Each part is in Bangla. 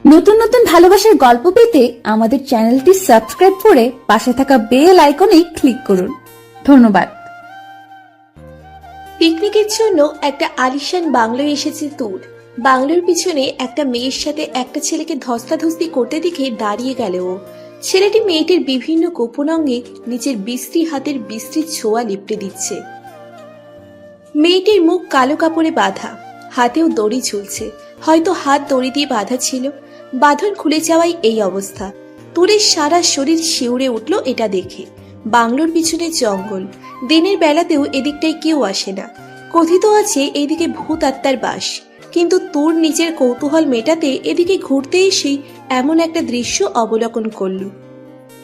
নতুন নতুন ভালোবাসার গল্প পেতে আমাদের চ্যানেলটি সাবস্ক্রাইব করে পাশে থাকা বেল আইকনে ক্লিক করুন। ধন্যবাদ। পিকনিকের জন্য একটা আলিশান বাংলোয় এসেছে তুর। বাংলোর পিছনে একটা মেয়ের সাথে একটা ছেলেকে ধস্তাধস্তি করতে দেখে দাঁড়িয়ে গেল ও। ছেলেটি মেয়েটির বিভিন্ন গোপন অঙ্গে নিজের বিশ্রী হাতের বিশ্রী ছোঁয়া লিপটে দিচ্ছে। মেয়েটির মুখ কালো কাপড়ে বাঁধা, হাতেও দড়ি ঝুলছে, হয়তো হাত দড়ি দিয়ে বাঁধা ছিল। বাঁধন খুলে যাওয়াই এই অবস্থা। তুরের সারা শরীর শিউরে উঠল এটা দেখে। বাংলোর পিছনে জঙ্গল, দিনের বেলাতেও এদিকটায় কেউ আসে না। কথিত আছে এইদিকে ভূত আত্মার বাস, কিন্তু তুর নিজের কৌতূহল মেটাতে এদিকে ঘুরতে এসেই এমন একটা দৃশ্য অবলোকন করল।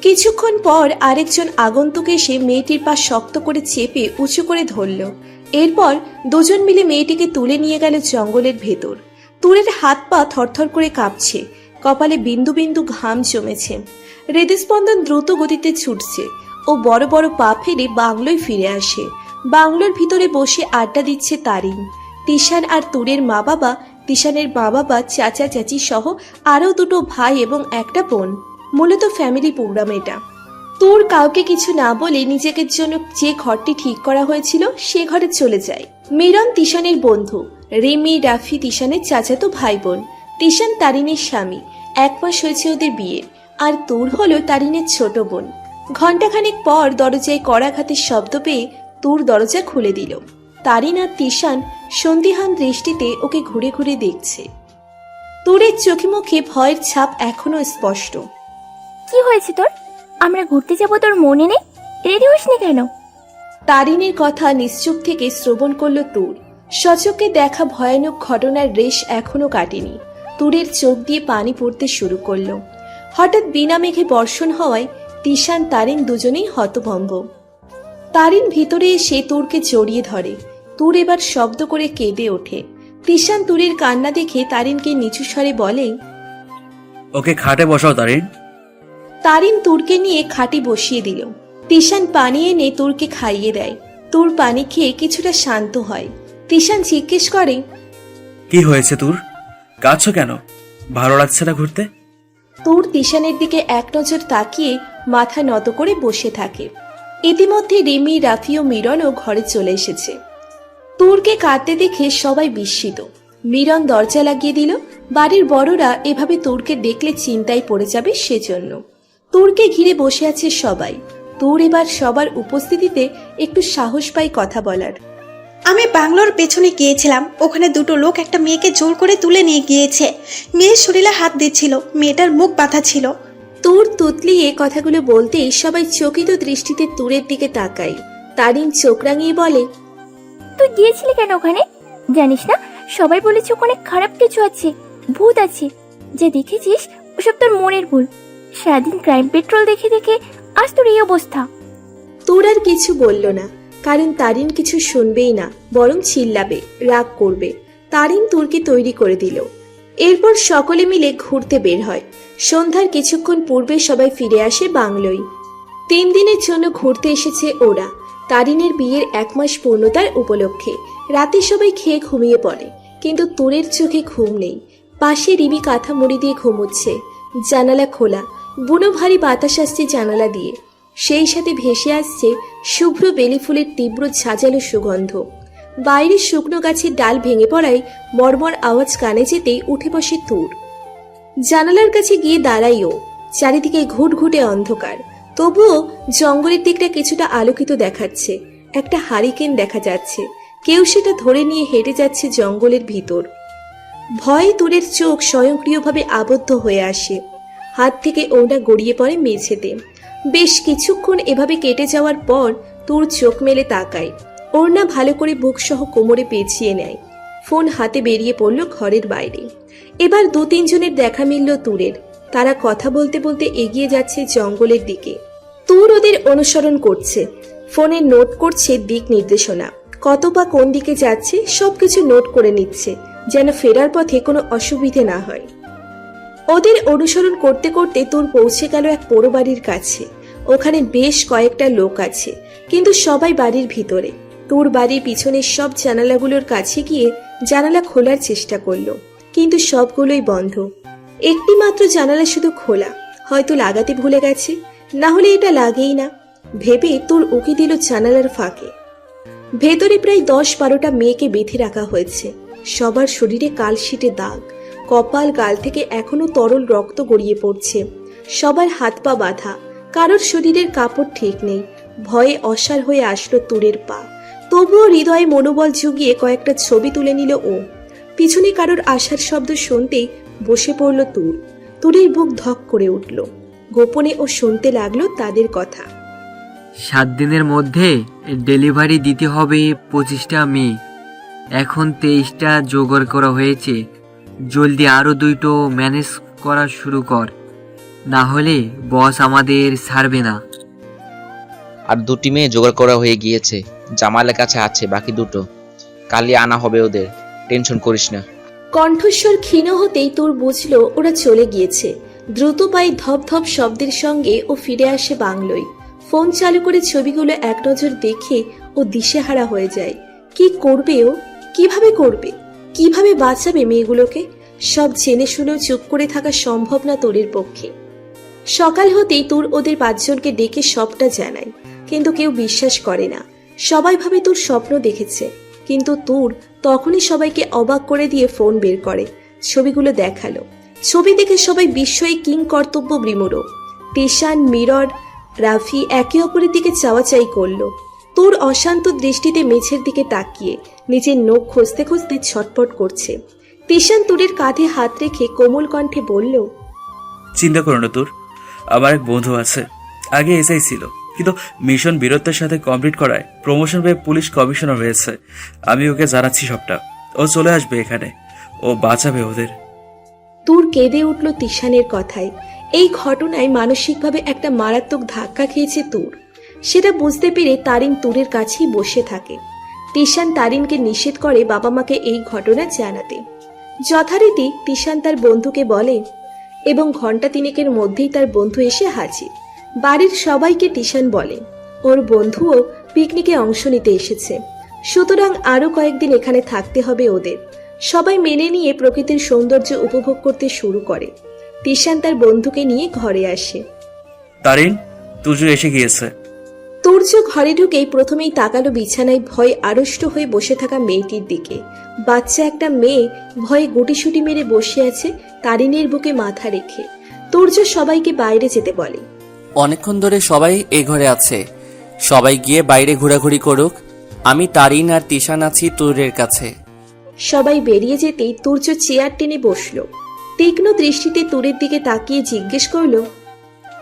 কিছুক্ষণ পর আরেকজন আগন্তুক এসে মেয়েটির পা শক্ত করে চেপে উঁচু করে ধরল। এরপর দুজন মিলে মেয়েটিকে তুলে নিয়ে গেল জঙ্গলের ভেতর। তুরের হাত পা থরথর করে কাঁপছে, কপালে বিন্দু বিন্দু ঘাম জমেছে, হৃদস্পন্দন দ্রুত গতিতে ছুটছে। ও বড় বড় পা ফেলে বাংলোয় ফিরে আসে। বাংলোর ভিতরে বসে আড্ডা দিচ্ছে তারিন, তিশান আর তুরের মা বাবা, তিশানের মা বাবা, চাচা চাচি সহ আরও দুটো ভাই এবং একটা বোন। মূলত ফ্যামিলি প্রোগ্রাম এটা। তুর কাউকে কিছু না বলে নিজেদের জন্য যে ঘরটি ঠিক করা হয়েছিল সে ঘরে চলে যায়। মিরন তিশানের বন্ধু, রিমি রাফি তিশানের চাচাতো ভাই বোন। তিশান তারিনের স্বামী, 1 মাস হয়েছে ওদের বিয়ে। আর তুর হলো তারিনের ছোট বোন। ঘণ্টাখানেক পর দরজায় কড়াঘাতের শব্দ পেয়ে তুর দরজা খুলে দিল। তারিন আর তিশান সন্দিহান দৃষ্টিতে ওকে ঘুরে ঘুরে দেখছে। তুরের চোখে মুখে ভয়ের ছাপ এখনো স্পষ্ট। কি হয়েছে তোর? আমরা ঘুরতে যাব, তোর মনে নেই? রেডি হসনি কেন? তারিনের কথা নিশ্চুপ থেকে শ্রবণ করল তুর। সচক্ষে দেখা ভয়ানক ঘটনার রেশ এখনো কাটেনি। তুরের চোখ দিয়ে পানি পড়তে শুরু করলো। হঠাৎ বিনা মেঘে বর্ষণ হওয়ায় তিশান তারিন দুজনেই হতভম্ব। তারিন ভিতরে এসে তুরকে জড়িয়ে ধরে। তুর এবার শব্দ করে কেঁদে ওঠে। তিশান তুরের কান্না দেখে তারিনকে নিচু স্বরে বলে, ওকে খাটে বসাও তারিন। তারিন তুরকে নিয়ে খাটে বসিয়ে দিল। তিশান পানি এনে তুরকে খাইয়ে দেয়। তুর পানি খেয়ে কিছুটা শান্ত হয়। তিশান জিজ্ঞেস করে, কি হয়েছে তোর? কাঁদছো কেন? ভালো লাগছে না ঘুরতে? তুর তিশানের দিকে এক নজর তাকিয়ে মাথা নত করে বসে থাকে। ইতিমধ্যে রিমি, রাফি ও মিরনও ঘরে চলে এসেছে। তুরকে কাঁদতে দেখে সবাই বিস্মিত। মিরন দরজা লাগিয়ে দিল। বাড়ির বড়রা এভাবে তুরকে দেখলে চিন্তায় পড়ে যাবে সেজন্য। তুরকে ঘিরে বসে আছে সবাই। তুর এবার সবার উপস্থিতিতে একটু সাহস পায় কথা বলার। আমি বাংলোর পেছনে গিয়েছিলাম, ওখানে দুটো লোক একটা মেয়েকে জোর করে তুলে নিয়ে গিয়েছে। মেয়ের শরীরে হাত দিচ্ছিল, মেয়েটার মুখ বাঁধা ছিল। তুর তুতলিয়ে কথাগুলো বলতেই সবাই চকিত দৃষ্টিতে তুরের দিকে তাকায়। তারিন চোখ রাঙিয়ে বলে, তুই গিয়েছিলি কেন ওখানে? জানিস না সবাই বলেছে ওখানে খারাপ কিছু আছে, ভূত আছে। যে দেখেছিস ওসব তোর মনের ভুল। সারাদিন ক্রাইম পেট্রোল দেখে দেখে আজ তোর এই অবস্থা। তুর আর কিছু বলল না, কারণ তারিন কিছু শুনবেই না, বরং চিল্লাবে, রাগ করবে। তারিন তুরকে তৈরি করে দিল। এরপর সকলে মিলে ঘুরতে বের হয়। সন্ধ্যার কিছুক্ষণ পূর্বে সবাই ফিরে আসে বাংলোয়। 3 দিনের জন্য ঘুরতে এসেছে ওরা। তারিনের বিয়ের 1 মাস পূর্ণতার উপলক্ষে রাতে সবাই খেয়ে ঘুমিয়ে পড়ে, কিন্তু তুরের চোখে ঘুম নেই। পাশে রিমি কাঁথা মুড়ি দিয়ে ঘুমোচ্ছে। জানালা খোলা, বুনো ভারী বাতাস আসছে জানালা দিয়ে। সেই সাথে ভেসে আসছে শুভ্র বেলি ফুলের তীব্র ঝাঁঝালো সুগন্ধ। বাইরে শুকনো গাছের ডাল ভেঙে পড়ায় মর্মর আওয়াজ কানে যেতেই উঠে বসে তুর। জানালার কাছে গিয়ে দাঁড়াই ও। চারিদিকে ঘুটঘুটে অন্ধকার, তবুও জঙ্গলের দিকটা কিছুটা আলোকিত দেখাচ্ছে। একটা হারিকেন দেখা যাচ্ছে, কেউ সেটা ধরে নিয়ে হেঁটে যাচ্ছে জঙ্গলের ভিতর। ভয়ে তুরের চোখ স্বয়ংক্রিয়ভাবে আবদ্ধ হয়ে আসে। হাত থেকে ওটা গড়িয়ে পড়ে মেঝেতে। বেশ কিছুক্ষণ এভাবে কেটে যাওয়ার পর তুর চোখ মেলে তাকায়। ওড়না ভালো করে বুকসহ কোমরে পেঁচিয়ে নেয়। ফোন হাতে বেরিয়ে পড়ল ঘরের বাইরে। এবার 2-3 জনের দেখা মিলল তুরের। তারা কথা বলতে বলতে এগিয়ে যাচ্ছে জঙ্গলের দিকে। তুর ওদের অনুসরণ করছে, ফোনে নোট করছে দিক নির্দেশনা। কত বা কোন দিকে যাচ্ছে সবকিছু নোট করে নিচ্ছে, যেন ফেরার পথে কোনো অসুবিধে না হয়। ওদের অনুসরণ করতে করতে তুর পৌঁছে গেল এক পোড়ো বাড়ির কাছে। ওখানে বেশ কয়েকটা লোক আছে, কিন্তু সবাই বাড়ির ভিতরে। তুর বাড়ির পিছনের সব জানালাগুলোর কাছে গিয়ে জানালা খোলার চেষ্টা করলো, কিন্তু সবগুলোই বন্ধ। একটি মাত্র জানালা শুধু খোলা, হয়তো লাগাতে ভুলে গেছে, না হলে এটা লাগেই না ভেবে তোর উকি দিল জানালার ফাঁকে। ভেতরে প্রায় 10-12টা মেয়েকে বেঁধে রাখা হয়েছে। সবার শরীরে কালশিটে দাগ, কপাল গাল থেকে এখনো তরল রক্ত গড়িয়ে পড়ছে। সবার হাত পা বাঁধা, কারোর শরীরের কাপড় ঠিক নেই। ভয়ে অসাড় হয়ে আসলো তুরের পা, তবুও হৃদয়ে মনোবল জুগিয়ে কয়েকটা ছবি তুলে নিল ও। পিছনে কারোর আসার শব্দ শুনতেই বসে পড়ল তুর। তুরের বুক ধক করে উঠল। গোপনে ও শুনতে লাগলো তাদের কথা। 7 দিনের মধ্যে ডেলিভারি দিতে হবে 25টা মেয়ে, এখন 23টা জোগাড় করা হয়েছে। জলদি আরো 2টো ম্যানেজ করা শুরু কর, না হলে বস আমাদের ছাড়বে না। আর 2টি মেয়ে জোগাড় করা হয়ে গিয়েছে, জামালের কাছে আছে বাকি 2টো, কালই আনা হবে ওদের, টেনশন করিস না। কণ্ঠস্বর ক্ষীণ হতেই তোর বুঝলো ওরা চলে গিয়েছে। দ্রুত পায়ে ধপ ধপ শব্দের সঙ্গে ও ফিরে আসে বাংলোয়। ফোন চালু করে ছবিগুলো এক নজর দেখে ও দিশেহারা হয়ে যায়। কি করবে ও? কিভাবে করবে? কিভাবে বাঁচাবে মেয়েগুলোকে? সব জেনে শুনেও চুপ করে থাকা সম্ভব না তোরের পক্ষে। সকাল হতেই তোর ওদের 5 জনকে ডেকে সবটা জানায়, কিন্তু কেউ বিশ্বাস করে না। সবাই ভাবে তোর স্বপ্ন দেখেছে, কিন্তু তোর তখনই সবাইকে অবাক করে দিয়ে ফোন বের করে, ছবিগুলো দেখালো। ছবি দেখে সবাই বিস্ময়ে কিং কর্তব্য বিমূঢ়। তিশান, মিরর, রাফি একে অপরের দিকে চাওয়াচাই করলো। তোর অশান্ত দৃষ্টিতে মেঝের দিকে তাকিয়ে নিজের নখ খুঁজতে খুঁজতে ছটপট করছে। তিশান তুরের কাঁধে হাত রেখে কোমল কণ্ঠে বলল, চিন্তা করো না তোর, আমার এক বন্ধু আছে, আগে এসআই ছিল, কিন্তু মিশন বীরত্বের সাথে কমপ্লিট করায় প্রমোশন পেয়ে পুলিশ কমিশনার হয়েছে। আমি ওকে জানাচ্ছি সবটা, ও চলে আসবে এখানে, ও বাঁচাবে ওদের। তুর কেঁদে উঠল তিশানের কথায়। এই ঘটনায় মানসিকভাবে একটা মারাত্মক ধাক্কা খেয়েছে তুর। সেটা বুঝতে পেরে তারিন তুরের কাছেই বসে থাকে। তিশান তারিনকে নিষেধ করে বাবা মাকে এই ঘটনা জানাতে। যথারীতি তিশান তার বন্ধুকে বলে এবং ঘন্টা 3 মধ্যেই তার বন্ধু এসে হাজির। বাড়ির সবাইকে তিশান বলে ওর বন্ধুও পিকনিকে অংশ নিতে এসেছে, সুতরাং আরো কয়েকদিন এখানে থাকতে হবে ওদের। সবাই মেনে নিয়ে প্রকৃতির সৌন্দর্য উপভোগ করতে শুরু করে। তিশান তার বন্ধুকে নিয়ে ঘরে আসে। তারিন, তুজু এসে গিয়েছে। তুর্য ঘরে ঢুকেই প্রথমেই তাকালো বিছানায় ভয়ে আড়ষ্ট হয়ে বসে থাকা মেয়েটির দিকে। বাচ্চা একটা মেয়ে ভয়ে গুটিসুটি মেরে বসে আছে তারিনের বুকে মাথা রেখে। তুর্য সবাইকে বাইরে যেতে বলে। অনেকক্ষণ ধরে সবাই এ ঘরে আছে, সবাই গিয়ে বাইরে ঘোরাঘুরি করুক, আমি তারিন আর তিশান আছি তুরের কাছে। সবাই বেরিয়ে যেতেই তুর্য চেয়ার টেনে বসলো। তীক্ষ্ণ দৃষ্টিতে তুরের দিকে তাকিয়ে জিজ্ঞেস করলো,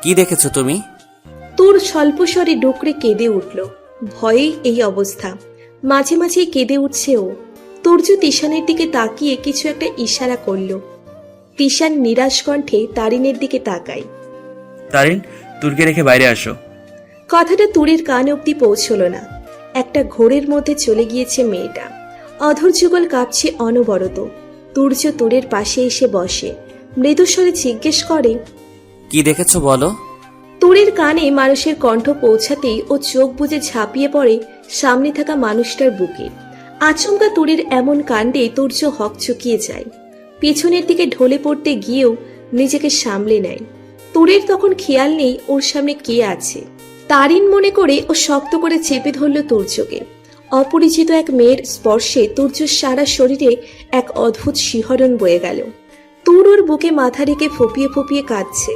কি দেখেছো তুমি? তুর স্বল্প স্বরে ডুকরে কেঁদে উঠল। ভয়েই এই অবস্থা, মাঝে মাঝে কেঁদে উঠছে ও। তুর্য তিশানের দিকে তাকিয়ে কিছু একটা ইশারা করলো। তিশান নিরাশ কণ্ঠে তারিনের দিকে তাকায়। তারিন, তুরকে রেখে বাইরে আসো। কথাটা তুরের কান অব্দি পৌঁছল না। একটা ঘোরের মধ্যে চলে গিয়েছে মেয়েটা। অধর যুগল কাঁপছে অনবরত। তুর্য তুরের পাশে এসে বসে, মৃদুস্বরে জিজ্ঞেস করে, কি দেখেছো বলো? তুরের কানে মানুষের কণ্ঠ পৌঁছাতেই ও চোখ বুজে ঝাঁপিয়ে পড়ে সামনে থাকা মানুষটার বুকে। আচমকা তুরের এমন কাণ্ডে তুর্য হকচকিয়ে যায়। পিছনের দিকে ঢলে পড়তে গিয়েও নিজেকে সামলে নেয়। তুরের তখন খেয়াল নেই ওর সামনে কে আছে। তারিন মনে করে ও শক্ত করে চেপে ধরল তুর্যকে। অপরিচিত এক মেয়ের স্পর্শে তুর্যর সারা শরীরে এক অদ্ভুত শিহরণ বয়ে গেল। তুর ওর বুকে মাথা রেখে ফুপিয়ে ফুপিয়ে কাঁদছে।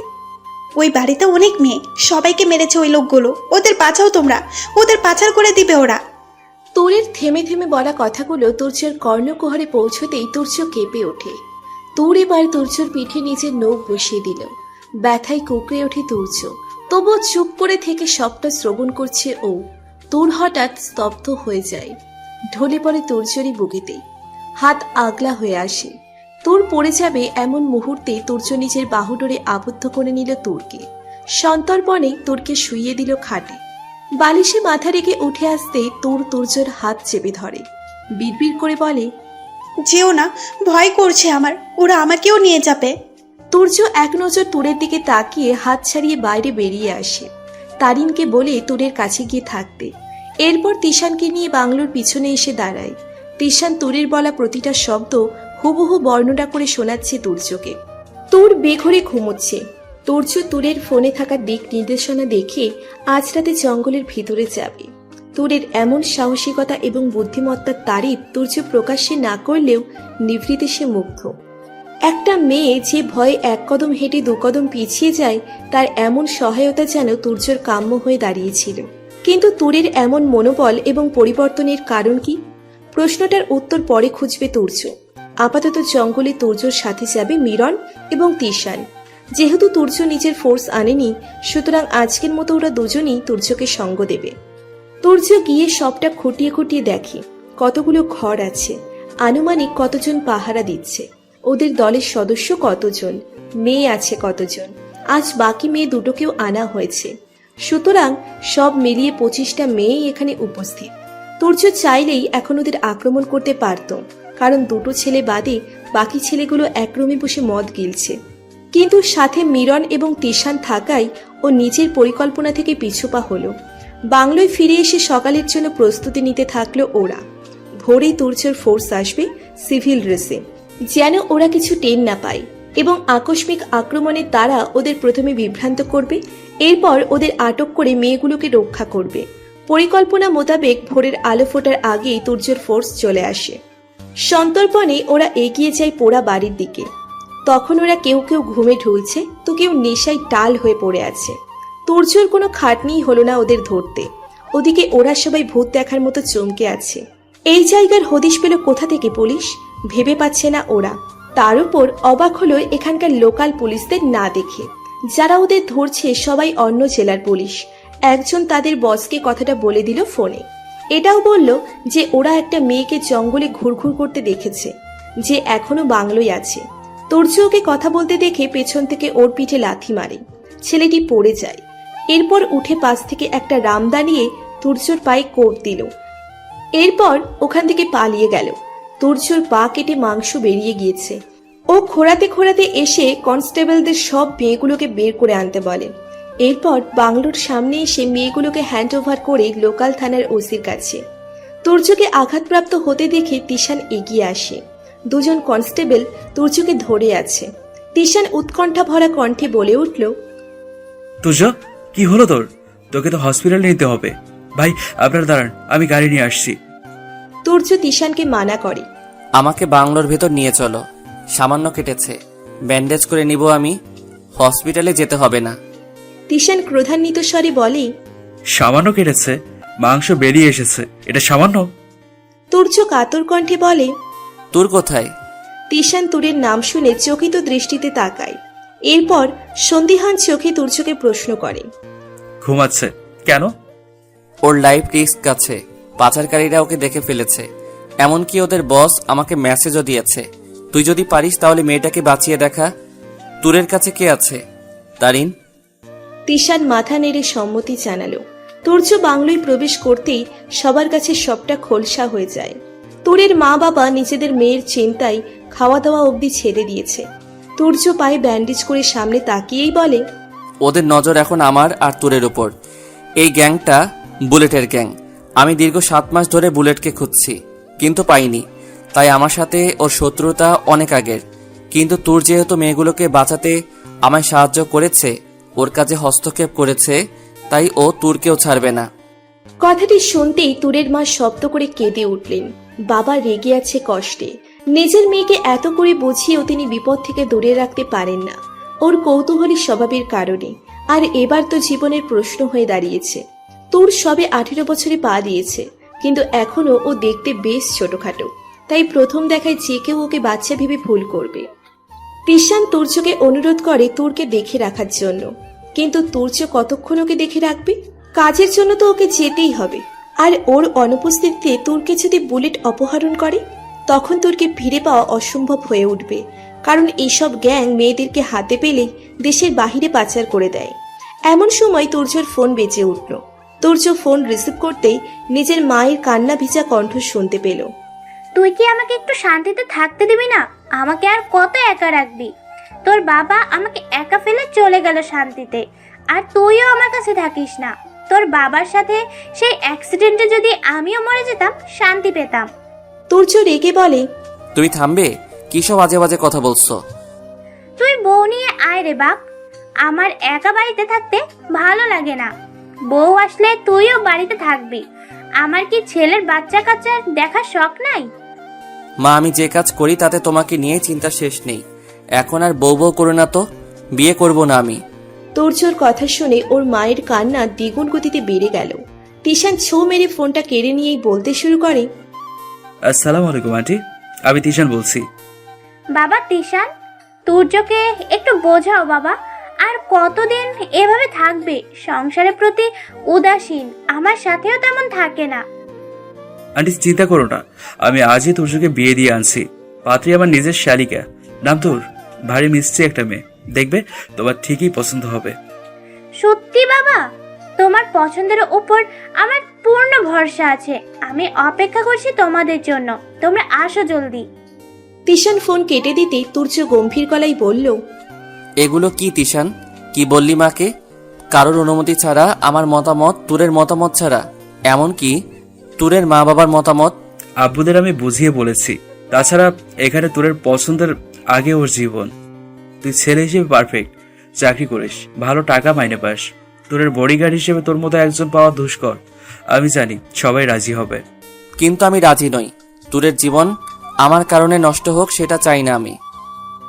ওই বাড়িতে অনেক মেয়ে, সবাইকে মেরেছে ওই লোকগুলো, ওদের বাঁচাও তোমরা, ওদের পাচার করে দিবে ওরা। তুরের থেমে থেমে বলা কথাগুলো তুর্যর কর্ণকুহরে পৌঁছতেই তুর্য কেঁপে ওঠে। তুর এবার তুর্যর পিঠে নিজের নখ বসিয়ে দিল। ব্যথায় কুকড়ে ওঠে তুর্য, তবুও চুপ করে থেকে সবটা শ্রবণ করছে ও। তুর হঠাৎ স্তব্ধ হয়ে যায়, ঢলে পড়ে তুর্যরই বুকেতেই। হাত আগলা হয়ে আসে। তুর পড়ে যাবে এমন মুহূর্তে তুর্য নিজের বাহুডোরে আবদ্ধ করে নিল তুরকে। সন্তর্পণে তুরকে শুইয়ে দিল খাটে। বালিশে মাথা রেখে উঠে আসতে তুর তুর্যর হাত চেপে ধরে, বিড়বিড় করে বলে, যেও না, ভয় করছে আমার, ওরা আমাকেও নিয়ে যাবে। তুর্য এক নজর তুরের দিকে তাকিয়ে হাত ছাড়িয়ে বাইরে বেরিয়ে আসে। তারিনকে বলে তুরের কাছে গিয়ে থাকতে। এরপর তিশানকে নিয়ে বাংলোর পিছনে এসে দাঁড়ায়। তিশান তুরের বলা প্রতিটা শব্দ হুবহু বর্ণনা করে শোনাচ্ছে তুর্যকে। তুর বেঘরে ঘুমোচ্ছে। তুর্য তুরের ফোনে থাকা দিক নির্দেশনা দেখে আজ রাতে জঙ্গলের ভিতরে যাবে। তুরের এমন সাহসিকতা এবং বুদ্ধিমত্তার তারিফ তুর্য প্রকাশ্যে না করলেও নিভৃতে সে মুগ্ধ। একটা মেয়ে যে ভয়ে এক কদম হেঁটে দু কদম পিছিয়ে যায়, তার এমন সহায়তা যেন তুর্যর কাম্য হয়ে দাঁড়িয়েছিল। কিন্তু তুরের এমন মনোবল এবং পরিবর্তনের কারণ কি? প্রশ্নটার উত্তর পরে খুঁজবে তুর্য। আপাতত জঙ্গলে তুর্যর সাথে যাবে মিরন এবং তিশান। যেহেতু তুর্য নিজের ফোর্স আনেনি, সুতরাং আজকের মতো ওরা দুজনেই তুর্যকে সঙ্গ দেবে। তুর্য গিয়ে সবটা খুঁটিয়ে খুঁটিয়ে দেখে কতগুলো ঘর আছে, আনুমানিক কতজন পাহারা দিচ্ছে, ওদের দলের সদস্য কতজন, মেয়ে আছে কতজন। আজ বাকি মেয়ে দুটোকেও আনা হয়েছে, সুতরাং সব মিলিয়ে 25টা মেয়েই এখানে উপস্থিত। তুর্য চাইলেই এখন ওদের আক্রমণ করতে পারত, কারণ দুটো ছেলে বাদে বাকি ছেলেগুলো এক রুমে বসে মদ গিলছে। কিন্তু সাথে মিরন এবং তিশান থাকায় ও নিজের পরিকল্পনা থেকে পিছুপা হলো। বাংলোয় ফিরে এসে সকালের জন্য প্রস্তুতি নিতে থাকলো ওরা। ভোরেই তুর্যর ফোর্স আসবে সিভিল ড্রেসে, যেন ওরা কিছু টের না পায়, এবং আকস্মিক আক্রমণে তারা ওদের প্রথমে বিভ্রান্ত করবে, এরপর ওদের আটক করে মেয়েগুলোকে রক্ষা করবে। পরিকল্পনা মোতাবেক ভোরের আলো ফোটার আগেই তুর্যর ফোর্স চলে আসে। সন্তর্পণে ওরা এগিয়ে যায় পোড়া বাড়ির দিকে। তখন ওরা কেউ কেউ ঘুমে ঢুলছে, তো কেউ নেশায় টাল হয়ে পড়ে আছে। তুর্যর কোনো খাটনিই হলো না ওদের ধরতে। ওদিকে ওরা সবাই ভূত দেখার মতো চমকে আছে। এই জায়গার হদিশ পেল কোথা থেকে পুলিশ, ভেবে পাচ্ছে না ওরা। তার উপর অবাক হলো এখানকার লোকাল পুলিশদের না দেখে। যারা ওদের ধরছে সবাই অন্য জেলার পুলিশ। একজন তাদের বসকে কথাটা বলে দিল ফোনে। এটাও বলল যে ওরা একটা মেয়েকে জঙ্গলে ঘুরঘুর করতে দেখেছে, যে এখনো বাংলোয় আছে। তুর্য ওকে কথা বলতে দেখে পেছন থেকে ওর পিঠে লাথি মারে। ছেলেটি পড়ে যায়। এরপর উঠে পাশ থেকে একটা রামদা নিয়ে তুর্যর পায়ে কোপ দিল। এরপর ওখান থেকে পালিয়ে গেল। তুর্যর পা কেটে মাংস বেরিয়ে গিয়েছে। ও খোঁড়াতে খোঁড়াতে এসে কনস্টেবলদের সব মেয়েগুলোকে বের করে আনতে বলে। এরপর বাংলোর সামনে এসে মেয়েগুলোকে হ্যান্ড ওভার করে লোকাল থানার ওসির কাছে। তুর্যকে আঘাতপ্রাপ্ত হতে দেখে তিশান এগিয়ে আসে। দুজন কনস্টেবল তুর্যকে ধরে আছে। তিশান উৎকণ্ঠা ভরা কণ্ঠে বলে উঠল, তুর্য, কি হলো তোর? তোকে তো হসপিটালে নিতে হবে। ভাই, আপনারা দাঁড়ান, আমি গাড়ি নিয়ে আসছি। তুর্য তিশানকে মানা করে। আমাকে বাংলোর ভেতর নিয়ে চলো, সামান্য কেটেছে, ব্যান্ডেজ করে নিব আমি, হসপিটালে যেতে হবে না। তিশান ক্রোধান্বিত স্বরে বলে, সামান্য কেটেছে? মাংস বেরিয়ে এসেছে, এটা সামান্য? তুর্য কাতর কণ্ঠে বলে। তোর কোথায়? তিশান তুরের নাম শুনে চকিত দৃষ্টিতে তাকায়। এরপর সন্দিহান চোখে তুর্যকে প্রশ্ন করে, ঘুমাচ্ছে কেন? ওর লাইফ রিস্ক আছে, পাচারকারীরা ওকে দেখে ফেলেছে। এমনকি ওদের বস আমাকে মেসেজও দিয়েছে, তুই যদি পারিস তাহলে মেয়েটাকে বাঁচিয়ে দেখা। তোরের কাছে কে আছে? তারিন। তিশান মাথা নেড়ে সম্মতি জানালো। তুর্য বাংলোয় প্রবেশ করতেই সবার কাছে সবটা খোলসা হয়ে যায়। তুরের মা বাবা নিজেদের মেয়ের চিন্তায় খাওয়া দাওয়া অবধি ছেড়ে দিয়েছে। তুর্য পায়ে ব্যান্ডেজ করে সামনে তাকিয়েই বলে, ওদের নজর এখন আমার আর তোরের উপর। এই গ্যাংটা বুলেটের গ্যাং। আমি দীর্ঘ 7 মাস ধরে বুলেটকে খুঁজছি, কিন্তু পাইনি। তাই আমার সাথে ওর শত্রুতা অনেক আগের। কিন্তু তোর যেহেতু মেয়েগুলোকে বাঁচাতে আমায় সাহায্য করেছে, ওর কাজে হস্তক্ষেপ করেছে, তাই ও তোরকেও ছাড়বে না। কথাটি শুনতেই তুরের মা শব্দ করে কেঁদে উঠলেন। বাবা রেগে আছে কষ্টে। নিজের মেয়েকে এত করে বুঝিয়েও তিনি বিপদ থেকে দূরে রাখতে পারেন না, ওর কৌতূহলী স্বভাবের কারণে। আর এবার তো জীবনের প্রশ্ন হয়ে দাঁড়িয়েছে। তোর সবে 18 বছরে পা দিয়েছে, কিন্তু এখনো ও দেখতে বেশ ছোটখাটো। তাই প্রথম দেখায় যে কেউ ওকে বাচ্চা ভেবে ভুল করবে। তিশান তুর্যকে অনুরোধ করে তোরকে দেখে রাখার জন্য, কিন্তু তুর্য কতক্ষণ ওকে দেখে রাখবে? কাজের জন্য তো ওকে যেতেই হবে। আর ওর অনুপস্থিতিতে তোরকে যদি বুলেট অপহরণ করে, তখন তোরকে ফিরে পাওয়া অসম্ভব হয়ে উঠবে। কারণ এইসব গ্যাং মেয়েদেরকে হাতে পেলেই দেশের বাহিরে পাচার করে দেয়। এমন সময় তুর্যর ফোন বেজে উঠল। তুর্য ফোন রিসিভ করতেই নিজের মায়ের কান্না ভিজা কণ্ঠ শুনতে পেল। তুই কি আমাকে একটু শান্তিতে থাকতে দিবি না? আমাকে আর কত একা রাখবি? তোর বাবা আমাকে একা ফেলে চলে গেল শান্তিতে, আর তুইও আমার কাছে থাকিস না। তোর বাবার সাথে সেই অ্যাক্সিডেন্টে যদি আমিও মরে যেতাম, শান্তি পেতাম। তুর্য রেগে বলে, তুমি থামবে? কিসব আজে বাজে কথা বলছো? তুই বউ নিয়ে আয় রে বাপ। আমার একা বাড়িতে থাকতে ভালো লাগে না। বউ আসলে তুইও বাড়িতে থাকবি। আমার কি ছেলের বাচ্চা কাচ্চার দেখার শখ নাই? মা, আমি যে কাজ করি তাতে তোমাকে নিয়ে চিন্তা শেষ নেই। এখন আর বউ বউ করো না তো, বিয়ে করব না আমি। তুর্যর কথা শুনে ওর মায়ের কান্না দ্বিগুণ গতিতে বেড়ে গেল। তিশান ছো মেরে ফোনটা কেড়ে নিয়েই বলতে শুরু করে, আসসালামু আলাইকুম আন্টি, আমি তিশান বলছি। বাবা তিশান, তুর্যকে একটু বোঝাও বাবা। আর কতদিন এভাবে থাকবে? সংসারের প্রতি উদাসীন। আমার সাথেও তেমন থাকে না। আন্টি চিন্তা করো না, আমি আজই তুর্যকে বিয়ে দিয়ে আনছি। পাত্রী আমার নিজের শালিকা, নাম তোর। ভারী মিষ্টি একটা মেয়ে, দেখবে তোমার ঠিকই পছন্দ হবে। সত্যি বাবা? তোমার পছন্দের উপর আমার পূর্ণ ভরসা আছে। আমি অপেক্ষা করছি তোমাদের জন্য। তোমরা আসো জলদি। তিশান ফোন কেটে দিতে তুর্য গম্ভীর গলায় বলল, এগুলো কি তিশান? কি বললি মাকে? কারোর অনুমতি ছাড়া, আমার মতামত, তুরের মতামত ছাড়া, এমনকি তুরের মা বাবার মতামত? আব্বুদের আমি বুঝিয়ে বলেছি। তাছাড়া এখানে তোরের পছন্দের আগে ওর জীবন। তুই ছেলে হিসেবে পারফেক্ট, চাকরি করিস, ভালো টাকা মাইনে পাস। তোরের বডিগার্ড হিসেবে তোর মতো একজন পাওয়া দুষ্কর। আমি জানি সবাই রাজি হবে। কিন্তু আমি রাজি নই। তুরের জীবন আমার কারণে নষ্ট হোক, সেটা চাই না আমি।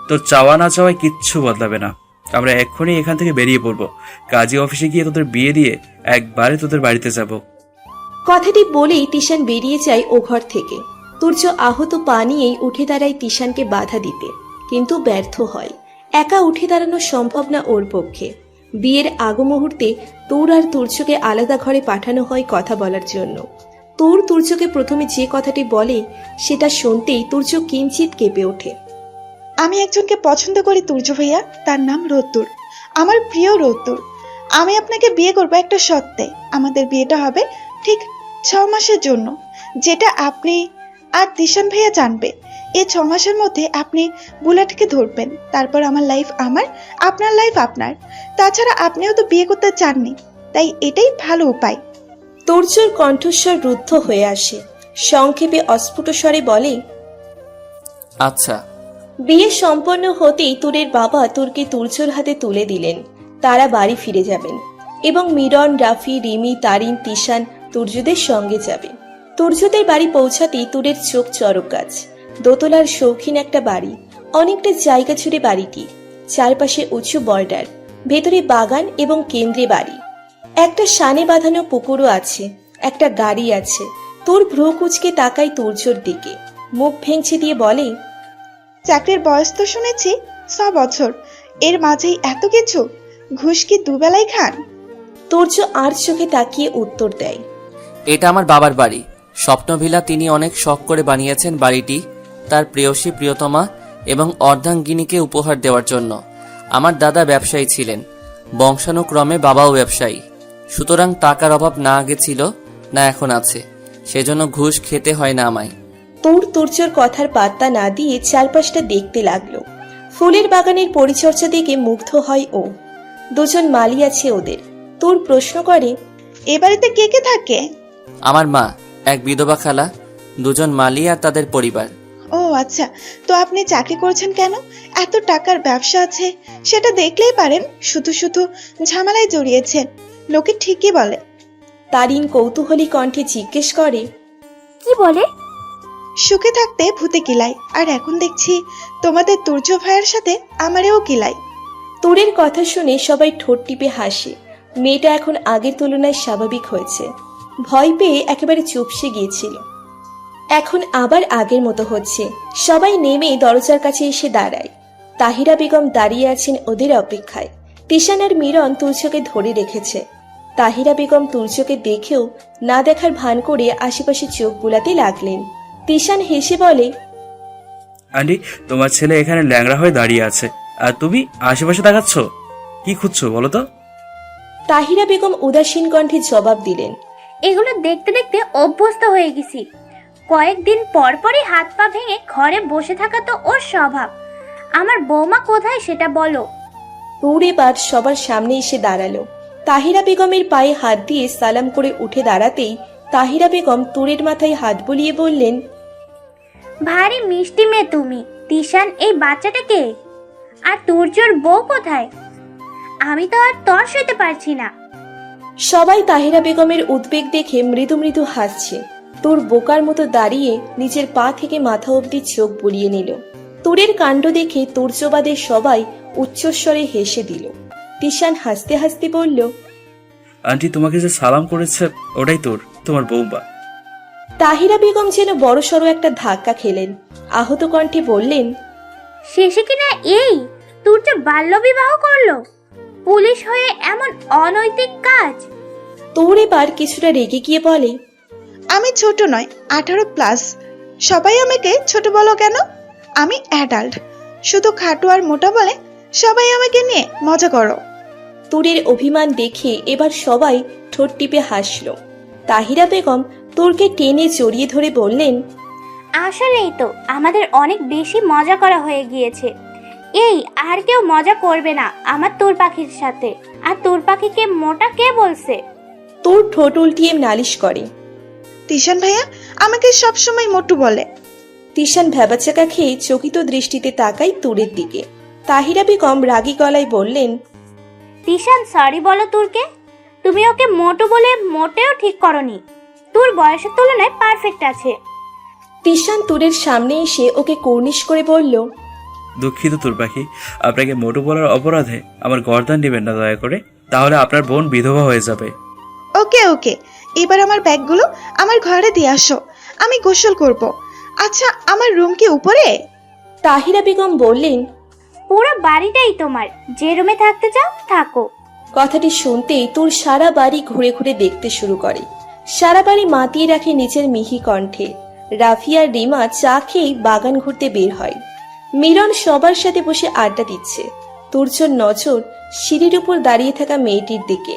তোর চাওয়া না চাওয়ায় কিচ্ছু বদলাবে না। আমরা এক্ষুনি এখান থেকে বেরিয়ে পড়বো। কাজী অফিসে গিয়ে তোদের বিয়ে দিয়ে একবারে তোদের বাড়িতে যাব। কথাটি বলেই তিশান বেরিয়ে যায় ও ঘর থেকে। তুর্য আহত পা নিয়েই উঠে দাঁড়ায় তিশানকে বাধা দিতে, কিন্তু ব্যর্থ হয়। একা উঠে দাঁড়ানো সম্ভব না ওর পক্ষে। বিয়ের আগ মুহূর্তে তোর আর তুর্যকে আলাদা ঘরে পাঠানো হয় কথা বলার জন্য। তুর্যকে প্রথমে যে কথাটি বলে সেটা শুনতেই তুর্য কিঞ্চিত কেঁপে ওঠে। আমি একজনকে পছন্দ করি তুর্য ভাইয়া, তার নাম রোদ্দুর, আমার প্রিয় রোদ্দুর। আমি আপনাকে বিয়ে করবো একটা শর্তে। আমাদের বিয়েটা হবে ঠিক 6 মাসের জন্য, যেটা আপনি আর তিশান ভাইয়া জানবে। এই 6 মাসের মধ্যে আপনি বুলেটকে ধরবেন, তারপর আমার লাইফ আমার, আপনার লাইফ আপনার। তাছাড়া আপনিও তো বিয়ে করতে চাননি, তাই এটাই ভালো উপায়। তুর্যর কণ্ঠস্বর রুদ্ধ হয়ে আসে। সংক্ষেপে অস্ফুট স্বরে বলে, আচ্ছা। বিয়ে সম্পন্ন হতেই তুরের বাবা তুরকে তুর্যর হাতে তুলে দিলেন। তারা বাড়ি ফিরে যাবেন এবং মিরন, রাফি, রিমি, তারিন, তিশান তুর্যদের সঙ্গে যাবে। তুর্যদের বাড়ি পৌঁছাতেই তুরের চোখ চরক গাছ। দোতলার শৌখিন একটা বাড়ি, অনেকটা জায়গা জুড়ে বাড়িটি। চারপাশে উঁচু বর্ডার, ভেতরে বাগান এবং কেন্দ্রে বাড়ি। একটা সানে বাঁধানো পুকুরও আছে, একটা গাড়ি আছে। তোর ভ্রু কুচকে তাকায় তুর্যর দিকে, মুখ ভেঙচে দিয়ে বলে, চাকরির বয়স তো শুনেছি 6 বছর, এর মাঝেই এত কিছু? ঘুষ কি দুবেলাই খান? তুর্য আর চোখে তাকিয়ে উত্তর দেয়, এটা আমার বাবার বাড়ি, স্বপ্নভিলা। তিনি অনেক শখ করে বানিয়েছেন বাড়িটি তার প্রেয়সী, প্রিয়তমা এবং অর্ধাঙ্গিনীকে উপহার দেওয়ার জন্য। আমার দাদা ব্যবসায়ী ছিলেন, বংশানুক্রমে বাবাও ব্যবসায়ী। সুতরাং টাকার অভাব না আগে ছিল, না এখন আছে। সেজন্য ঘুষ খেতে হয় না আমায়। তুর্যর কথার পাত্তা না দিয়ে চারপাশটা দেখতে লাগলো। ফুলের বাগানের পরিচর্যা দেখে মুগ্ধ হয় ও। দুজন মালি আছে ওদের। তোর প্রশ্ন করে, এ বাড়িতে কে কে থাকে? আমার মা, এক বিধবা খালা, দুজন মালি আর তাদের পরিবার। ও আচ্ছা, তো আপনি চাকরি করছেন কেন? এত টাকার ব্যবসা আছে, সেটা দেখলেই পারেন। শুধু শুধু ঝামেলায় জড়িয়েছেন, লোকে ঠিকই বলে। তারিন কৌতূহলী কণ্ঠে জিজ্ঞেস করে, কি বলে? সুখে থাকতে ভূতে কিলাই, আর এখন দেখছি তোমাদের তুর্য ভাইয়ের সাথে আমারেও কিলাই। তোরের কথা শুনে সবাই ঠোঁট টিপে হাসে। মেয়েটা এখন আগের তুলনায় স্বাভাবিক হয়েছে। ভয় পেয়ে একেবারে চুপসে গিয়েছিল, এখন আবার আগের মতো হচ্ছে। সবাই নেমে দরজার কাছে এসে দাঁড়ায়। তাহিরা বেগম দাঁড়িয়ে আছেন ওদের অপেক্ষায়। তিশান আর মিরন তুর্যকে ধরে রেখেছে। তাহিরা বেগম তুর্যকে দেখেও না দেখার ভান করে আশেপাশে চোখ বুলাতে লাগলেন। তিশান হেসে বলে, আন্টি, তোমার ছেলে এখানে ল্যাংড়া হয়ে দাঁড়িয়ে আছে, আর তুমি আশেপাশে তাকাচ্ছ। কি খুঁজছো বলো তো? তাহিরা বেগম উদাসীন কণ্ঠে জবাব দিলেন, এগুলো দেখতে দেখতে অভ্যস্ত হয়ে গেছি। কয়েকদিন পর পরই হাত পা ভেঙে ঘরে বসে থাকা তো ওর স্বভাব। আমার বৌমা কোথায় সেটা বলো। তোর এবার সবার সামনে এসে দাঁড়ালো। তাহিরা বেগমের পায়ে হাত দিয়ে সালাম করে উঠে দাঁড়াতেই তাহিরা বেগম তোরের মাথায় হাত বুলিয়ে বললেন, ভারী মিষ্টি মেয়ে তুমি। তিশান, এই বাচ্চাটা কে? আর তুর্যর বউ কোথায়? আমি তো আর তর সইতে পারছি না। সবাই তাহিরা বেগমের উদ্বেগ দেখে মৃদু মৃদু হাসছে। তোর বোকার মতো দাঁড়িয়ে নিজের পা থেকে মাথা অবধি চোখ বুলিয়ে নিল। তোরের কাণ্ড দেখে তুর্যবাদের সবাই উচ্চস্বরে হেসে দিল। তিশান হাসতে হাসতে বলল, আন্টি তোমাকে যে সালাম করেছে ওটাই তোমার বৌমা। তাহিরা বেগম যেন বড়সড় একটা ধাক্কা খেলেন। আহত কণ্ঠে বললেন, শেষে কিনা এই তুর্য বাল্যবিবাহ করলো? পুলিশ হয়ে এমন অনৈতিক কাজ? তোর এবার কিছুটা রেগে গিয়ে বলে, আমি ছোট নয়, 18+। সবাই আমাকে ছোট বলো কেন? আমি অ্যাডাল্ট। শুধু খাটো আর মোটা বলে সবাই আমাকে নিয়ে মজা করো। তোরের অভিমান দেখে এবার সবাই ঠোঁট টিপে হাসল। তাহিরা বেগম তোরকে টেনে জড়িয়ে ধরে বললেন, আসলেই তো আমাদের অনেক বেশি মজা করা হয়ে গিয়েছে। এই আর কেউ মজা করবে না আমার তোর পাখির সাথে। আর তোর পাখিকে মোটা কে বলছে? তোর ঠোঁট উল্টিয়ে নালিশ করে। তিশান ভাইয়া আমাকে সবসময় মোটু বলে। তিশান ভ্যাবাচাকা খেয়ে চকিত দৃষ্টিতে তাকাই তোরের দিকে। তাহিরা বেগম রাগী গলায় বললেন, তিশান, সরি বলো তুরকে। তুমি ওকে মোটো বলে মোটেও ঠিক করনি। তোর বয়সের তুলনায় পারফেক্ট আছে। তিশান তোরের সামনে এসে ওকে কর্নিশ করে বলল, দুঃখিত তোর পাখি, আপনাকে মোটু বলার অপরাধে আমার গর্দান নেবেন না দয়া করে, তাহলে আপনার বোন বিধবা হয়ে যাবে। ওকে ওকে, এবার আমার ব্যাগগুলো আমার ঘরে দিয়ে আসো, আমি গোসল করব। আচ্ছা, আমার রুম কি উপরে? তাহিরা বেগম বললেন, পুরো বাড়িটাই তোমার, যে রুমে থাকতে চাও থাকো। কথাটি শুনতেই তোর সারা বাড়ি ঘুরে ঘুরে দেখতে শুরু করে। সারা বাড়ি মাতিয়ে রাখে নিচের মিহি কণ্ঠে। রাফি আর রিমা চা খেয়েই বাগান ঘুরতে বের হয়। মিলন সবার সাথে বসে আড্ডা দিচ্ছে। তুর্যর নজর সিঁড়ির উপর দাঁড়িয়ে থাকা মেয়েটির দিকে,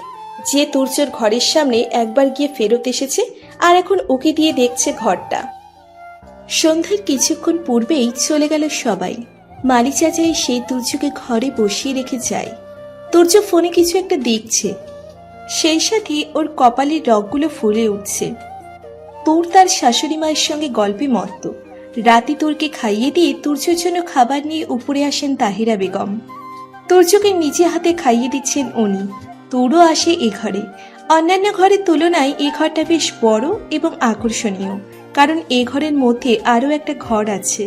যে তুর্যর ঘরের সামনে একবার গিয়ে ফেরত এসেছে আর এখন ওকে দিয়ে দেখছে ঘরটা। সন্ধ্যার কিছুক্ষণ পূর্বেই চলে গেল সবাই। মালি চাচা এসে তুর্যকে ঘরে বসিয়ে রেখে যায়। তুর্য ফোনে কিছু একটা দেখছে, সেই সাথে ওর কপালের রগগুলো ফুলে উঠছে। তোর তার শাশুড়ি মায়ের সঙ্গে গল্পে মত্ত। রাতে তোরকে খাইয়ে দিয়ে তুর্যর জন্য খাবার নিয়ে উপরে আসেন তাহিরা বেগম। তুর্যকে নিজে হাতে খাইয়ে দিচ্ছেন উনি। তোরও আসে এ ঘরে। অন্যান্য ঘরের তুলনায় এ ঘরটা বেশ বড় এবং আকর্ষণীয়, কারণ এ ঘরের মধ্যে আরও একটা ঘর আছে,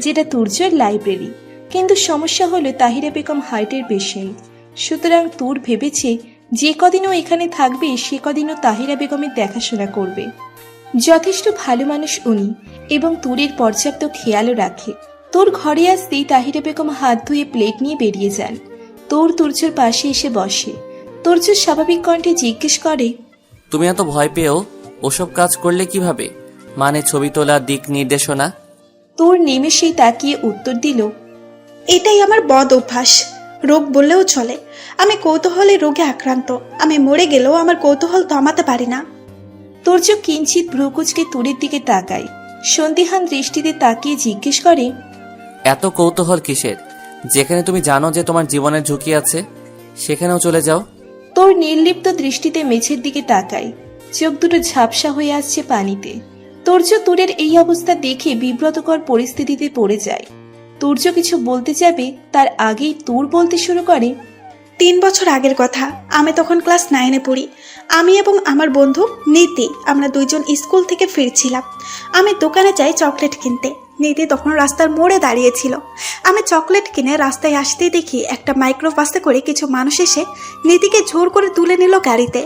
যেটা তুর্যর লাইব্রেরি। কিন্তু সমস্যা হলো তাহিরা বেগম হার্টের পেশেন্ট, সুতরাং তোর ভেবেছে যে কদিনও এখানে থাকবে সে কদিনও তাহিরা বেগমের দেখাশোনা করবে। যথেষ্ট ভালো মানুষ উনি এবং তোরের পর্যাপ্ত খেয়ালও রাখে। তোর ঘরে আসতেই তাহিরা বেগম হাত ধুয়ে প্লেট নিয়ে বেরিয়ে যান। তোর তুর্যর পাশে এসে বসে। তুর্য স্বাভাবিক কণ্ঠে জিজ্ঞেস করে, তুমি এত ভয় পেয়েও ওসব কাজ করলে কিভাবে? মানে ছবি তোলা, দিক নির্দেশনা? তোর নিমেষেই তাকিয়ে উত্তর দিল, এটাই আমার বদ অভ্যাস, রোগ বললেও চলে। আমি কৌতূহলে রোগে আক্রান্ত। আমি মরে গেলেও আমার কৌতূহল থামাতে পারি না। তুর্য কিঞ্চিত ভ্রুকুচকে তোরের দিকে তাকায়। সন্দিহান দৃষ্টিতে তাকিয়ে জিজ্ঞেস করে, এত কৌতূহল কিসের? যেখানে তুমি জানো যে তোমার জীবনের ঝুঁকি আছে সেখানেও চলে যাও। তোর নির্লিপ্ত দৃষ্টিতে মেঝের দিকে তাকায়। চোখ দুটো ঝাপসা হয়ে আসছে পানিতে। তুর্য তোরের এই অবস্থা দেখে বিব্রতকর পরিস্থিতিতে পড়ে যায়। তুর্য কিছু বলতে যাবে তার আগেই তোর বলতে শুরু করে, 3 বছর আগের কথা, আমি তখন ক্লাস 9-এ পড়ি। আমি এবং আমার বন্ধু নীতি, আমরা দুইজন স্কুল থেকে ফিরছিলাম। আমি দোকানে যাই চকলেট কিনতে। নীতি তখন রাস্তার মোড়ে দাঁড়িয়েছিল। আমি চকলেট কিনে রাস্তায় আসতেই দেখি একটা মাইক্রোবাসে করে কিছু মানুষ এসে নীতিকে জোর করে তুলে নিল গাড়িতে।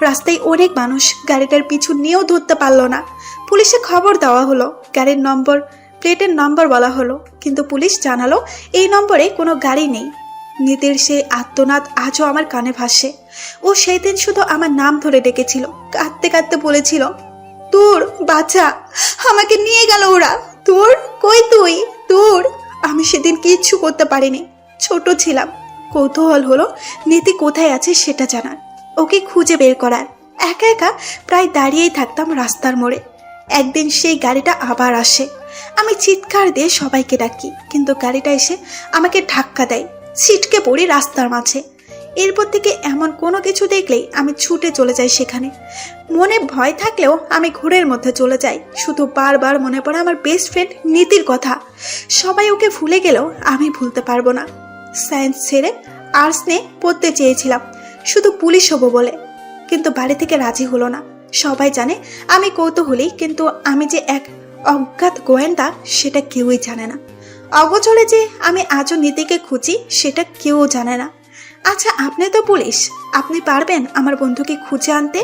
রাস্তায় অনেক মানুষ, গাড়িটার পিছু নিয়েও ধরতে পারলো না। পুলিশে খবর দেওয়া হলো, গাড়ির নম্বর, প্লেটের নম্বর বলা হলো, কিন্তু পুলিশ জানালো এই নম্বরে কোনো গাড়ি নেই। নীতির সেই আর্তনাদ আজও আমার কানে ভাসে। ও সেই দিন শুধু আমার নাম ধরে ডেকেছিল, কাঁদতে কাঁদতে বলেছিল, তোর বাচ্চা, আমাকে নিয়ে গেল ওরা। তোর কই তুই? তোর। আমি সেদিন কিচ্ছু করতে পারিনি, ছোট ছিলাম। কৌতূহল হলো নীতি কোথায় আছে সেটা জানার, ওকে খুঁজে বের করার। একা একা প্রায় দাঁড়িয়েই থাকতাম রাস্তার মোড়ে। একদিন সেই গাড়িটা আবার আসে। আমি চিৎকার দিয়ে সবাইকে ডাকি, কিন্তু গাড়িটা এসে আমাকে ধাক্কা দেয়। ছিটকে পড়ি রাস্তার মাঝে। এরপর থেকে এমন কোনো কিছু দেখলেই আমি ছুটে চলে যাই সেখানে। মনে ভয় থাকলেও আমি ঘোরের মধ্যে চলে যাই। শুধু বারবার মনে পড়ে আমার বেস্ট ফ্রেন্ড নীতির কথা। সবাই ওকে ভুলে গেলেও আমি ভুলতে পারবো না। সায়েন্স ছেড়ে আর্টস নিয়ে পড়তে চেয়েছিলাম শুধু পুলিশ হব বলে, কিন্তু বাড়ি থেকে রাজি হলো না। সবাই জানে আমি কৌতূহলী, কিন্তু আমি যে এক অজ্ঞাত গোয়েন্দা সেটা কেউই জানে না। অগোচরে যে আমি আজও নীতিকে খুঁজি সেটা কেউ জানে না। আচ্ছা, আপনি তো পুলিশ, আপনি পারবেন আমার বন্ধুকে খুঁজে আনতে?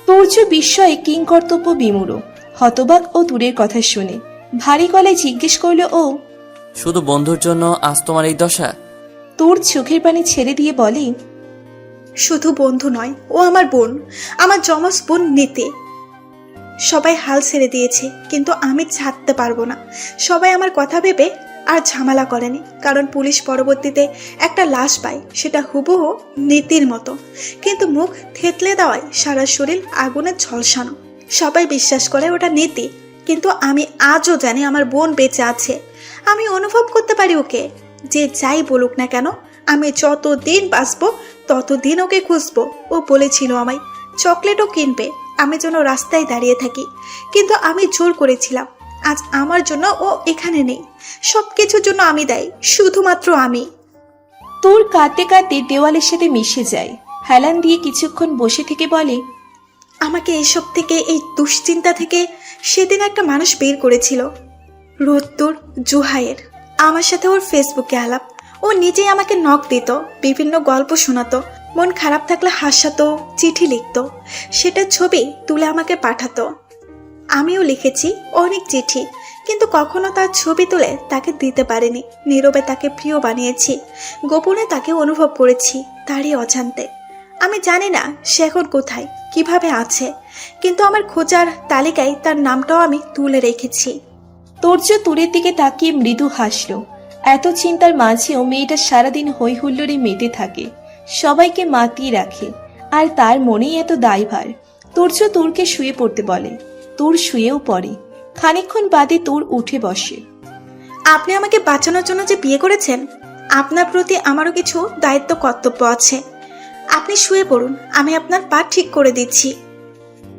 তুর্য বিস্ময়ে কিংকর্তব্য বিমূঢ়, হতবাক ও তুরের কথা শুনে ভারী গলায় জিজ্ঞেস করল ও। শুধু বন্ধুর জন্য আজ তোমার এই দশা? তুর চোখের পানি ছেড়ে দিয়ে বলে, শুধু বন্ধু নয়, ও আমার বোন, আমার যমজ বোন নীতি। সবাই হাল ছেড়ে দিয়েছে, কিন্তু আমি ছাড়তে পারবো না। সবাই আমার কথা ভেবে আর ঝামেলা করেনি, কারণ পুলিশ পরবর্তীতে একটা লাশ পায়, সেটা হুবহু নীতির মতো, কিন্তু মুখ থেতলে দেওয়ায় সারা শরীর আগুনে ঝলসানো। সবাই বিশ্বাস করে ওটা নীতি, কিন্তু আমি আজও জানি আমার বোন বেঁচে আছে। আমি অনুভব করতে পারি ওকে। যে যাই বলুক না কেন, আমি যতদিন বাঁচবো ততদিন ওকে খুঁজবো। ও বলেছিল আমায় চকলেটও কিনবে, আমি যেন রাস্তায় দাঁড়িয়ে থাকি, কিন্তু আমি জোর করেছিলাম। আজ আমার জন্য ও এখানে নেই। সবকিছুর জন্য আমি দায়ী, শুধুমাত্র আমি। তুর কাঁদতে কাঁদতে দেওয়ালের সাথে মিশে যায়। হেলান দিয়ে কিছুক্ষণ বসে থেকে বলে, আমাকে এসব থেকে, এই দুশ্চিন্তা থেকে সেদিন একটা মানুষ বের করেছিল, রোদ্দুর জুহাইয়ের। আমার সাথে ওর ফেসবুকে আলাপ। ও নিজেই আমাকে নক দিত, বিভিন্ন গল্প শোনাতো, মন খারাপ থাকলে হাসাতো, চিঠি লিখতো, সেটার ছবি তুলে আমাকে পাঠাতো। আমিও লিখেছি অনেক চিঠি, কিন্তু কখনো তার ছবি তুলে তাকে দিতে পারিনি। নীরবে তাকে প্রিয় বানিয়েছি, গোপনে তাকে অনুভব করেছি তারই অজান্তে। আমি জানি না সে এখন কোথায়, কিভাবে আছে, কিন্তু আমার খোঁজার তালিকায় তার নামটাও আমি তুলে রেখেছি। তুর্য তুরের দিকে তাকিয়ে মৃদু হাসল। এত চিন্তার মাঝেও মেয়েটা সারাদিন হই হুল্লোড়ে মেতে থাকে, সবাইকে মাতিয়ে রাখে, আর তার মনেই এত দায়ভার। তুর্য তুরকে শুয়ে পড়তে বলে। তুর শুয়েও পড়ে। খানিকক্ষণ বাদে তুর উঠে বসে। আপনি আমাকে বাঁচানোর জন্য যে বিয়ে করেছেন, আপনার প্রতি আমারও কিছু দায়িত্ব কর্তব্য আছে। আপনি শুয়ে পড়ুন, আমি আপনার পা ঠিক করে দিচ্ছি।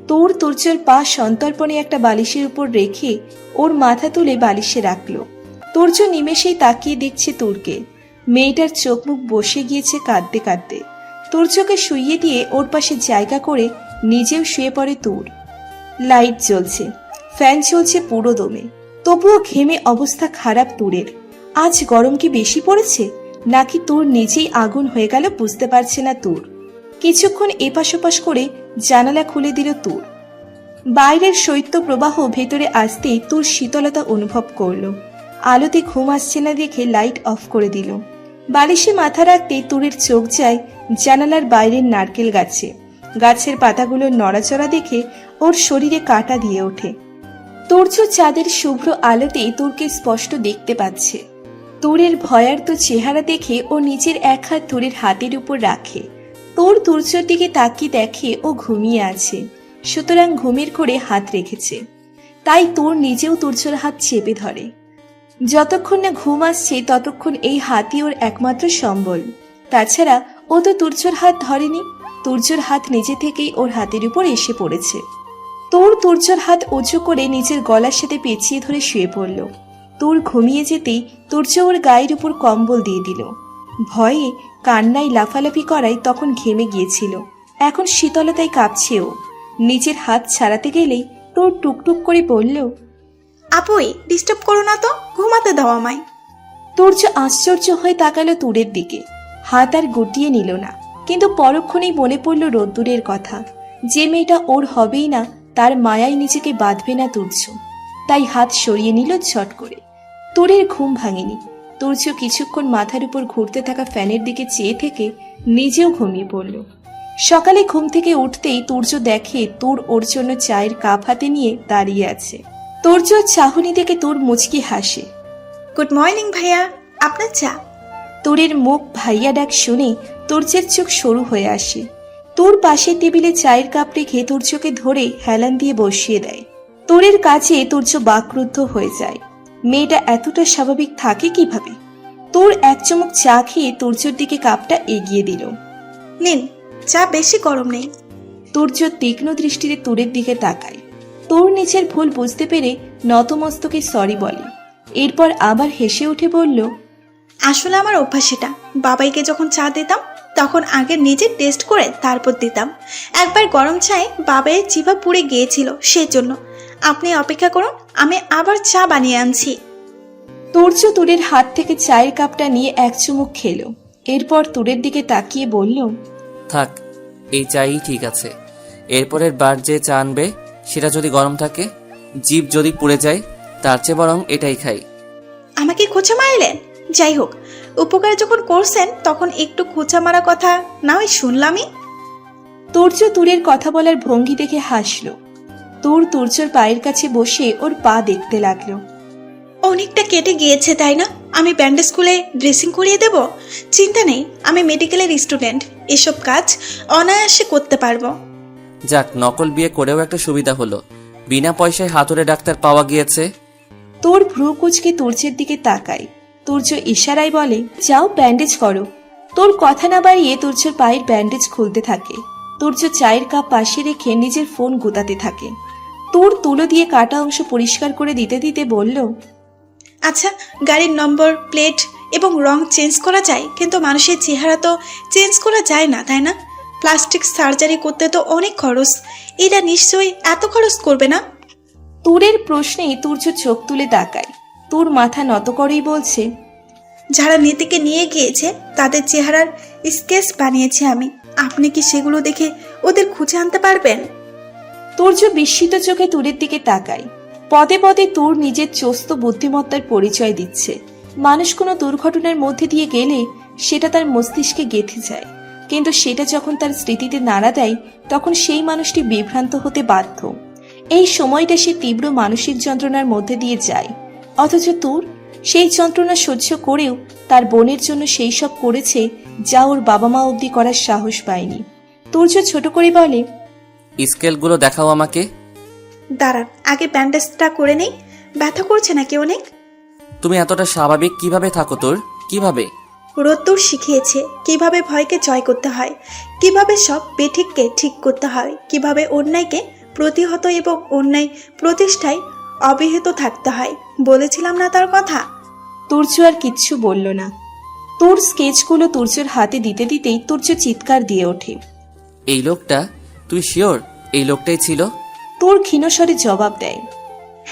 তুর তুর্যর পা সন্তর্পণে একটা বালিশের উপর রেখে ওর মাথা তুলে বালিশে রাখলো। তুর্য নিমেষেই তাকিয়ে দেখছে তুরকে। মেয়েটার চোখ মুখ বসে গিয়েছে কাঁদতে কাঁদতে। তুর্যকে শুইয়ে দিয়ে ওর পাশে জায়গা করে নিজেও শুয়ে পড়ে তুর। লাইট জ্বলছে, ফ্যান চলছে পুরো দমে, তবুও ঘেমে অবস্থা খারাপ তুরের। আজ গরম কি বেশি পড়েছে, নাকি তুর নিজেই আগুন হয়ে গেল বুঝতে পারছে না তুর। কিছুক্ষণ এপাশ ওপাশ করে জানালা খুলে দিল তুর। বাইরের শৈত্য প্রবাহ ভেতরে আসতেই তুর শীতলতা অনুভব করলো। আলোতে ঘুম আসছে না দেখে লাইট অফ করে দিল। বালিশে মাথা রাখতেই তুরের চোখ যায় জানালার বাইরের নারকেল গাছে। গাছের পাতাগুলোর নড়াচড়া দেখে ওর শরীরে কাঁটা দিয়ে ওঠে। তুর্য চাঁদের শুভ্র আলোতেই তুরকে স্পষ্ট দেখতে পাচ্ছে। তুরের ভয়ার্ত চেহারা দেখে ও নিজের এক হাত তুরের হাতের উপর রাখে। তোর তুর্যর দিকে তাকিয়ে দেখে ও ঘুমিয়ে আছে, সুতরাং ঘুমের ঘোরে হাত রেখেছে। তাই তোর নিজেও তুর্যর হাত চেপে ধরে। যতক্ষণ না ঘুম আসছে ততক্ষণ এই হাতই ওর একমাত্র সম্বল। তাছাড়া ও তো তুর্যর হাত ধরেনি, তুর্যর হাত নিজে থেকেই ওর হাতের উপর এসে পড়েছে। তোর তুর্যর হাত উঁচু করে নিজের গলার সাথে পেঁচিয়ে ধরে শুয়ে পড়ল। তোর ঘুমিয়ে যেতেই তুর্য ওর গায়ের উপর কম্বল দিয়ে দিল। ভয়ে কান্নায় লাফালাফি করায় তখন ঘেমে গিয়েছিল, এখন শীতলতায় কাঁপছে ও। নিজের হাত ছাড়াতে গেলেই তোর টুকটুক করে বলল, আপুই ডিস্টার্ব করো না তো, ঘুমাতে দাও আমায়। তুর্য আশ্চর্য হয়ে তাকালো তুরের দিকে। হাত আর গুটিয়ে নিল না, কিন্তু পরক্ষণেই মনে পড়ল রোদ্দুরের কথা। যে মেয়েটা ওর হবেই না, তার মায়ায় নিজেকে বাঁধবে না তুর্য। তাই হাত সরিয়ে নিল ঝট করে। তুরের ঘুম ভাঙেনি। তুর্য কিছুক্ষণ মাথার উপর ঘুরতে থাকা ফ্যানের দিকে চেয়ে থেকে নিজেও ঘুমিয়ে পড়ল। সকালে ঘুম থেকে উঠতেই তুর্য দেখে তুর ওর জন্য চায়ের কাপ হাতে নিয়ে দাঁড়িয়ে আছে। তুর্য চাহনি দেখে তুর মুচকি হাসে। গুড মর্নিং ভাইয়া, আপনার চা। তুরের মুখ ভাইয়া ডাক শুনে তুর্যের চোখ সরু হয়ে আসে। তুর পাশের টেবিলে চায়ের কাপ রেখে তুর্যকে ধরে হেলান দিয়ে বসিয়ে দেয়। তুরের কাছে তুর্য বাকরুদ্ধ হয়ে যায়। মেয়েটা এতটা স্বাভাবিক থাকে কিভাবে? তুর এক চুমুক চা খেয়ে তুর্যর দিকে কাপটা এগিয়ে দিল। নিন, চা বেশি গরম নেই। তুর্য তীক্ষ্ণ দৃষ্টিতে তুরের দিকে তাকায়। তুর নিচের ভুল বুঝতে পেরে নতমস্তকে সরি বলে। এরপর আবার হেসে উঠে বলল, আসলে আমার অভ্যাস এটা। বাবাইকে যখন চা দিতাম তখন আগে নিজে টেস্ট করে তারপর দিতাম। একবার গরম চায়ে বাবাইয়ের জিভা পুড়ে গিয়েছিল, সেই জন্য। আপনি অপেক্ষা করুন, আমি আবার চা বানিয়ে আনছি। তুর্য তুরের হাত থেকে চায়ের কাপটা নিয়ে এক চুমুক খেলো। এরপর তুরের দিকে তাকিয়ে বলল, থাক, এই চাই ঠিক আছে। এরপরের বার যে চা আনবে সেটা যদি গরম থাকে, জিভ যদি পুড়ে যায়, তার চেয়ে বরং এটাই খাই। আমাকে খোঁচা মারলেন? যাই হোক, উপকার যখন করছেন তখন একটু খোঁচা মারা কথা না হয় শুনলামই। তুর্য তুরের কথা বলার ভঙ্গি দেখে হাসল। তুর্যর পায়ের কাছে বসে ওর পা দেখতে লাগলো। অনেকটা কেটে গিয়েছে তাই না? আমি ব্যান্ডেজ খুলে ড্রেসিং করিয়ে দেব। চিন্তা নেই, আমি মেডিকেলের স্টুডেন্ট, এসব কাজ অনায়াসে করতে পারবো। যাক, নকল বিয়ে করেও একটা সুবিধা হলো, বিনা পয়সায় হাতুড়ে ডাক্তার পাওয়া গিয়েছে। তোর ভ্রু কুচকে তুর্যের দিকে তাকায়। তুর্য ইশারায় বলে, যাও ব্যান্ডেজ করো। তোর কথা না বাড়িয়ে তুর্যর পায়ের ব্যান্ডেজ খুলতে থাকে। তুর্য চায়ের কাপ পাশে রেখে নিজের ফোন গুতাতে থাকে। তোর তুলো দিয়ে কাটা অংশ পরিষ্কার করে দিতে দিতে বলল, আচ্ছা, গাড়ির নম্বর প্লেট এবং রং চেঞ্জ করা যায়, কিন্তু মানুষের চেহারা তো চেঞ্জ করা যায় না, তাই না? প্লাস্টিক সার্জারি করতে তো অনেক খরচ। এটা নিশ্চয়ই এত খরচ করবে না। তুরের প্রশ্নে তুর্য চোখ তুলে তাকায়। তোর মাথা নত করেই বলছে, যারা নীতিকে নিয়ে গিয়েছে তাদের চেহারার স্কেচ বানিয়েছি আমি। আপনি কি সেগুলো দেখে ওদের খুঁজে আনতে পারবেন? তুর্য বিস্মিত চোখে তুরের দিকে তাকায়। পদে পদে তোর নিজের চোস্ত বুদ্ধিমত্তার পরিচয় দিচ্ছে। মানুষ কোনো দুর্ঘটনার মধ্যে দিয়ে গেলে সেটা তার মস্তিষ্কে গেঁথে যায়, কিন্তু সেটা যখন তার স্মৃতিতে নাড়া দেয় তখন সেই মানুষটি বিভ্রান্ত হতে বাধ্য। এই সময়টা সে তীব্র মানসিক যন্ত্রণার মধ্যে দিয়ে যায়। অথচ তোর সেই যন্ত্রণা সহ্য করেও তার বোনের জন্য সেই সব করেছে যা ওর বাবা মা অবধি করার সাহস পায়নি। তুর্য ছোট করে বলে, স্কেলগুলো দেখাও আমাকে। দাঁড়ান, আগে ব্যান্ডেজটা করে নেই। ব্যথা করছে নাকি অনেক? তুমি এতটা স্বাভাবিক কিভাবে থাকো তোর? কিভাবে? রোদ্দুর শিখিয়েছে কিভাবে ভয়কে জয় করতে হয়, কিভাবে সব বেঠিককে ঠিক করতে হয়, কিভাবে অন্যায়কে প্রতিহত এবং অন্যায় প্রতিষ্ঠায় অবিহিত থাকতে হয়। বলেছিলাম না তার কথা? তুর্য আর কিচ্ছু বলল না। তোর স্কেচগুলো তুর্যর হাতে দিতে দিতেই তুর্য চিৎকার দিয়ে ওঠে। এই লোকটা, তুই শিওর এই লোকটাই ছিল? তোর ক্ষীণস্বরে জবাব দেয়,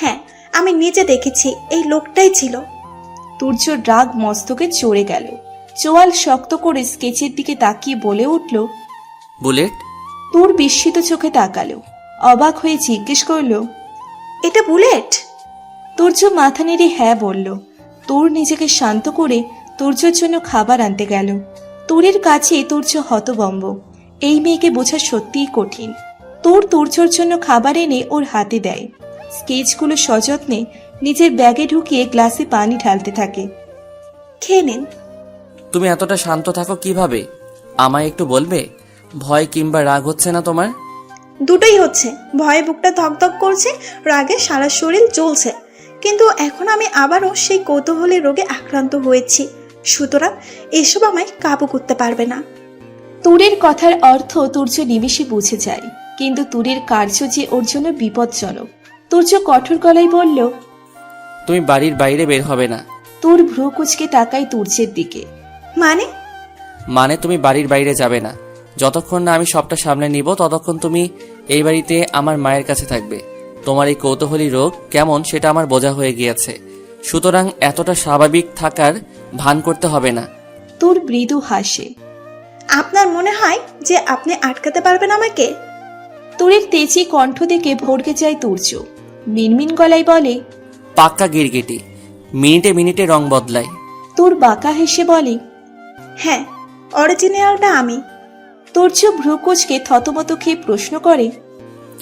হ্যাঁ, আমি নিজে দেখেছি, এই লোকটাই ছিল। তুর্যর রাগ মস্তকে চড়ে গেল। চোয়াল শক্ত করে স্কেচের দিকে তাকিয়ে বলে উঠল, বুলেট? তোর বিস্মিত চোখে তাকালো। অবাক হয়ে জিজ্ঞেস করলো, এটা বুলেট? তুর্য মাথা নেড়ে হ্যাঁ বলল। তোর নিজেকে শান্ত করে তুর্যর জন্য খাবার আনতে গেল। তোরের কাছে তুর্য হতভম্ব। এই মেয়েকে বোঝা সত্যিই কঠিন। তুর্যর জন্য খাবার এনে ওর হাতে দেয়। স্কেচগুলো সযত্নে নিজের ব্যাগে ঢুকিয়ে গ্লাসে পানি ঢালতে থাকে। খেয়ে নিন। তুমি এতটা শান্ত থাকো কিভাবে? আমায় একটু বলবে? ভয় কিংবা রাগ হচ্ছে না তোমার? দুটোই হচ্ছে। ভয়ে বুকটা ধকধক করছে, রাগে সারা শরীর জ্বলছে। কিন্তু এখন আমি আবারও সেই কৌতূহলী রোগে আক্রান্ত হয়েছি, সুতরাং এসব আমায় কাবু করতে পারবে না। তুরের কথার অর্থ তুর্য নিমেষে বুঝে যায়, কিন্তু তুরের কার্য যে ওর জন্য বিপজ্জনক। তুর্য কঠোর গলায় বলল, তুমি বাড়ির বাইরে বের হবে না। তোর ভ্রু কুচকে তাকায় তুর্যের দিকে। মানে তুমি বাড়ির বাইরে যাবে না। যতক্ষণ না আমি সবটা সামনে নিব ততক্ষণ তুমি এই বাড়িতে আমার মায়ের কাছে থাকবে। তোমার এই কৌতূহলী রোগ কেমন সেটা আমার বোঝা হয়ে গিয়েছে, সুতরাং এতটা স্বাভাবিক থাকার ভান করতে হবে না। তোর মৃদু হাসে। আপনার মনে হয় যে আপনি আটকাতে পারবেন আমাকে? তোরের তেজি কণ্ঠ দেখে ভড়কে যায় তুর্য। মিনমিন গলায় বলে, পাক্কা গিরগিটি, মিনিটে মিনিটে রং বদলায়। তোর বাঁকা হেসে বলে, হ্যাঁ, অরিজিনালটা আমি। তুর্য ভ্রু কুচকে থতমত খেয়ে প্রশ্ন করে,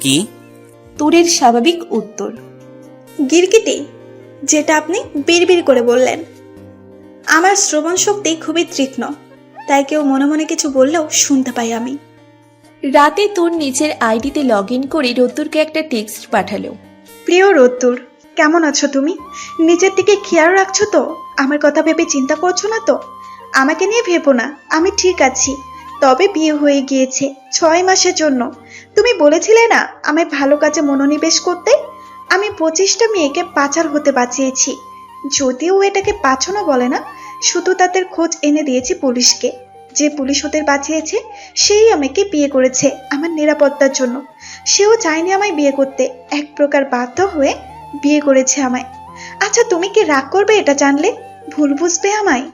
কি? তোরের স্বাভাবিক উত্তর, গিরগিটি, যেটা আপনি বিড়বিড় করে বললেন। আমার শ্রবণ শক্তি খুবই তীক্ষ্ণ, তাই কেউ মনে মনে কিছু বললেও শুনতে পাই আমি। রাতে তোর নিজের আইডিতে লগ ইন করে রোদ্দুরকে একটা টেক্সট পাঠালো। প্রিয় রোদ্দুর, কেমন আছো তুমি? নিজের দিকে খেয়াল রাখছো তো? আমার কথা ভেবে চিন্তা করছো না তো? আমাকে নিয়ে ভেবো না, আমি ঠিক আছি। তবে বিয়ে হয়ে গিয়েছে 6 মাসের জন্য। তুমি বলেছিলে না আমায় ভালো কাজে মনোনিবেশ করতে, আমি 25টা মেয়েকে পাচার হতে বাঁচিয়েছি। যদিও এটাকে বাঁচানো বলে না, শুধু তাদের খোঁজ এনে দিয়েছি পুলিশকে। যে পুলিশ ওদের বাঁচিয়েছে সেই আমাকে বিয়ে করেছে আমার নিরাপত্তার জন্য। সেও চায়নি আমায় বিয়ে করতে, এক প্রকার বাধ্য হয়ে বিয়ে করেছে আমায়। আচ্ছা তুমি কি রাগ করবে এটা জানলে? ভুল বুঝবে আমায়?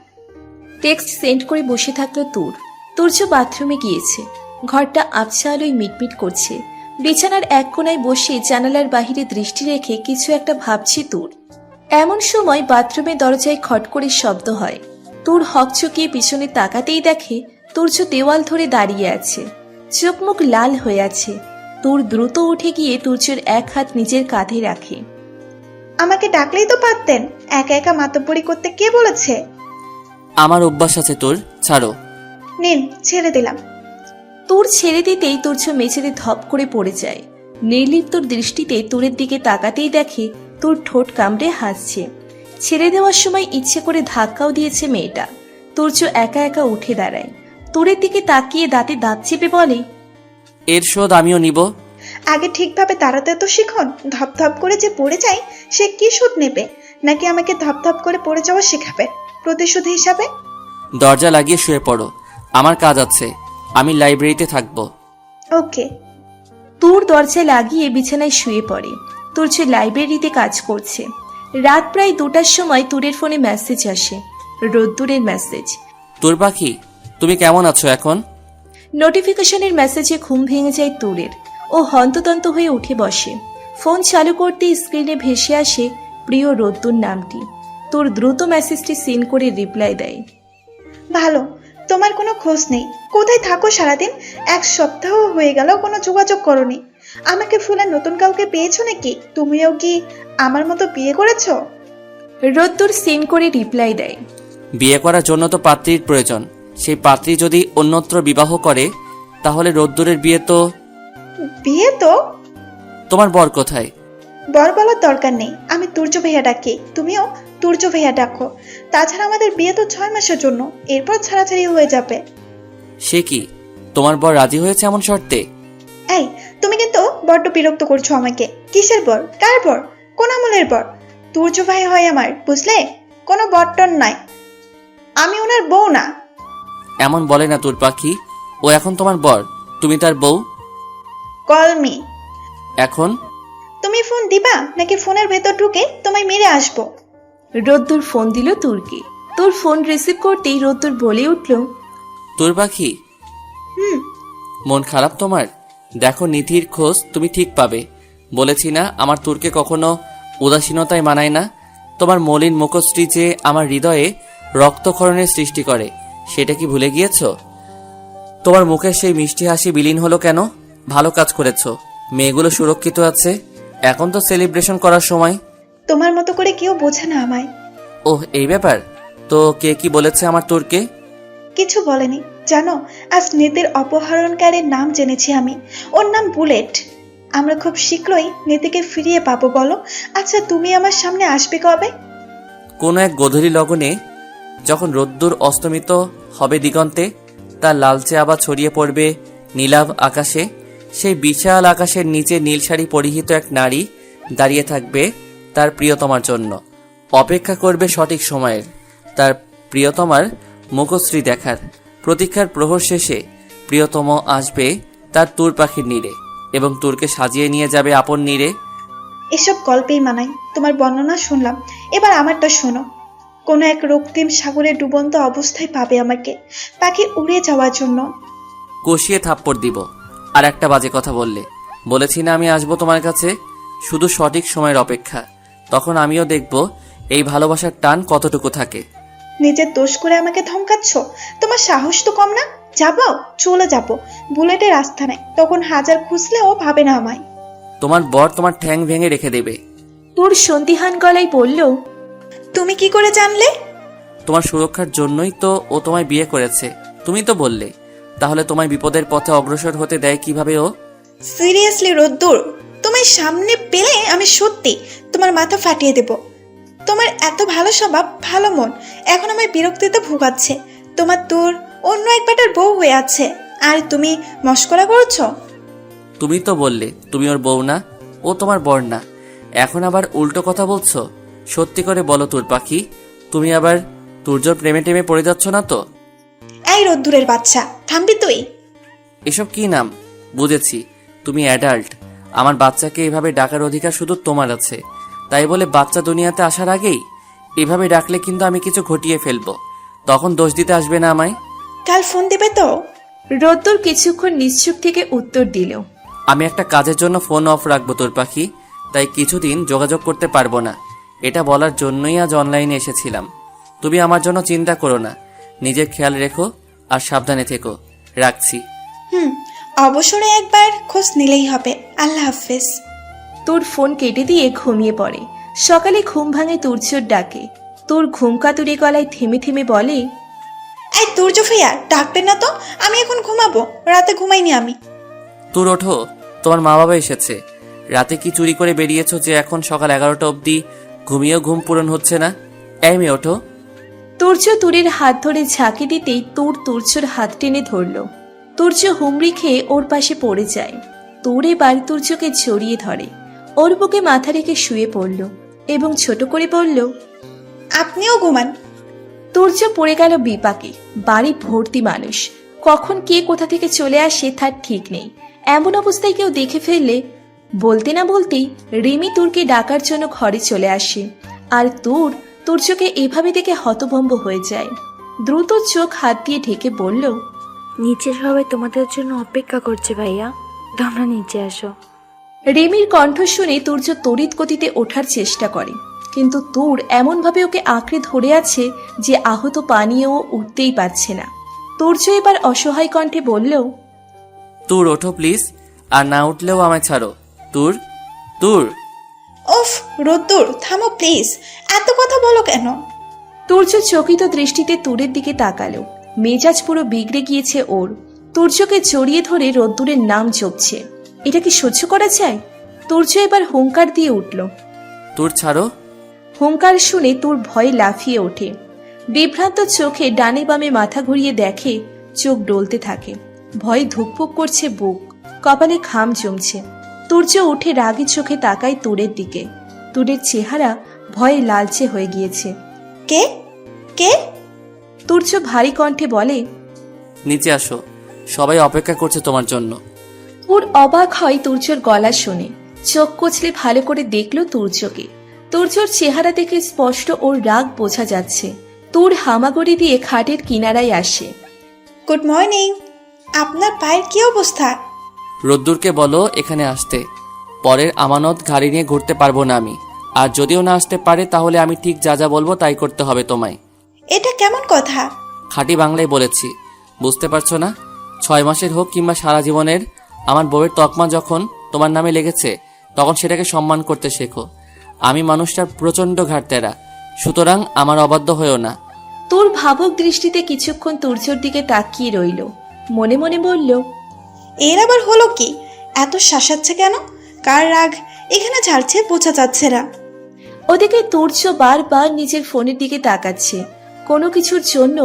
টেক্সট সেন্ড করে বসে থাকলো তুর্য বাথরুমে গিয়েছে। ঘরটা আবছা আলোয় মিটমিট করছে। বিছানার এক কোণায় বসে জানালার বাহিরে দৃষ্টি রেখে কিছু একটা ভাবছে এমন সময় বাথরুমের দরজায় খট করে শব্দ হয়। হকচকিয়ে পিছনে তাকাতেই দেখে তুর্য দেওয়াল ধরে দাঁড়িয়ে আছে, চোখ মুখ লাল হয়ে আছে। দ্রুত উঠে গিয়ে তুর্যের এক হাত নিজের কাঁধে রাখে। আমাকে ডাকলেই তো পারতেন, একা একা মাতব্বরি করতে কে বলেছে? আমার অভ্যাস আছে তোর, ছাড়ো। নিন, ছেড়ে দিলাম। ছেড়ে দিতেই তুর্য মেঝেতে ধপ করে পড়ে যায়। নির্লিপ্ত দৃষ্টিতে তুরের দিকে তাকাতেই দেখে ঠোঁট কামড়ে হাসছে। ছেড়ে দেওয়ার সময় ইচ্ছে করে ধাক্কাও দিয়েছে মেয়েটা। তুর্য একা একা উঠে দাঁড়ায়, তুরের দিকে তাকিয়ে দাঁতে দাঁত চেপে বলে, এর শোধ আমিও নিব। আগে ঠিকভাবে দাঁড়াতে তো শিখুন। ধপধপ করে যে পড়ে যায় সে কি সুদ নেবে? নাকি আমাকে ধপধপ করে পড়ে যাওয়া শেখাবে প্রতিশোধ হিসাবে? দরজা লাগিয়ে শুয়ে পড়ো, আমার কাজ আছে, আমি লাইব্রেরিতে থাকবো। ওকে। দরজা লাগিয়ে বিছানায় শুয়ে পড়ে। তুর্য লাইব্রেরিতে কাজ করছে। রাত প্রায় 2টার সময় তুরের ফোনে মেসেজ আসে, রোদ্দুরের মেসেজ। তোর পাখি, তুমি কেমন আছো এখন? নোটিফিকেশনের মেসেজে ঘুম ভেঙে যায় তুরের। ও হন্ততন্ত হয়ে উঠে বসে। ফোন চালু করতেই স্ক্রিনে ভেসে আসে প্রিয় রোদ্দুর নামটি। দ্রুত মেসেজটি সিন করে রিপ্লাই দেয়, ভালো। তোমার কোনো খোঁজ নেই, কোথায় থাকো সারাদিন? 1 সপ্তাহ হয়ে গেল কোনো যোগাযোগ করনি। আমাকে ফুলে নতুন কাউকে পেয়েছো নাকি? তুমিও কি আমার মতো বিয়ে করেছো? রোদ্দুর সিন করে রিপ্লাই দেয়, বিয়ে করার জন্য তো পাত্রীর প্রয়োজন। সেই পাত্রী যদি অন্যত্র বিবাহ করে তাহলে রোদ্দুরের বিয়ে তো। বিয়ে তো? তোমার বর কোথায়? বর বলার দরকার নেই, আমি তুর্য ভাইয়া ডাকি, তুমিও তুর্য ভাইয়া ডাকো। তাছাড়া আমাদের বিয়ে তো 6 মাসের জন্য, এরপর ছাড়াছাড়ি হয়ে যাবে। সে কি, তোমার বর রাজি হয়েছে এমন শর্তে? এই, তুমি কিন্তু বড্ড বিরক্ত করছো আমাকে। কিসের বর? কার বর? কোন আমলের বর? তুর্য ভাই হয় আমার, বুঝলে? কোনো বট্টন নাই, আমি ওনার বউ না। এমন বলে না তোর পাখি, ও এখন তোমার বর, তুমি তার বউ। Call me. এখন তুমি ফোন দিবা নাকি ফোনের ভেতর ঢুকে তোমায় মেরে আসবো? রোদ্দুর ফোন দিল তুরকে। ফোন রিসিভ করতেই রোদ্দুর বলে উঠল, তোর পাখি, মন খারাপ তোমার? দেখো, নিধির খোঁজ তুমি ঠিক পাবে। বলেছি না আমার তোরকে কখনো উদাসীনতায় মানায় না। তোমার মলিন মুখশ্রী যে আমার হৃদয়ে রক্তক্ষরণের সৃষ্টি করে, সেটা কি ভুলে গিয়েছ? তোমার মুখের সেই মিষ্টি হাসি বিলীন হলো কেন? ভালো কাজ করেছো, মেয়েগুলো সুরক্ষিত আছে। এখন তো সেলিব্রেশন করার সময়। তোমার মতো করে কেউ বোঝে না আমায়। ওহ, এই ব্যাপার। তো কে কি বলেছে আমার তোরকে? কিছু বলেনি। জানো, আজ নীতির অপহরণকারীর নাম জেনেছি আমি। ওর নাম বুলেট। আমরা খুব শীঘ্রই নীতিকে ফিরিয়ে পাবো। বলো, আচ্ছা তুমি আমার সামনে আসবে কবে? কোনো এক গধূলি লগনে, যখন রোদ্দুর অস্তমিত হবে দিগন্তে, তার লালচে আভা ছড়িয়ে পড়বে নীলাভ আকাশে। সেই বিশাল আকাশের নিচে নীল শাড়ি পরিহিত এক নারী দাঁড়িয়ে থাকবে তার প্রিয়তমার জন্য। অপেক্ষা করবে সঠিক সময়ের, তার প্রিয়তমার মুখশ্রী দেখার। প্রতীক্ষার প্রহর শেষে প্রিয়তম আসবে তার তুর পাখির নীড়ে এবং তুরকে সাজিয়ে নিয়ে যাবে আপন নীড়ে। এসব গল্পেই মানায়। তোমার বর্ণনা শুনলাম, এবার আমারটা শোনো। কোনো এক রক্তিম সাগরে ডুবন্ত অবস্থায় পাবে আমাকে, পাখি উড়ে যাওয়ার জন্য। কষিয়ে থাপ্পড় দিব আর একটা বাজে কথা বললে। বলেছি না আমি আসবো তোমার কাছে, শুধু সঠিক সময়ের অপেক্ষা। তখন আমিও দেখব এই ভালোবাসার টান কতটুকু থাকে। নিজের দোষ করে আমাকে ধমকাচ্ছ? তোমার সাহস তো কম না। যাবো, চলে যাবো বুলেটের আস্থানায়, তখন হাজার খুঁজলেও ভাবে না আমায়। তোমার বর তোমার ঠ্যাং ভেঙে রেখে দেবে। সন্দিহান গলায় বলল, তুমি কি করে জানলে? তোমার সুরক্ষার জন্যই তো ও তোমায় বিয়ে করেছে, তুমি তো বললে। তাহলে তোমায় বিপদের পথে অগ্রসর হতে দেয় কিভাবে ও? সিরিয়াসলি রোদ্দুর, তোমায় সামনে পেলে আমি সত্যি তোমার মাথা ফাটিয়ে দেব। তোমার এত ভালো স্বভাব, ভালো মন এখন আমায় বিরক্তিতে ভুগাচ্ছে। তোমার তোর অন্য এক বেটার বউ হয়ে আছে, আর তুমি মস্করা করছো। তুমি তো বললে তুমি ওর বউ না, ও তোমার বর না। এখন আবার উল্টো কথা বলছো? সত্যি করে বলো তোর পাখি, তুমি আবার তুর্যর প্রেমে টেমে পড়ে যাচ্ছ না তো? এই রোদ্দুরের বাচ্চা, থামবি তুই? এসব কি নাম? বুঝেছি তুমি অ্যাডাল্ট। আমার বাচ্চাকে এভাবে ডাকার অধিকার শুধু তোমার আছে। তাই বলে বাচ্চা দুনিয়াতে আসার আগেই এভাবে ডাকলে কিন্তু আমি কিছু ঘটিয়ে ফেলবো, তখন দোষ দিতে আসবে না আমায়। কাল ফোন দেবে তো? রোদ্দুর কিছুক্ষণ নিশ্চুপ থেকে উত্তর দিল। আমি একটা কাজের জন্য ফোন অফ রাখবো তোর পাখি, তাই কিছুদিন যোগাযোগ করতে পারবো না। এটা বলার জন্যই আজ অনলাইনে এসেছিলাম। তুমি আমার জন্য চিন্তা করো না, নিজের খেয়াল রেখো আর সাবধানে থেকো। রাখছি। অবসরে একবার খোঁজ নিলেই হবে। আল্লাহ হাফেজ। তোর ফোন কেটে দিয়ে ঘুমিয়ে পড়ে। সকালে ঘুম ভাঙে তুর্যর ডাকে। তোর ঘুম কাতুরে গলায় থেমে থেমে বলে, এই তুর্য ভাইয়া, ডাকবে না তো? আমি এখন ঘুমাবো, রাতে ঘুমাইনি আমি। তোর ওঠো, তোমার মা বাবা এসেছে। রাতে কি চুরি করে বেরিয়েছো যে এখন সকাল 11টা অবধি ঘুমিয়েও ঘুম পূরণ হচ্ছে না? এই মেয়ে ওঠো। তুর্য তুরের হাত ধরে ঝাঁকি দিতেই তুর্যর হাত টেনে ধরল। তুর্য হুমড়ি খেয়ে ওর পাশে পড়ে যায়। তুর এবার তুর্যকে জড়িয়ে ধরে, ওর বুকে মাথা রেখে শুয়ে পড়ল এবং ছোট করে বলল, আপনিও ঘুমান। তুর্য পড়ে গেল বিপাকে। বাড়ি ভর্তি মানুষ, কখন কে কোথা থেকে চলে আসে তার ঠিক নেই। এমন অবস্থায় কেউ দেখে ফেললে বলতে না বলতেই রিমি তুরকে ডাকার জন্য ঘরে চলে আসে। আর তুর্যকে এভাবে দেখে হতভম্ব হয়ে যায়। দ্রুত চোখ হাত দিয়ে ঢেকে বলল, নিচে সবাই তোমাদের জন্য অপেক্ষা করছে ভাইয়া, তোমরা নিচে আসো। রিমির কণ্ঠ শুনে তুর্য তড়িৎ গতিতে ওঠার চেষ্টা করে, কিন্তু তুর এমনভাবে ওকে আঁকড়ে ধরে আছে যে আহত পা নিয়েও উঠতেই পারছে না। তুর্য এবার অসহায় কণ্ঠে বলল, তোর ওঠো প্লিজ, আর না উঠলেও আমায় ছাড়ো। তোর তোর উফ রোদ্দুর, থামো প্লিজ, এত কথা বলো কেন? তুর্য চকিত দৃষ্টিতে তুরের দিকে তাকালো। মেজাজ পুরো বিগড়ে গিয়েছে ওর। তুর্যকে জড়িয়ে ধরে রোদ্দুরের নাম জপছে। এটা কি সহ্য করা যায়? তুর্য এবার হুঙ্কার দিয়ে উঠল। তোর ছাড়ো। হুঙ্কার শুনে তোর ভয়ে লাফিয়ে ওঠে। বিভ্রান্ত চোখে ডানে বামে মাথা ঘুরিয়ে দেখে, চোখ ডলতে থাকে। ভয়ে ধুকপুক করছে বুক, কপালে ঘাম জমছে। তুর্য উঠে রাগী চোখে তাকায় তুরের দিকে। তুরের চেহারা ভয়ে লালচে হয়ে গিয়েছে। কে কে? তুর্য ভারী কণ্ঠে বলে, নিচে আসো, সবাই অপেক্ষা করছে তোমার জন্য। ওর অবাক হয় তুর্যর গলা শুনে। চোখ কচলে ভালো করে দেখলো তুর্যকে। তুর্যর চেহারা দেখে স্পষ্ট ওর রাগ বোঝা যাচ্ছে। তুর হামাগুড়ি দিয়ে খাটের কিনারায় আসে। Good morning. আপনার পায়ের কি অবস্থা? রোদ্দুরকে বলো এখানে আসতে। পরের আমানত গাড়ি নিয়ে ঘুরতে পারবো না আমি, আর যদিও না আসতে পারে তাহলে আমি ঠিক যা যা বলবো তাই করতে হবে তোমায়। এটা কেমন কথা? খাঁটি বাংলায় বলেছি, বুঝতে পারছো না? 6 মাসের হোক কিংবা সারা জীবনের, আমার বউয়ের তকমা যখন তোমার নামে লেগেছে তখন সেটাকে সম্মান করতে শেখো। আমি মানুষটার প্রচণ্ড ঘাটতেরা, সুতরাং আমার অবাধ্য হয়েও না। তোর ভাবুক দৃষ্টিতে কিছুক্ষণ তুর্যর দিকে তাকিয়ে রইল। মনে মনে বলল, এর আবার হলো কি? এত শাসাচ্ছে কেন? কার রাগ এখানে ঝাড়ছে বোঝা যাচ্ছে না। ওদিকে তুর্য বারবার নিজের ফোনের দিকে তাকাচ্ছে, কোনো কিছুর জন্য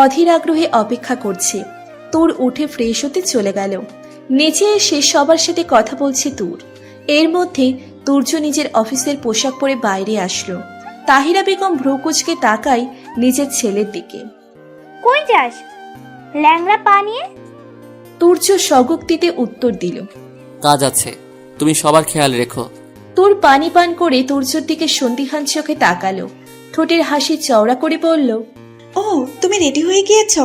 অধীর আগ্রহে অপেক্ষা করছে। তোর উঠে ফ্রেশ হতে চলে গেল। নিচে এসে সবার সাথে কথা বলছে তুর। এর মধ্যে তুর্য নিজের অফিসের পোশাক পরে বাইরে আসলো। তাহিরা বেগম ভ্রুকুচকে তাকায় নিজের ছেলের দিকে। কই যাস ল্যাংড়া পা নিয়ে? তুর্য স্বগোক্তিতে উত্তর দিল, কাজ আছে, তুমি সবার খেয়াল রেখো। তোর পানি পান করে তুর্যর দিকে সন্দিহান চোখে তাকালো। ঠোঁটের হাসি চওড়া করে বলল, ও তুমি রেডি হয়ে গিয়েছো?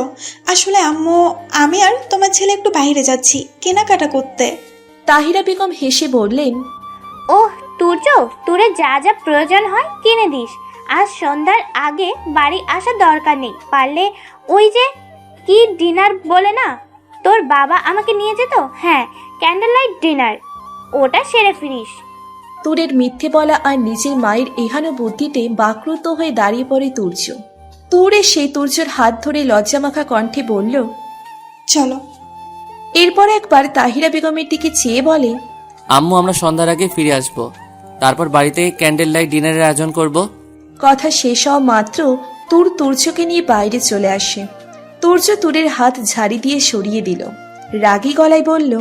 আসলে আম্মু, আমি আর তোমার ছেলে একটু বাইরে যাচ্ছি কেনাকাটা করতে। তাহিরা বেগম হেসে বললেন, ওহ তুর্য, তোরে যা যা প্রয়োজন হয় কিনে দিস। আজ সন্ধ্যার আগে বাড়ি আসার দরকার নেই। পারলে ওই যে কি ডিনার বলে না, তোর বাবা আমাকে নিয়ে যেত, হ্যাঁ ক্যান্ডেল লাইট ডিনার, ওটা সেরে ফিরিস। তুরের মিথ্যে বলা আর নিজের মায়ের এহানো বুদ্ধিতে বাকরুদ্ধ হয়ে দাঁড়িয়ে পড়ে তুর্য। তুর এসে তুর্যর হাত ধরে লজ্জামাখা কণ্ঠে বলল, চলো। এরপর একবার তাহিরা বেগমের দিকে চেয়ে বলে, আম্মু আমরা সন্ধ্যার আগে ফিরে আসবো, তারপর বাড়িতে ক্যান্ডেল লাইট ডিনারের আয়োজন করব। কথা শেষ হওয়া মাত্র তুর্যকে নিয়ে বাইরে চলে আসে। তুর্য তুরের হাত ঝাড়ি দিয়ে সরিয়ে দিল। রাগী গলায় বলল,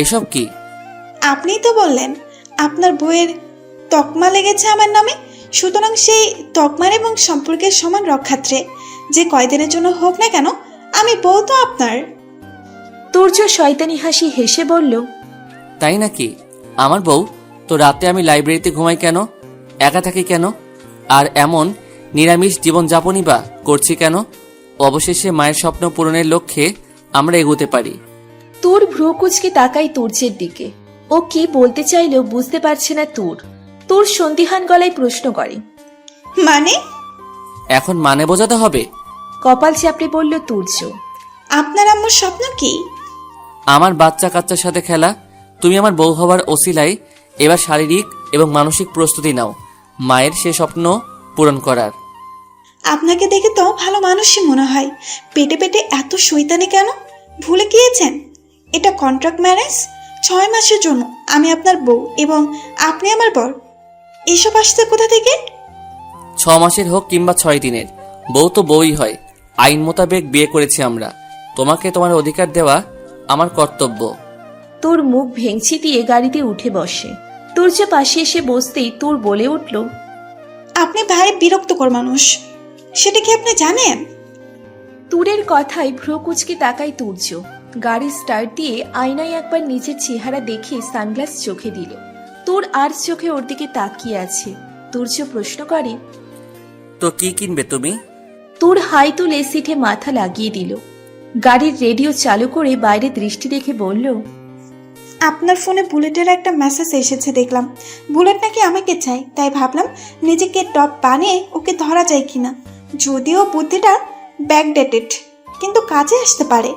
এসব কি? আপনিই তো বললেন আপনার বইয়ের তকমা লেগেছে আমার নামে, সুতরাং সেই তকমার এবং সম্পর্কের সমান রক্ষার্থে যে কয়দিনের জন্য হোক না কেন আমি বউ তো আপনার। তুর্য শয়তানি হাসি হেসে বলল, তাই নাকি? আমার বউ তো রাতে আমি লাইব্রেরিতে ঘুমাই কেন, একা থাকি কেন, আর এমন নিরামিষ জীবনযাপনই বা করছি কেন? অবশেষে মায়ের স্বপ্ন পূরণের লক্ষ্যে আমরা এগোতে পারি। তুর ভ্রুকুচকে তাকাই তুর্যের দিকে। ও কি বলতে চাইলেও বুঝতে পারছে না তুর সন্দিহান গলায় প্রশ্ন করে, মানে? এখন মানে বোঝাতে হবে? কপাল চাপড়ে বলল তুর্য। আপনার আম্মুর স্বপ্ন কি? আমার বাচ্চা কাচ্চার সাথে খেলা। তুমি আমার বউ হওয়ার ওসিলায় এবার শারীরিক এবং মানসিক প্রস্তুতি নাও মায়ের সে স্বপ্ন পূরণ করার। আপনাকে দেখে তো ভালো মানুষই মনে হয়, পেটে পেটে এত শয়তানি কেন? ভুলে গিয়েছেন এটা কন্ট্রাক্ট ম্যারেজ, 6 মাসের জন্য আমি আপনার বউ এবং আপনি আমার বর। এসব আসছে কোথা থেকে? 6 মাসের হোক কিংবা 6 দিনের, বউ তো বউই হয়। আইন মোতাবেক বিয়ে করেছি আমরা। তোমাকে তোমার অধিকার দেওয়া আমার কর্তব্য। তোর মুখ ভেঙচি দিয়ে গাড়িতে উঠে বসে। তুর্য পাশে এসে বসতেই তুর বলে উঠল, আপনি ভারী বিরক্তকর মানুষ, সেটা কি আপনি জানেন? তুরের কথায় ভ্রুকুচকে তাকায় তুর্য। গাড়ি স্টার্ট দিয়ে আয়নায় একবার নিজের চেহারা দেখে সানগ্লাস চোখে দিল। তুর আর চোখে ওর দিকে তাকিয়ে আছে। তুর্য প্রশ্ন করে, তো কি কিনবে তুমি? তুর হাই তুলে সিটে মাথা লাগিয়ে দিল। গাড়ির রেডিও চালু করে বাইরে দৃষ্টি রেখে বলল, আপনার ফোনে বুলেটের একটা মেসেজ এসেছে দেখলাম। বুলেট নাকি আমাকে চাই, তাই ভাবলাম নিজেকে টপ বানিয়ে ওকে ধরা যায় কিনা। যদিও বুদ্ধিটা ব্যাকডেটেড, কিন্তু কাজে আসতে পারে।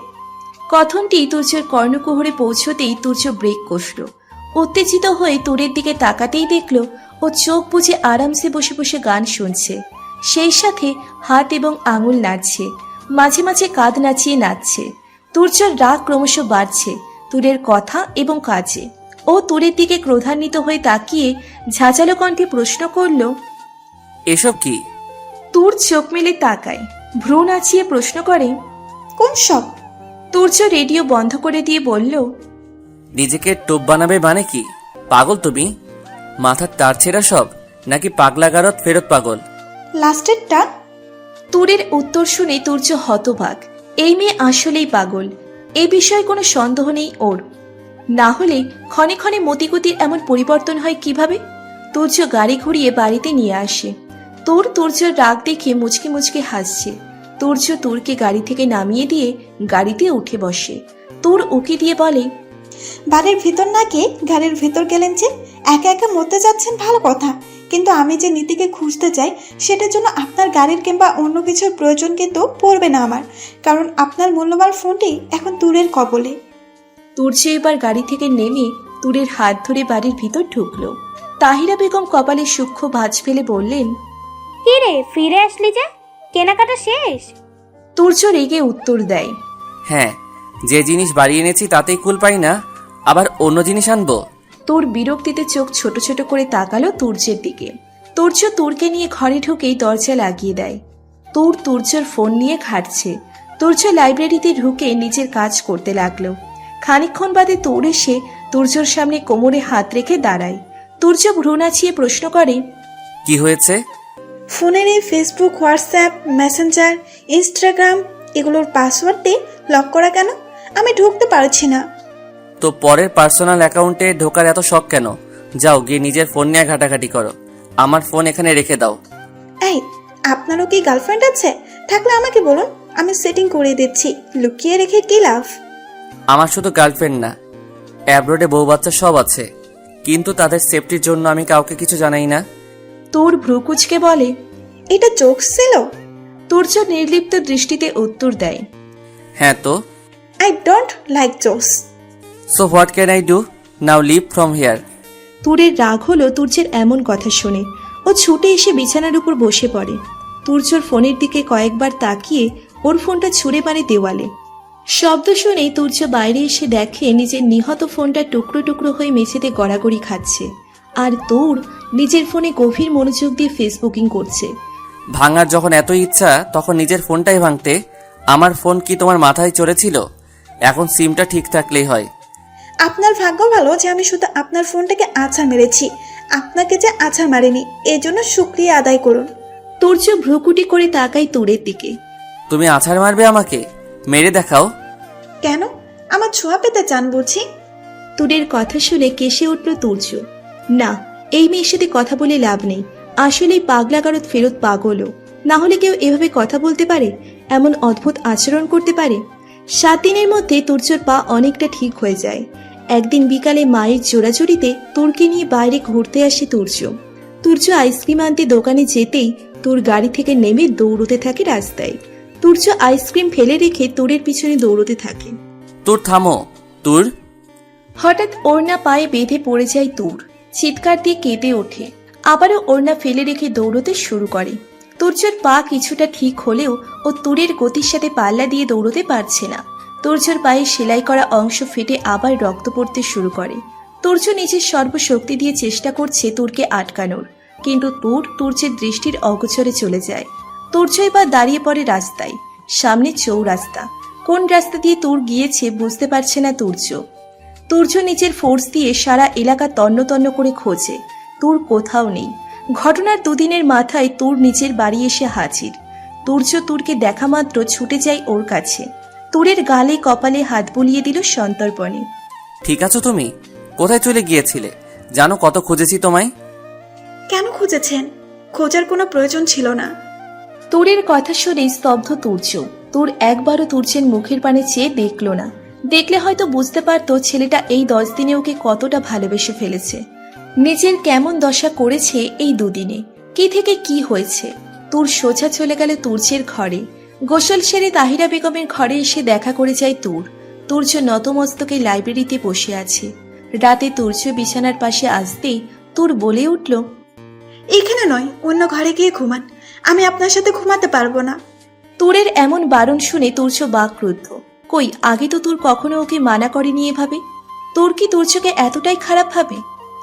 কথনটি তুর্যের কর্ণকুহরে পৌঁছতেই তুর্য ব্রেক কষল। উত্তেজিত হয়ে তুরের দিকে তাকাতেই দেখল ও চোখ বুজে আরামসে বসে বসে গান শুনছে। সেই সাথে হাত এবং আঙুল নাচছে, মাঝে মাঝে কাঁধ নাচিয়ে নাচছে। তুর্যর রাগ ক্রমশ বাড়ছে তুরের কথা এবং কাজে। ও তুরের দিকে ক্রোধান্বিত হয়ে তাকিয়ে ঝাঁঝালো কণ্ঠে প্রশ্ন করল, এসব কি? তুর চোখ মেলে তাকায়, ভ্রু নাচিয়ে প্রশ্ন করে, কোন সব? তুর্য রেডিও বন্ধ করে দিয়ে বলল, নিজেকে টোপ বানাবে মানে কি? পাগল তুমি? মাথার তার ছেঁড়া সব, নাকি পাগলা গারদ ফেরত পাগল? লাস্টেরটা? তুরের উত্তর শুনে তুর্য হতবাক। এই মেয়ে আসলেই পাগল, এই বিষয়ে কোনো সন্দেহ নেই ওর। না হলে ক্ষণে ক্ষণে মতিগতির এমন পরিবর্তন হয় কিভাবে? তুর্য গাড়ি ঘুরিয়ে বাড়িতে নিয়ে আসে। তুর্যর রাগ দেখে মুচকে মুচকে হাসছে। তুর্য তুরকে গাড়ি থেকে নামিয়ে দিয়ে গাড়িতে উঠে বসে। তুর উকি দিয়ে বলে, বাড়ির ভিতর না গিয়ে গাড়ির ভিতর গেলেন যে? একা একা মরতে যাচ্ছেন ভালো কথা, কিন্তু আমি যে নীতিকে খুঁজতে চাই সেটার জন্য আপনার গাড়ির কিংবা অন্য কিছুর প্রয়োজন কিন্তু পড়বে না আমার, কারণ আপনার মূল্যবান ফোনটি এখন তুরের কবলে। তুর্য এবার গাড়ি থেকে নেমে তুরের হাত ধরে বাড়ির ভিতর ঢুকলো। তাহিরা বেগম কপালে সূক্ষ্ম ভাঁজ ফেলে বললেন, কি রে, ফিরে আসলি যে? কেনাকাটা শেষ? তুর্য রেগে উত্তর দেয়, হ্যাঁ, যে জিনিস বাড়ি এনেছি তাতেই কুল পাই না, আবার অন্য জিনিস আনবো? তোর বিরক্তিতে চোখ ছোট ছোট করে তাকালো তুর্যের দিকে। তুর্য তুরকে নিয়ে ঘরে ঢুকেই দরজা লাগিয়ে দেয়। তুর্যর ফোন নিয়ে ঘাটছে। তুর্য লাইব্রেরিতে ঢুকে নিজের কাজ করতে লাগলো। খানিকক্ষণ বাদে তুর এসে তুর্যর সামনে কোমরে হাত রেখে দাঁড়ায়। তুর্য ভ্রু নাচিয়ে প্রশ্ন করে, কি হয়েছে? ফোনের এই ফেসবুক, হোয়াটসঅ্যাপ, মেসেঞ্জার, ইনস্টাগ্রাম এগুলোর পাসওয়ার্ডটি লক করা কেন? আমি ঢুকতে পারছি না। তো পরের পার্সোনাল অ্যাকাউন্টে ঢোকার এত শখ কেন? যাও গিয়ে নিজের ফোন নিয়ে ঘাটাঘাটি করো। আমার ফোন এখানে রেখে দাও। এই, আপনারও কি গার্লফ্রেন্ড আছে? থাকলে আমাকে বলুন, আমি সেটিং করে দিচ্ছি। লুকিয়ে রেখে কি লাভ? আমার শুধু গার্লফ্রেন্ড না, অ্যাব্রোডে বউ বাচ্চা সব আছে, কিন্তু তাদের সেফটির জন্য আমি কাউকে কিছু জানাই না। তোর ভ্রুকুচকে বলে, এটা জোকস ছিল? তুর্য নির্লিপ্ত দৃষ্টিতে উত্তর দেয়, হ্যাঁ তো। I don't like jokes. So what can I do now? Leave from here. তুরের রাগ হলো তুর্যের এমন কথা শুনে। ও ছুটে এসে বিছানার উপর বসে পড়ে। তুর্যর ফোনের দিকে কয়েকবার তাকিয়ে ওর ফোনটা ছুঁড়ে মারে দেওয়ালে। শব্দ শুনেই তুর্য বাইরে এসে দেখে নিজের নিহত ফোনটা টুকরো টুকরো হয়ে মেঝেতে গড়াগড়ি খাচ্ছে, আর তুর নিজের ফোনে গভীর মনোযোগ দিয়ে ফেসবুকিং করছে। ভাঙার যখন এত ইচ্ছা তখন নিজের ফোনটাই ভাঙতে, আমার ফোন কি তোমার মাথায় চড়েছিল? এখন সিমটা ঠিক থাকলেই হয়। আপনার ভাগ্য ভালো যে আমি শুধু আপনার ফোনটাকে আছাড় মেরেছি, আপনাকে যে আছাড় মারেনি, এজন্য শুক্রিয়া আদায় করুন। তুর্য ভ্রুকুটি করে তাকায় তুরের দিকে। তুমি আছাড় মারবে আমাকে? মেরে দেখাও। কেন? আমার ছোঁয়া পেতে চান বুঝি? তুরের কথা শুনে কেসে উঠল তুর্য। না, এই মেয়ের সাথে কথা বলে লাভ নেই। আসলেই পাগলা গারদ ফেরত পাগলও। না হলে কেউ এভাবে কথা বলতে পারে, এমন অদ্ভুত আচরণ করতে পারে? 7 দিনের মধ্যে তুর্যর পা অনেকটা ঠিক হয়ে যায়। একদিন বিকালে মায়ের জোড়াজুড়িতে তুরকে নিয়ে বাইরে ঘুরতে আসে তুর্য। তুর্য আইসক্রিম আনতে দোকানে যেতেই তুর গাড়ি থেকে নেমে দৌড়তে থাকে রাস্তায়। তুর্য আইসক্রিম ফেলে রেখে তুরের পিছনে দৌড়তে থাকে। তোর থামো। তোর হঠাৎ ওড়না পায়ে বেঁধে পড়ে যায় তুর। চিৎকার দিয়ে কেঁদে ওঠে। আবারও ওড়না ফেলে রেখে দৌড়তে শুরু করে। তুর্যর পা কিছুটা ঠিক হলেও ও তুরের গতির সাথে পাল্লা দিয়ে দৌড়তে পারছে না। তুর্যর পায়ে সেলাই করা অংশ ফেটে আবার রক্ত পড়তে শুরু করে। তুর্য নিজের সর্বশক্তি দিয়ে চেষ্টা করছে তুরকে আটকানোর, কিন্তু তুর্যের দৃষ্টির অগোচরে চলে যায়। তুর্য এবার দাঁড়িয়ে পড়ে রাস্তায়। সামনে চৌরাস্তা। কোন রাস্তা দিয়ে তুর গিয়েছে বুঝতে পারছে না তুর্য নিজের ফোর্স দিয়ে সারা এলাকা তন্ন তন্ন করে খোঁজে। তুর কোথাও নেই। ঘটনার 2 দিনের মাথায় তুর নিজের বাড়ি এসে হাজির। তুর্য তুরকে দেখা মাত্র ছুটে যায় ওর কাছে। তুরের গালে কপালে হাত বুলিয়ে দিল সন্তর্পণে। ঠিক আছো তুমি? কোথায় চলে গিয়েছিলে? জানো কত খুঁজেছি তোমায়। কেন খুঁজেছেন? খোঁজার কোনো প্রয়োজন ছিল না। তুরের কথা শুনে স্তব্ধ তুর্য। তুর একবারও তুর্যের মুখের পানে চেয়ে দেখল না। দেখলে হয়তো বুঝতে পারত ছেলেটা এই 10 দিনে ওকে কতটা ভালোবেসে ফেলেছে। নিজের কেমন দশা করেছে এই 2 দিনে, কি থেকে কি হয়েছে। তুর সোজা চলে গেল তুর্যের ঘরে। গোসল সেরে তাহিরা বেগমের ঘরে এসে দেখা করে যায় তুর্য নতমস্তকে লাইব্রেরিতে বসে আছে। রাতে তুর্য বিছানার পাশে আসতেই তুর বলে উঠল, এখানে নয়, অন্য ঘরে গিয়ে ঘুমান, আমি আপনার সাথে ঘুমাতে পারবো না। তুরের এমন বারণ শুনে তুর্য বাকরুদ্ধ। কই, আগে তো তুর কখনো ওকে মানা করেনি এভাবে। তোর কি তুর্যকে এতটাই খারাপ ভাবে?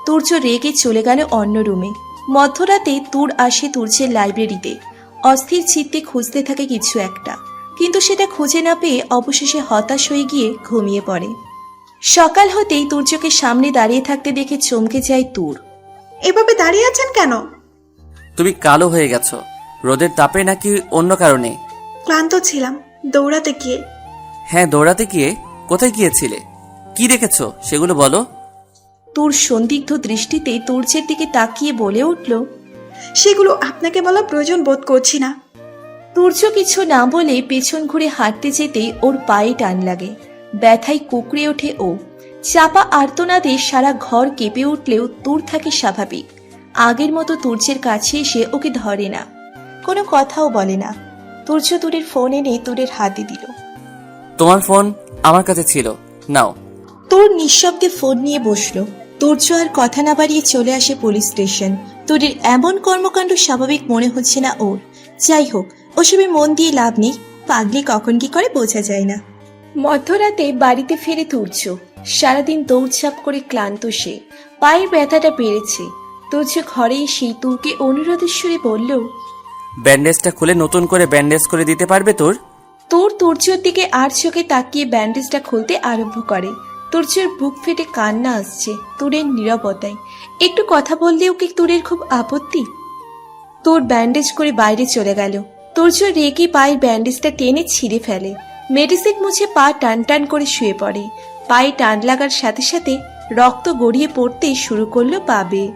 তুর্য রেগে চলে গেল অন্য রুমে। মধ্যরাতে তুর আসে তুর্যের লাইব্রেরিতে। অস্থির চিত্তে খুঁজতে থাকে কিছু একটা, কিন্তু সেটা খুঁজে না পেয়ে অবশেষে হতাশ হয়ে গিয়ে ঘুমিয়ে পড়ে। সকাল হতেই তুর্যকে সামনে দাঁড়িয়ে থাকতে দেখে চমকে যায় তুর। এভাবে দাঁড়িয়ে আছেন কেন? তুমি কালো হয়ে গেছো। রোদের তাপে নাকি অন্য কারণে? ক্লান্ত ছিলাম দৌড়াতে গিয়ে। হ্যাঁ, দৌড়াতে গিয়ে? কোথায় গিয়েছিলে? কি দেখেছো সেগুলো বলো। তুর সন্দিগ্ধ দৃষ্টিতে তুর্যের দিকে তাকিয়ে বলে উঠল, সেগুলো আপনাকে বলা প্রয়োজন বোধ করছি না। তুর্য কিছু না বলে পেছন ঘুরে হাঁটতে যেতেই ওর পায়ে টান লাগে। ব্যথায় কুকড়ে ওঠে ও। চাপা আর্তনাদে সারা ঘর কেঁপে উঠলেও তুর থাকে স্বাভাবিক। আগের মতো তুর্যের কাছে এসে ওকে ধরে না, কোনো কথাও বলে না। তুর্য তুরের ফোন এনে তুরের হাতে দিল। তোমার ফোন আমার কাছে ছিল, নাও। তুর নিঃশব্দে ফোন নিয়ে বসলো। তুর্য আর কথা না বাড়িয়ে চলে আসে পুলিশ স্টেশন। তুরের এমন কর্মকাণ্ড স্বাভাবিক মনে হচ্ছে না ওর। যাই হোক, ওসবে মন দিয়ে লাভ নেই। পাগলি কখন কি করে বোঝা যায় না। মধ্যরাতে বাড়িতে ফেরে তুর্য। সারাদিন দৌড়ঝাঁপ করে ক্লান্ত সে। পায়ের ব্যথাটা বেড়েছে। তুর্য ঘরে এসে তুরকে অনুরোধের সুরে বলল, ব্যান্ডেজটা খুলে নতুন করে ব্যান্ডেজ করে দিতে পারবে তোর? তুর্যর দিকে আর চোখে তাকিয়ে ব্যান্ডেজটা খুলতে আরম্ভ করে। তুর্যের বুক ফেটে কান্না আসছে তুরের নীরবতায়। একটু কথা বললেও কি তুরের খুব আপত্তি? তুর ব্যান্ডেজ করে বাইরে চলে গেল। তুর্য রেগে পায়ের ব্যান্ডেজটা টেনে ছিঁড়ে ফেলে। মেডিসিন মুছে পা টান টান করে শুয়ে পড়ে। পায়ে টান লাগার সাথে সাথে রক্ত গড়িয়ে পড়তে শুরু করলো পা বেয়ে।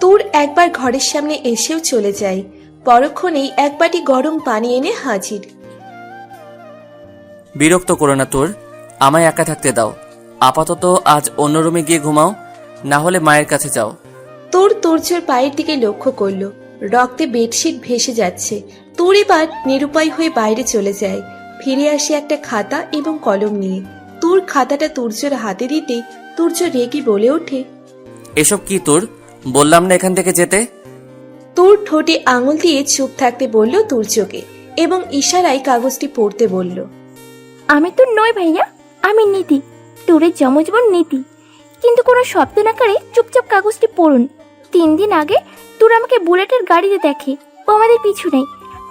তুর একবার ঘরের সামনে এসেও চলে যায়। পরক্ষণেই এক বাটি গরম পানি এনে হাজির। বিরক্ত করো না তোর, আমায় একা থাকতে দাও। আপাতত আজ অন্য রুমে গিয়ে ঘুমাও, না হলে মায়ের কাছে যাও। তুর্যর পায়ের দিকে লক্ষ্য করলো। রক্তে বেডশিট ভেসে যাচ্ছে। তুর এবার নিরুপায় হয়ে বাইরে চলে যায়। ফিরে আসে একটা খাতা এবং কলম নিয়ে। তুর খাতাটা তুর্যর হাতে দিতে তুর্য রেগে বলে ওঠে, এসব কি তোর? বললাম না এখান থেকে যেতে। তুর ঠোঁটে আঙুল দিয়ে চুপ থাকতে বলল তুর্যকে এবং ইশারায় কাগজটি পড়তে বলল। আমি তো নই ভাইয়া, আমি নীতি, তোরের যমজ বোন নীতি। কিন্তু কোনো শব্দ না করে চুপচাপ কাগজটি পড়ুন। 3 দিন আগে তোর আমাকে বুলেটের গাড়িতে দেখে, ও আমাদের পিছু নেই।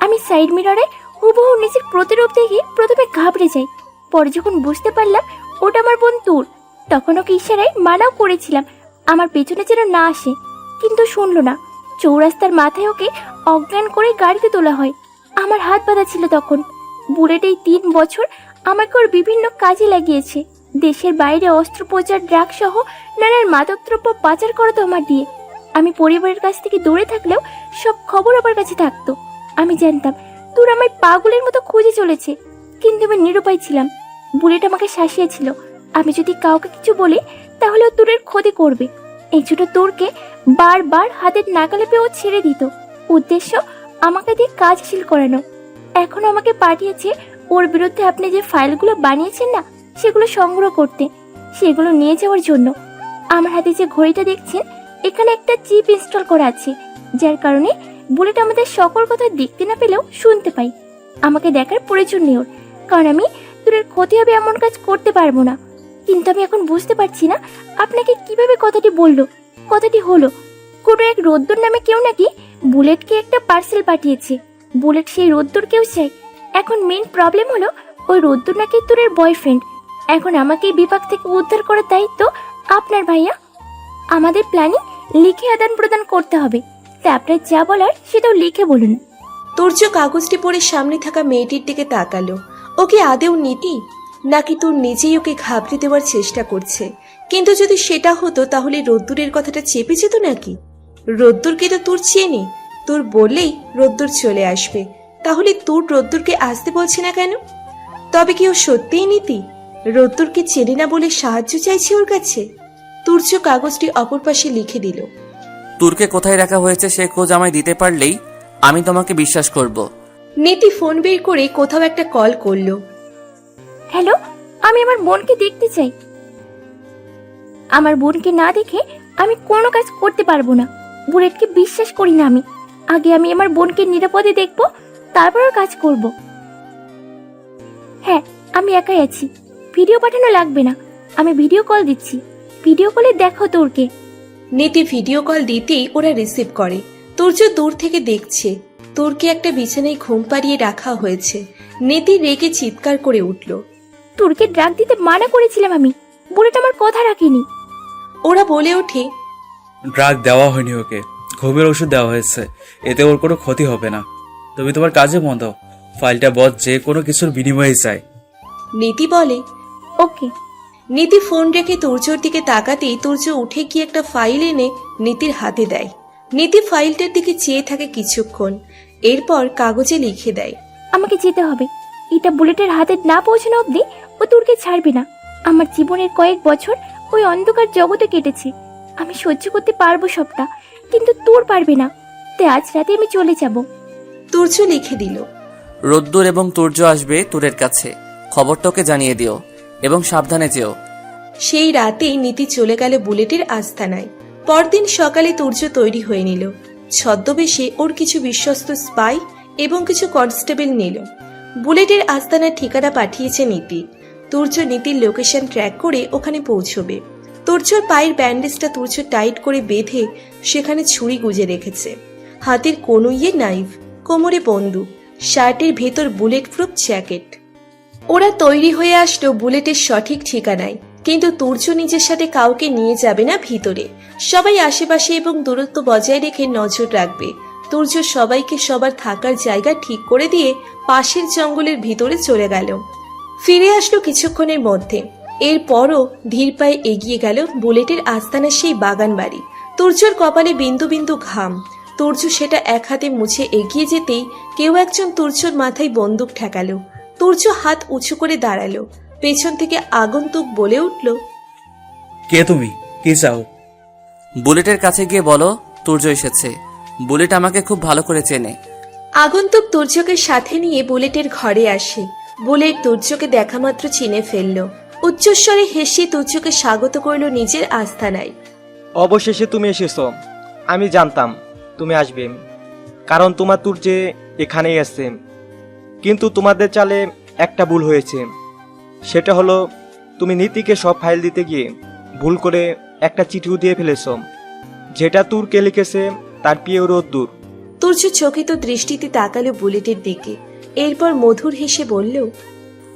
আমি সাইড মিররে হুবহু নিজের প্রতিরূপ দেখে প্রথমে ঘাবড়ে যাই, পরে যখন বুঝতে পারলাম ওটা আমার বোন তুর, তখন ওকে ইশারায় মানাও করেছিলাম আমার পেছনে যেন না আসে, কিন্তু শুনলো না। চৌরাস্তার মাথায় ওকে অজ্ঞান করে গাড়িতে তোলা হয়। আমার হাত বাঁধা ছিল তখন। বুলেট এই 3 বছর আমাকে ওর বিভিন্ন কাজে লাগিয়েছে। দেশের বাইরে অস্ত্রোপচার, ড্রাগ সহ নানান মাদকদ্রব্য পাচার করতো আমার দিয়ে। আমি পরিবারের কাছ থেকে দূরে থাকলেও সব খবর আমার কাছে থাকতো। আমি জানতাম তোর আমায় পাগলের মতো খুঁজে চলেছে, কিন্তু আমি নিরুপায় ছিলাম। বুলেট আমাকে শাসিয়েছিল, আমি যদি কাউকে কিছু বলি তাহলে ও তোরের ক্ষতি করবে। এই ছোট তোরকে বারবার হাতের নাগালে পেয়ে ও ছেড়ে দিত। উদ্দেশ্য আমাকে দিয়ে কাজ হাসিল করানো। এখন আমাকে পাঠিয়েছে ওর বিরুদ্ধে আপনি যে ফাইলগুলো বানিয়েছেন না, সেগুলো সংগ্রহ করতে, সেগুলো নিয়ে যাওয়ার জন্য। আমার হাতে যে ঘড়িটা দেখছেন, এখানে একটা চিপ ইনস্টল করা আছে, যার কারণে বুলেট আমাদের সকল কথা দেখতে না পেলেও শুনতে পাই। আমাকে দেখার প্রয়োজন নেই ওর, কারণ আমি তোর ক্ষতি হবে এমন কাজ করতে পারবো না। কিন্তু আমি এখন বুঝতে পারছি না আপনাকে কিভাবে কথাটি বললো, কথাটি হলো। কোনো এক রোদ্দুর নামে কেউ নাকি বুলেটকে একটা পার্সেল পাঠিয়েছে। বুলেট সেই রোদ্দুরকেও চাই। এখন মেইন প্রবলেম হলো ওই রোদ্দুর নাকি তোরের বয়ফ্রেন্ড। এখন আমাকে এই বিপাক থেকে উদ্ধার করার দায়িত্ব আপনার ভাইয়া। আমাদের প্ল্যানিং লিখে আদান প্রদান করতে হবে, তাই আপনার যা বলার সেটাও লিখে বলুন। তুর্য কাগজটি পড়ে সামনে থাকা মেয়েটির দিকে তাকালো। ও কি আদেও নীতি, নাকি তোর নিজেই ওকে ঘাবড়ে দেওয়ার চেষ্টা করছে? কিন্তু যদি সেটা হতো তাহলে রোদ্দুরের কথাটা চেপে যেত নাকি? রোদ্দুরকে তো তোর চেনে, তোর বললেই রোদ্দুর চলে আসবে। তাহলে তোর রোদ্দুরকে আসতে বলছে না কেন? তবে কি ও সত্যিই নীতি? রোদ্দুরকে চেনে না বলে সাহায্য চাইছে ওর কাছে? তুর্য কাগজটি অপর পাশে লিখে দিল। তুরকে কোথায় রাখা হয়েছে সে খোঁজ আমায় দিতে পারলেই আমি তোমাকে বিশ্বাস করব। নীতি ফোন বের করে কোথাও একটা কল করলো। হ্যালো, আমি আমার বোনকে দেখতে চাই। আমার বোনকে না দেখে আমি কোনো কাজ করতে পারবো না। বুলেটকে বিশ্বাস করি না আমি। আগে আমি আমার বোনকে নিরাপদে দেখবো, তারপর আর কাজ করব। হ্যাঁ, আমি একাই আছি। ভিডিও পাঠানো লাগবে না, আমি ভিডিও কল দিচ্ছি। ভিডিও কলে দেখো তোরকে। নীতি ভিডিও কল দিতেই ওরা রিসিভ করে। তুর্য দূর থেকে দেখছে তোরকে একটা বিছানায় ঘুম পাড়িয়ে রাখা হয়েছে। নীতি রেগে চিৎকার করে উঠল। তোরকে ড্রাগ দিতে মানা করেছিলাম আমি, বুলেট আমার কথা রাখেনি। ওরা বলে ওঠে, ড্রাগ দেওয়া হয়নি ওকে, ঘুমের ওষুধ দেওয়া হয়েছে, এতে ওর কোনো ক্ষতি হবে না। তুমি তোমার কাজে মন দাও, ফাইলটা বস যে কোনো কিছুর বিনিময়ে চাই। নীতি বলে, ওকে। নীতি ফোন রেখে তুর্যর দিকে তাকাতেই তুর্য উঠে গিয়ে একটা ফাইল এনে নীতির হাতে দেয়। নীতি ফাইলটার দিকে চেয়ে থাকে কিছুক্ষণ, এরপর কাগজে লিখে দেয়। আমাকে যেতে হবে, এটা বুলেটের হাতে না পৌঁছানো অবধি ও তোরকে ছাড়বে না। আমার জীবনের কয়েক বছর ওই অন্ধকার জগতে কেটেছে, আমি সহ্য করতে পারবো সবটা, কিন্তু তোর পারবে না। তাই আজ রাতে আমি চলে যাব। তুর্য লিখে দিল, রোদ্দুর এবং তুর্য আসবে তুরের কাছে, খবরটা ওকে জানিয়ে দিও এবং সাবধানে যেও। সেই রাতেই নীতি চলে গেল বুলেটের আস্তানায়। পরদিন সকালে তুর্য তৈরি হয়ে নিল। ছদ্মবেশে ওর কিছু বিশ্বস্ত স্পাই এবং কিছু কনস্টেবল নিল। বুলেটের আস্তানার ঠিকানা পাঠিয়েছে নীতি। তুর্য নীতির লোকেশন ট্র্যাক করে ওখানে পৌঁছবে। তুর্যর পায়ের ব্যান্ডেজটা তুর্য টাইট করে বেঁধে সেখানে ছুরি গুজে রেখেছে। হাতের কনুইয়ে নাইফ, কোমরে বন্দুক, শার্টের ভেতর বুলেট প্রুফ জ্যাকেট। ওরা তৈরি হয়ে আসলো বুলেটের সঠিক ঠিকানায়। কিন্তু তুর্য নিজের সাথে কাউকে নিয়ে যাবে না ভিতরে। সবাই আশেপাশে এবং দূরত্ব বজায় রেখে নজর রাখবে। তুর্য সবাইকে সবার থাকার জায়গা ঠিক করে দিয়ে পাশের জঙ্গলের ভিতরে চলে গেল। ফিরে আসলো কিছুক্ষণের মধ্যে। এরপরও ধীর পায়ে এগিয়ে গেল বুলেটের আস্তানার সেই বাগান বাড়ি। তুর্যর কপালে বিন্দু বিন্দু ঘাম। তুর্য সেটা এক হাতে মুছে এগিয়ে যেতেই কেউ একজন তুর্যর মাথায় বন্দুক ঠেকালো। তুর্য হাত উঁচু করে দাঁড়ালো। পেছন থেকে আগন্তুক বলে উঠল, কে তুমি, কি চাও? বুলেটের কাছে গিয়ে বলো তুর্য এসেছে। বুলেট আমাকে খুব ভালো করে চেনে। আগন্তুক তুর্যকে সাথে নিয়ে বুলেটের ঘরে আসে। বুলেট তুর্যকে দেখা মাত্র চিনে ফেলল। উচ্চস্বরে হেসে তুর্যকে স্বাগত করল নিজের আস্তানায়। অবশেষে তুমি এসেছো। আমি জানতাম তুমি আসবে, কারণ তোমার তুর্যে এখানেই আছে। কিন্তু তোমাদের চালে একটা ভুল হয়েছে। সেটা হলো তুমি নীতিকে সব ফাইল দিতে গিয়ে ভুল করে একটা চিঠিও দিয়ে ফেলেছ, যেটা তুরকে লিখেছে তার প্রিয় রোদ্দুর। তুর্য চকিত দৃষ্টিতে তাকালো বুলেটের দিকে। এরপর মধুর হেসে বলল,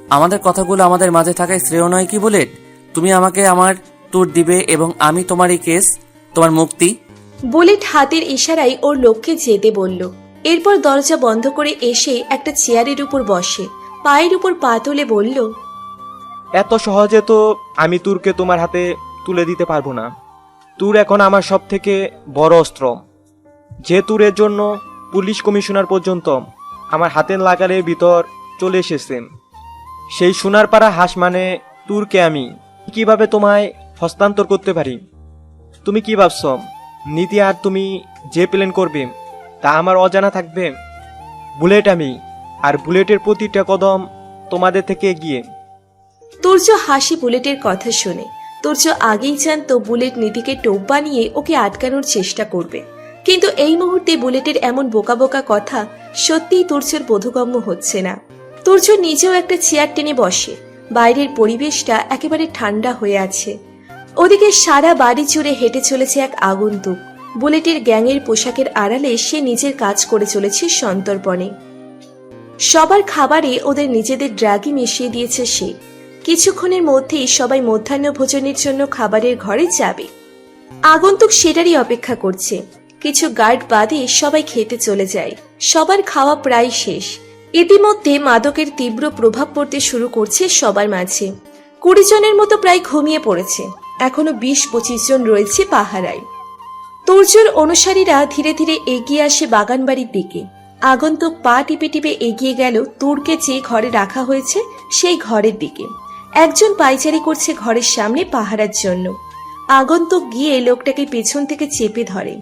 আমাদের কথাগুলো আমাদের মাঝে থাকায় শ্রেয় নয় কি বুলেট? তুমি আমাকে আমার ট্যুর দিবে এবং আমি তোমার এই কেস, তোমার মুক্তি। বুলেট হাতের ইশারায় ওর লক্ষ্যে যেতে বলল। এরপর দরজা বন্ধ করে এসে একটা চেয়ারের উপর বসে পায়ের উপর পা তুলে বলল, এত সহজে তো আমি তুরকে তোমার হাতে তুলে দিতে পারবো না। তুর এখন আমার সব থেকে বড় অস্ত্র। যে তুরের জন্য পুলিশ কমিশনার পর্যন্ত আমার হাতের লাগালের ভিতর চলে এসেছে, সেই সোনারপাড়া হাঁস মানে তুরকে আমি কিভাবে তোমায় হস্তান্তর করতে পারি? তুমি কি ভাবছ নীতি আর তুমি যে প্ল্যান করবে তা আমার অজানা থাকবে? বুলেট আমি, আর বুলেটের প্রতিটা কদম তোমাদের থেকে এগিয়ে। তুর্য হাসি বুলেটের কথা শুনে। তুর্য আগেই জানতো বুলেট নীতিকে টোপ বানিয়ে ওকে আটকানোর চেষ্টা করবে, কিন্তু এই মুহূর্তে বুলেটের এমন বোকা বোকা কথা সত্যিই তুর্যর বোধগম্য হচ্ছে না। তুর্য নিজেও একটা চেয়ার টেনে বসে। বাইরের পরিবেশটা একেবারে ঠান্ডা হয়ে আছে। ওদিকে সারা বাড়ি জুড়ে হেঁটে চলেছে এক আগন্তুক। বুলেটের গ্যাংয়ের পোশাকের আড়ালে সে নিজের কাজ করে চলেছে সন্তর্পণে। সবার খাবারে ওদের নিজেদের ড্রাগই মিশিয়ে দিয়েছে সে। কিছুক্ষণের মধ্যেই সবাই মধ্যাহ্ন ভোজনের জন্য খাবারের ঘরে যাবে। আগন্তুক সেটারই অপেক্ষা করছে। কিছু গার্ড বাদে সবাই খেতে চলে যায়। সবার খাওয়া প্রায় শেষ। ইতিমধ্যে মাদকের তীব্র প্রভাব পড়তে শুরু করছে সবার মাঝে। 20 জনের মতো প্রায় ঘুমিয়ে পড়েছে। এখনো 20-25 জন রয়েছে পাহারায়। তুর্যর অনুসারীরা ধীরে ধীরে এগিয়ে আসে বাগানবাড়ির দিকে। আগন্তুক পা টিপে টিপে এগিয়ে গেল তুরকে যে ঘরে রাখা হয়েছে সেই ঘরের দিকে। একজন পায়চারি করছে ঘরের সামনে পাহারার জন্য। আগন্তুক গিয়ে লোকটাকে পেছন থেকে চেপে ধরে।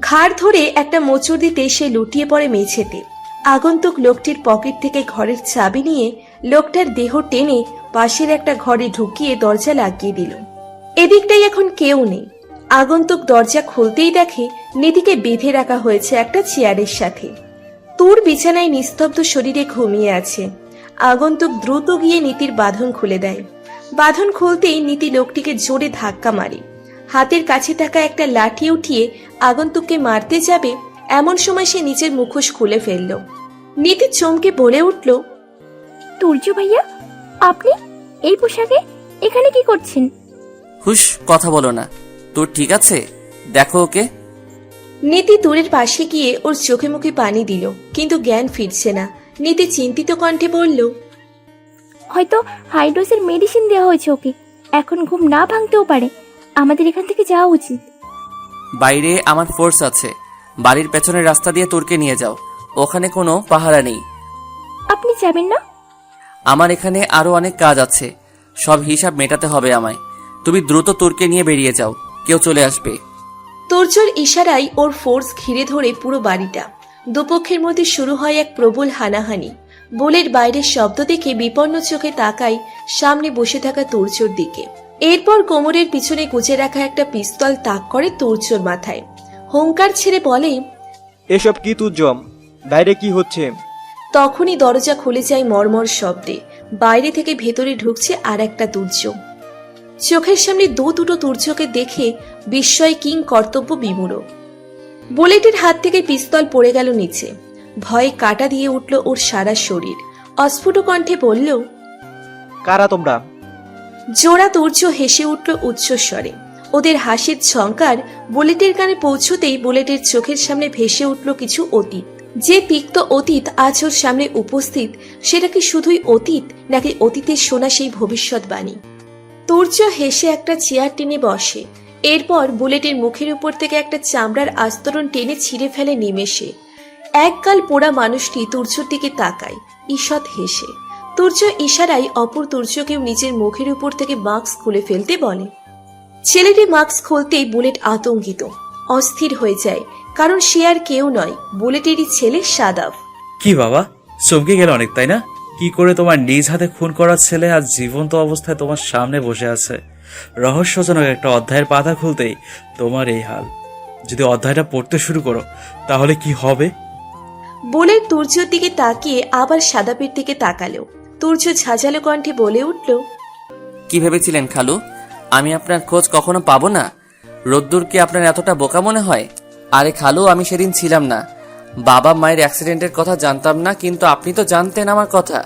ঘাড় ধরে একটা মোচড় দিতে সে লুটিয়ে পড়ে মেঝেতে। আগন্তুক লোকটির পকেট থেকে ঘরের চাবি নিয়ে লোকটার দেহ টেনে পাশের একটা ঘরে ঢুকিয়ে দরজা লাগিয়ে দিল। এদিকটাই এখন কেউ নেই। আগন্তুক দরজা খুলতেই দেখে নীতিকে বেঁধে রাখা হয়েছে একটা চেয়ারের সাথে। তুর বিছানায় নিস্তব্ধ শরীরে ঘুমিয়ে আছে। আগন্তুক দ্রুত গিয়ে নীতির বাঁধন খুলে দেয়। বাঁধন খুলতেই নীতি লোকটিকে জোরে ধাক্কা মারে। হাতের কাছে থাকা একটা লাঠি উঠিয়ে আগন্তুককে মারতে যাবে, এমন সময় সে নিজের মুখোশ খুলে ফেলল। নীতি চমকে বলে উঠল, তুর্য ভাইয়া, আপনি এই পোশাকে এখানে কি করছেন? হুশ, কথা বলো না। তোর ঠিক আছে? দেখো ওকে। নীতি তুরের পাশে গিয়ে ওর চোখে মুখে পানি দিল, কিন্তু জ্ঞান ফিরছে না। নীতি চিন্তিত কণ্ঠে বলল, হয়তো হাই ডোজের মেডিসিন দেওয়া হয়েছে ওকে। এখন ঘুম না ভাঙতেও পারে। আমাদের এখান থেকে যাওয়া উচিত। বাইরে আমার ফোর্স আছে। বাড়ির পেছনের রাস্তা দিয়ে তোরকে নিয়ে যাও। ওখানে কোনো পাহারা নেই। আপনি যাবেন না? আমার এখানে আরো অনেক কাজ আছে। সব হিসাব মেটাতে হবে আমায়। তুমি দ্রুত তোরকে নিয়ে বেরিয়ে যাও, কেউ চলে আসবে। তুর্যর ইশারায় ওর ফোর্স ঘিরে ধরে পুরো বাড়িটা। দুপক্ষের মধ্যে শুরু হয় এক প্রবল হানাহানি। বুলেট বাইরের শব্দ দেখে বিপন্ন চোখে তাকায় সামনে বসে থাকা তুর্যর দিকে। এরপর কোমরের পিছনে গুজে রাখা একটা পিস্তল তাক করে তুর্যর মাথায়। হুঙ্কার ছেড়ে বলে, এসব কি তুর্যম? বাইরে কি হচ্ছে? তখনই দরজা খুলে যায় মর্মর শব্দে। বাইরে থেকে ভেতরে ঢুকছে আর একটা তুর্য। চোখের সামনে দুটো তুর্যকে দেখে বিস্ময় কিং কর্তব্য বিমূঢ়। বুলেটের হাত থেকে পিস্তল পড়ে গেল নিচে। ভয়ে কাটা দিয়ে উঠল ওর সারা শরীর। অস্ফুট কণ্ঠে বলল, কারা তোমরা? জোড়া তুর্য হেসে উঠল উচ্চস্বরে। ওদের হাসির ঝংকার বুলেটের কানে পৌঁছতেই বুলেটের চোখের সামনে ভেসে উঠল কিছু অতীত। যে তিক্ত অতীত আজ ওর সামনে উপস্থিত, সেটা কি শুধুই অতীত, নাকি অতীতের শোনা সেই ভবিষ্যৎবাণী? তুর্য হেসে একটা চেয়ার টেনে বসে। এরপর বুলেটের মুখের উপর থেকে একটা চামড়ার আস্তরণ টেনে ছিঁড়ে ফেলে নিমেষে। এককাল পোড়া মানুষটি তুর্যর দিকে তাকায় ঈষৎ হেসে। তুর্য ইশারায় অপর তুর্যকেও নিজের মুখের উপর থেকে মাস্ক খুলে ফেলতে বলে। ছেলেটি মাস্ক খুলতেই বুলেট আতঙ্কিত, অস্থির হয়ে যায়, কারণ সে আর কেউ নয়, বুলেটেরই ছেলে সাদাব। কি বাবা, চমকে গেল অনেক, তাই না? কি করে তোমার নিজ হাতে খুন করা ছেলে আজ জীবন্ত অবস্থায় তোমার সামনে বসে আছে? রহস্যজনক একটা অধ্যায়ের পাতা খুলতেই তোমার এই হাল। যদি অধ্যায়টা পড়তে শুরু করো তাহলে কি হবে? বুলেট তুর্যর দিকে তাকিয়ে আবার সাদাবের দিকে তাকালো। তুর্য ঝাঁঝালো কণ্ঠে বলে উঠল, কি ভেবেছিলেন খালু, আমি আপনার খোঁজ কখনো পাবো না? রোদ্দুর কি আপনার এতটা বোকা মনে হয়? আরে খালু, আমি সেদিন ছিলাম না। বাবা মায়ের অ্যাক্সিডেন্টের কথা জানতাম না, কিন্তু আপনি তো জানতেন আমার কথা।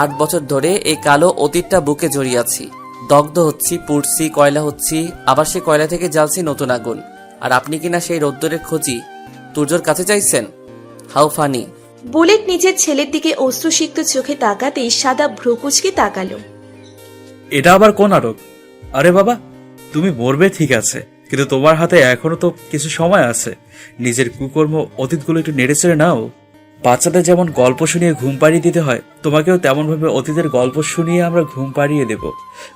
8 বছর ধরে এই কালো অতীতটা বুকে জড়িয়ে আছি। দগ্ধ হচ্ছি, পুড়ছি, কয়লা হচ্ছি, আবার সেই কয়লা থেকে জ্বালছি নতুন আগুন। আর আপনি কিনা সেই রোদ্দুরের খোঁজি তুর্যর কাছে চাইছেন। How funny. বুলেট নিজের ছেলের দিকে অশ্রুসিক্ত চোখে তাকাতেই সাদাব ভ্রুকুচকে তাকালো। এটা আবার কোন নাটক? আরে বাবা, তুমি মরবে ঠিক আছে, কিন্তু তোমার হাতে এখনো তো কিছু সময় আছে। নিজের কুকর্ম অতীতগুলো একটু নেড়েচেড়ে নাও। বাচ্চাদের যেমন গল্প শুনিয়ে ঘুম পাড়িয়ে দিতে হয়, তোমাকেও তেমন ভাবে অতীতের গল্প শুনিয়ে আমরা ঘুম পাড়িয়ে দেব।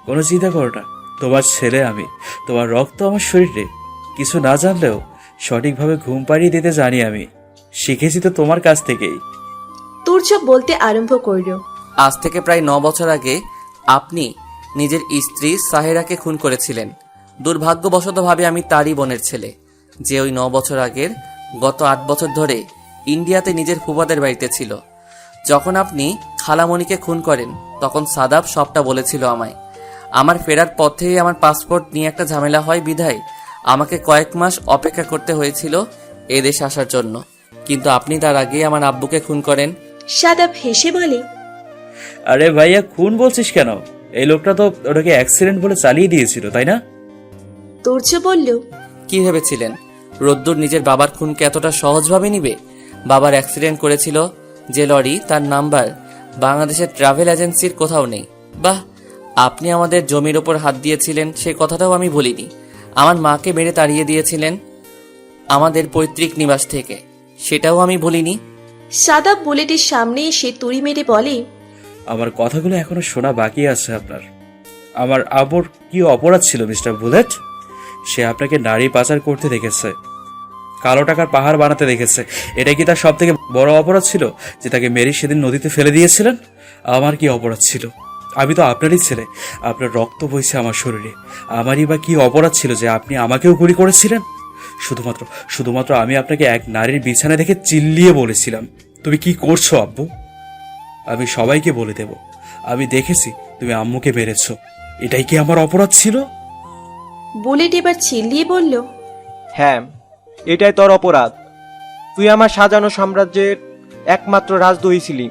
কোনো চিন্তা করো না, তোমার ছেলে আমি, তোমার রক্ত আমার শরীরে। কিছু না জানলেও সঠিকভাবে ঘুম পাড়িয়ে দিতে জানি আমি। শিখেছি তো তোমার কাছ থেকেই। তুর্য বলতে আরম্ভ করল। আজ থেকে প্রায় 9 বছর আগে আপনি নিজের স্ত্রী সাহেরাকে খুন করেছিলেন। দুর্ভাগ্যবশত ভাবে আমি তারই বোনের ছেলে, যে ওই 9 বছর আগের গত 8 বছর ধরে ইন্ডিয়াতে নিজের ফুফাদের বাড়িতে ছিল। যখন আপনি খালামণিকে খুন করেন, তখন সাদাব সবটা বলেছিল আমায়। আমার ফেরার পথেই আমার পাসপোর্ট নিয়ে একটা ঝামেলা হয় বিধায় আমাকে কয়েক মাস অপেক্ষা করতে হয়েছিল এদেশে আসার জন্য। কিন্তু আপনি তার আগেই আমার আব্বুকে খুন করেন। সাদাব হেসে বলে, আরে ভাইয়া, খুন বলছিস কেন? এই লোকটা তো ওটাকে অ্যাক্সিডেন্ট বলে চালিয়ে দিয়েছিল, তাই না? তুর্য বলল, কি ভেবেছিলেন রোদ্দুর নিজের বাবার খুনকে এতটা সহজভাবে নিবে? বাবার অ্যাক্সিডেন্ট করেছিল যে লরি, তার নাম্বার বাংলাদেশের ট্রাভেল এজেন্সির কোথাও নেই। বাহ, আপনি আমাদের জমির ওপর হাত দিয়েছিলেন সে কথাটাও আমি বলিনি। আমার মাকে মেরে তাড়িয়ে দিয়েছিলেন আমাদের পৈতৃক নিবাস থেকে, সেটাও আমি বলিনি। সাদাব বুলেটের সামনে এসে তুড়ি মেরে বলে, আমার কথাগুলো এখনো শোনা বাকি আছে আপনার। আমার আব্বুর কি অপরাধ ছিল মিস্টার বুলেট? সে আপনাকে নারী পাচার করতে দেখেছে, কালো টাকার পাহাড় বানাতে দেখেছে। এটা কি তার সব থেকে বড় অপরাধ ছিল যে তাকে মেরে সেদিন নদীতে ফেলে দিয়েছিলেন? আমার কি অপরাধ ছিল? আমি তো আপনারই ছেলে, আপনার রক্ত বইছে আমার শরীরে। আমারই বা কি অপরাধ ছিল যে আপনি আমাকেও গুলি করেছিলেন? শুধুমাত্র আমি আপনাকে এক নারীর বিছানা দেখে চিল্লিয়ে বলেছিলাম, তুমি কি করছো আব্বু? আমি সবাইকে বলে দেব, আমি দেখেছি তুমি আম্মুকে মেরেছ। এটাই কি আমার অপরাধ ছিল? বুলেট এবার চিল্লিয়ে বলল, হ্যাঁ, এটাই তোর অপরাধ। তুই আমার সাজানো সাম্রাজ্যের একমাত্র রাজদ্রোহী ছিলি।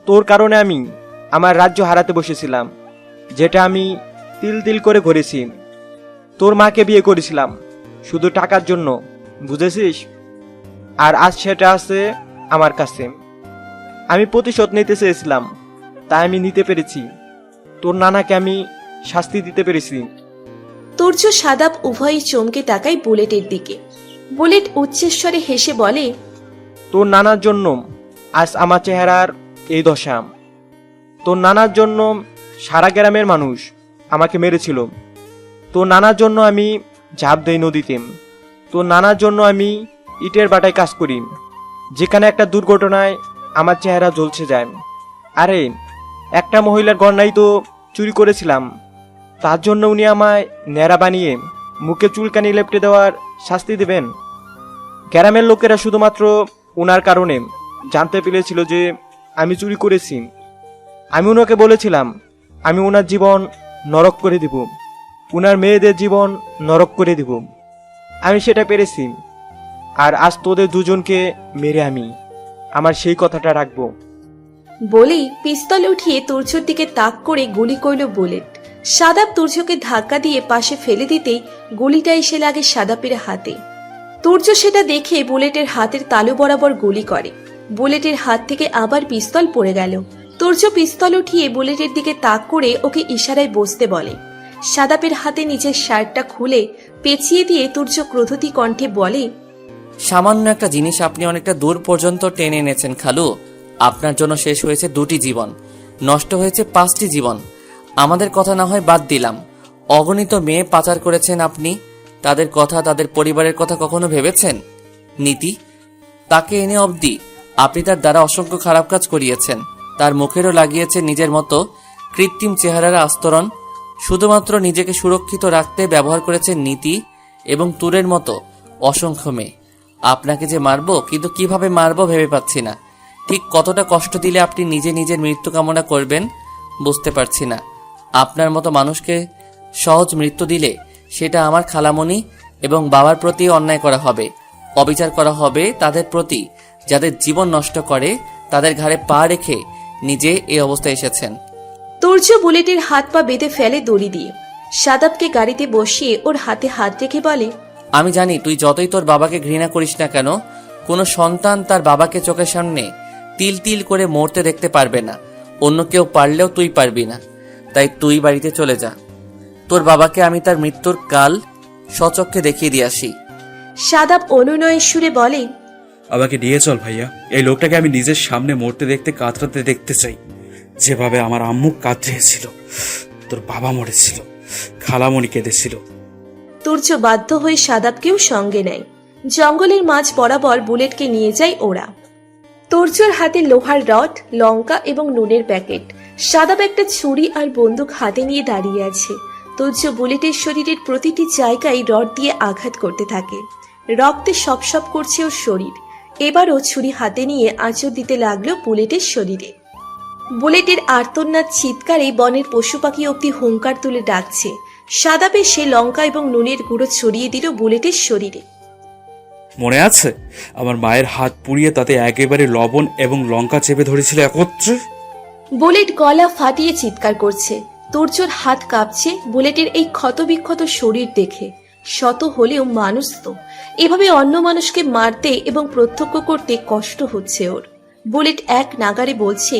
তোর কারণে আমি আমার রাজ্য হারাতে বসেছিলাম, যেটা আমি তিল তিল করে ঘুরেছি। তোর মাকে বিয়ে করেছিলাম শুধু টাকার জন্য, বুঝেছিস? আর আজ সেটা আছে আমার কাছে। আমি প্রতিশোধ নিতে চেয়েছিলাম, তাই আমি নিতে পেরেছি। তোর নানাকে আমি শাস্তি দিতে পেরেছি। তুর্য সাদাব উভয়ই চমকে তাকায় বুলেটের দিকে। বুলেট উচ্চস্বরে হেসে বলে, তোর নানার জন্য আজ আমার চেহারার এই দশা। তোর নানার জন্য সারা গ্রামের মানুষ আমাকে মেরেছিল। তোর নানার জন্য আমি ঝাঁপ দেই নদীতে। তোর নানার জন্য আমি ইটের বাটায় কাজ করি, যেখানে একটা দুর্ঘটনায় আমার চেহারা ঝলসে যায়। আরে, একটা মহিলার গয়নাই তো চুরি করেছিলাম, তার জন্য উনি আমায় ন্যাড়া বানিয়ে মুখে চুলকানি লেপটে দেওয়ার শাস্তি দেবেন? গ্রামের লোকেরা শুধুমাত্র ওনার কারণে জানতে পেরেছিল যে আমি চুরি করেছি। আমি ওনাকে বলেছিলাম আমি ওনার জীবন নরক করে দিব, ওনার মেয়েদের জীবন নরক করে দিব। আমি সেটা পেরেছি, আর আজ তোদের দুজনকে মেরে আমি আমার সেই কথাটা রাখবো। বলেই পিস্তল উঠিয়ে তুর্যর দিকে তাক করে গুলি করল বুলেট। সাদাব তুর্যকে ধাক্কা দিয়ে পাশে ফেলে দিতেই গুলিটা এসে লাগে সাদাবের হাতে। তুর্য সেটা দেখে বুলেটের হাতের তালু বরাবর গুলি করে। বুলেটের হাত থেকে আবার পিস্তল পড়ে গেল। তুর্য পিস্তল উঠিয়ে বুলেটের দিকে তাক করে ওকে ইশারায় বসতে বলে। সাদাবের হাতে নিজের শার্টটা খুলে পেঁচিয়ে দিয়ে তুর্য ক্রোধতী কণ্ঠে বলে, সামান্য একটা জিনিস আপনি অনেকটা দূর পর্যন্ত টেনে এনেছেন খালু। আপনার জন্য শেষ হয়েছে 2টি জীবন, নষ্ট হয়েছে 5টি জীবন। আমাদের কথা না হয় বাদ দিলাম, অগণিত মেয়ে পাচার করেছেন আপনি। তাদের কথা, তাদের পরিবারের কথা কখনো ভেবেছেন? নীতি, তাকে এনে অবধি আপনি তার দ্বারা অসংখ্য খারাপ কাজ করিয়েছেন। তার মুখেরও লাগিয়েছেন নিজের মতো কৃত্রিম চেহারার আস্তরণ। শুধুমাত্র নিজেকে সুরক্ষিত রাখতে ব্যবহার করেছেন নীতি এবং তুরের মতো অসংখ্য মেয়ে। আপনাকে যে মারবো, কিন্তু কিভাবে মারবো ভেবে পাচ্ছি না। ঠিক কতটা কষ্ট দিলে আপনি নিজে নিজের মৃত্যু কামনা করবেন বুঝতে পারছি না। আপনার মতো মানুষকে সহজ মৃত্যু দিলে সেটা আমার খালামণি এবং বাবার প্রতি অন্যায় করা হবে, অবিচার করা হবে তাদের প্রতি, যাদের জীবন নষ্ট করে তাদের ঘাড়ে পা রেখে নিজে এই অবস্থায় এসেছেন। তুর্য বুলেটের হাত পা বেঁধে ফেলে দড়ি দিয়ে। শাদাবকে গাড়িতে বসিয়ে ওর হাতে হাত রেখে বলে, আমি জানি তুই যতই তোর বাবাকে ঘৃণা করিস না কেন, কোনো সন্তান তার বাবাকে চোখের সামনে তিল তিল করে মরতে দেখতে পারবে না। অন্য কেউ পারলেও তুই পারবি না। তাই তুই বাড়িতে চলে যা। তোর বাবাকে আমি তার মৃত্যুর কাল সচক্ষে দেখিয়ে দিয়ে আসি। শাদাব অনুনয়ের সুরে বলে, আমাকে নিয়ে চল ভাইয়া, এই লোকটাকে আমি নিজের সামনে মরতে দেখতে কাতরাতে দেখতে চাই। যেভাবে আমার আম্মু কাতরিয়েছিল, তোর বাবা মরেছিল, খালামণি কেঁদেছিল। তুর্য বাধ্য হয়ে শাদাবকেও সঙ্গে নেয়। জঙ্গলের মাঝ বরাবর বুলেটকে নিয়ে যায় ওরা। তুর্যর হাতে লোহার রড, লঙ্কা এবং নুনের প্যাকেট। শাদাব একটা ছুরি আর বন্দুক হাতে নিয়ে দাঁড়িয়ে আছে। তুর্য বুলেটের শরীরের প্রতিটি জায়গায় রড দিয়ে আঘাত করতে থাকে। রক্তে সপসপ করছে ওর শরীর। এবারও ছুরি হাতে নিয়ে আঁচড় দিতে লাগলো বুলেটের শরীরে। বুলেটের আর্তনাদ চিৎকারে বনের পশু পাখি অব্দি হুঙ্কার তুলে ডাকছে। শাদাবে সে লঙ্কা এবং নুনের গুঁড়ো ছড়িয়ে দিল বুলেটের শরীরে। মনে আছে আমার মায়ের হাত পুড়িয়ে তাতে একেবারে লবণ এবং লঙ্কা চেপে ধরেছিল একত্রে? বুলেট গলা ফাটিয়ে চিৎকার করছে। তুর্যর হাত কাঁপছে বুলেটের এই ক্ষতবিক্ষত শরীর দেখে। শত হলেও মানুষ তো, এভাবে অন্য মানুষকে মারতে এবং প্রত্যক্ষ করতে কষ্ট হচ্ছে ওর। বুলেট এক নাগারে বলছে,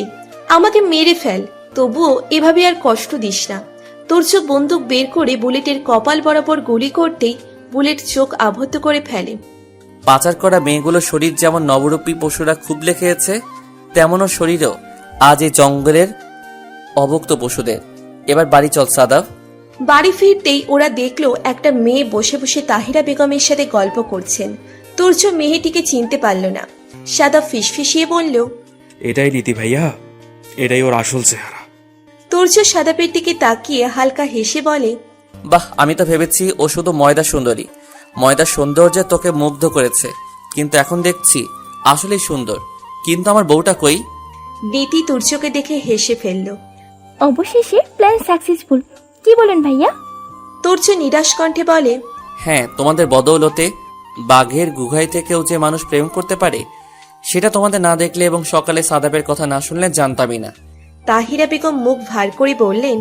আমাকে মেরে ফেল, তবুও এভাবে আর কষ্ট দিস না। তুর্য বন্দুক বের করে বুলেটের কপাল বরাবর গুলি করতেই বুলেট চোখ আবদ্ধ করে ফেলে। পাচার করা মেয়েগুলোর শরীর যেমন নবরূপী পশুরা খুবলে খেয়েছে, তেমনও শরীরও আজ এই জঙ্গলের অভুক্ত পশুদের। এবার বাড়ি চল সাদাব। বাড়ি ফিরতেই ওরা দেখলো একটা মেয়ে বসে বসে তাহিরা বেগমের সাথে গল্প করছেন। তুর্য মেয়েটিকে চিনতে পারল না। সাদা ফিসফিসিয়ে বলল, এটাই নীতি ভাইয়া, এটাই ওর আসল চেহারা। তুর্য সাদাপের দিকে তাকিয়ে হালকা হেসে বলে, বাহ, আমি তো ভেবেছি ও শুধু ময়দা সুন্দরী, ময়দার সৌন্দর্যে তোকে মুগ্ধ করেছে, কিন্তু এখন দেখছি আসলেই সুন্দর। কিন্তু আমার বউটা কই? নীতি তুর্যকে দেখে হেসে ফেলল। অবশেষে প্ল্যান সাকসেসফুল, কি বলেন ভাইয়া? তুর্য নিরাশ কণ্ঠে বলে, হ্যাঁ, তোমাদের বদৌলতে বাঘের গুহায় থেকেও যে মানুষ প্রেম করতে পারে সেটা তোমাদের না দেখলে এবং সকালে সাদাবের কথা না শুনলে জানতামই না। তাহিরা বেগম মুখ ভার করে বললেন,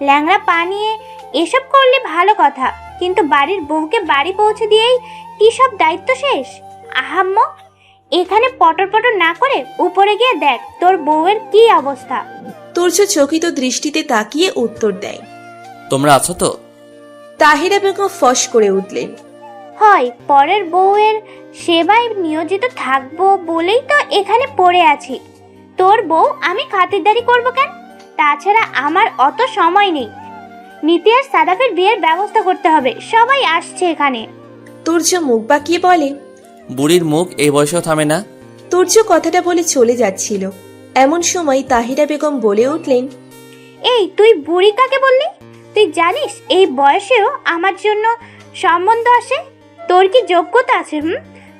ল্যাংড়া পা নিয়ে এসব করলে ভালো কথা, কিন্তু বাড়ির বউকে বাড়ি পৌঁছে দিয়েই কি সব দায়িত্ব শেষ? আহাম্মক, এখানে পটর পটর না করে উপরে গিয়ে দেখ তোর বউয়ের কি অবস্থা। তুর্য চকিত দৃষ্টিতে তাকিয়ে উত্তর দেয়। তোমরা আছো তো? তাহিরা বেগম ফস করে উঠলেন। হয় পরের বউয়ের সেবায় নিয়োজিত থাকবো বলেই তো এখানে পড়ে আছি। তোর বউ আমি খাতিরদারি করবো কেন? তাছাড়া আমার অত সময় নেই। নীতি আর সাদাফের বিয়ের ব্যবস্থা করতে হবে, সবাই আসছে এখানে। তুর্য মুখ বাঁকিয়ে বলে। বুড়ির মুখ এই বয়সেও থামে না। তুর্য কথাটা বলে চলে যাচ্ছিল, এমন সময় তাহিরা বেগম বলে উঠলেন, এই তুই বুড়ি কাকে বললি? তুই জানিস এই বয়সেও আমার জন্য সম্বন্ধ আসে? তোর কি যোগ্যতা আছে?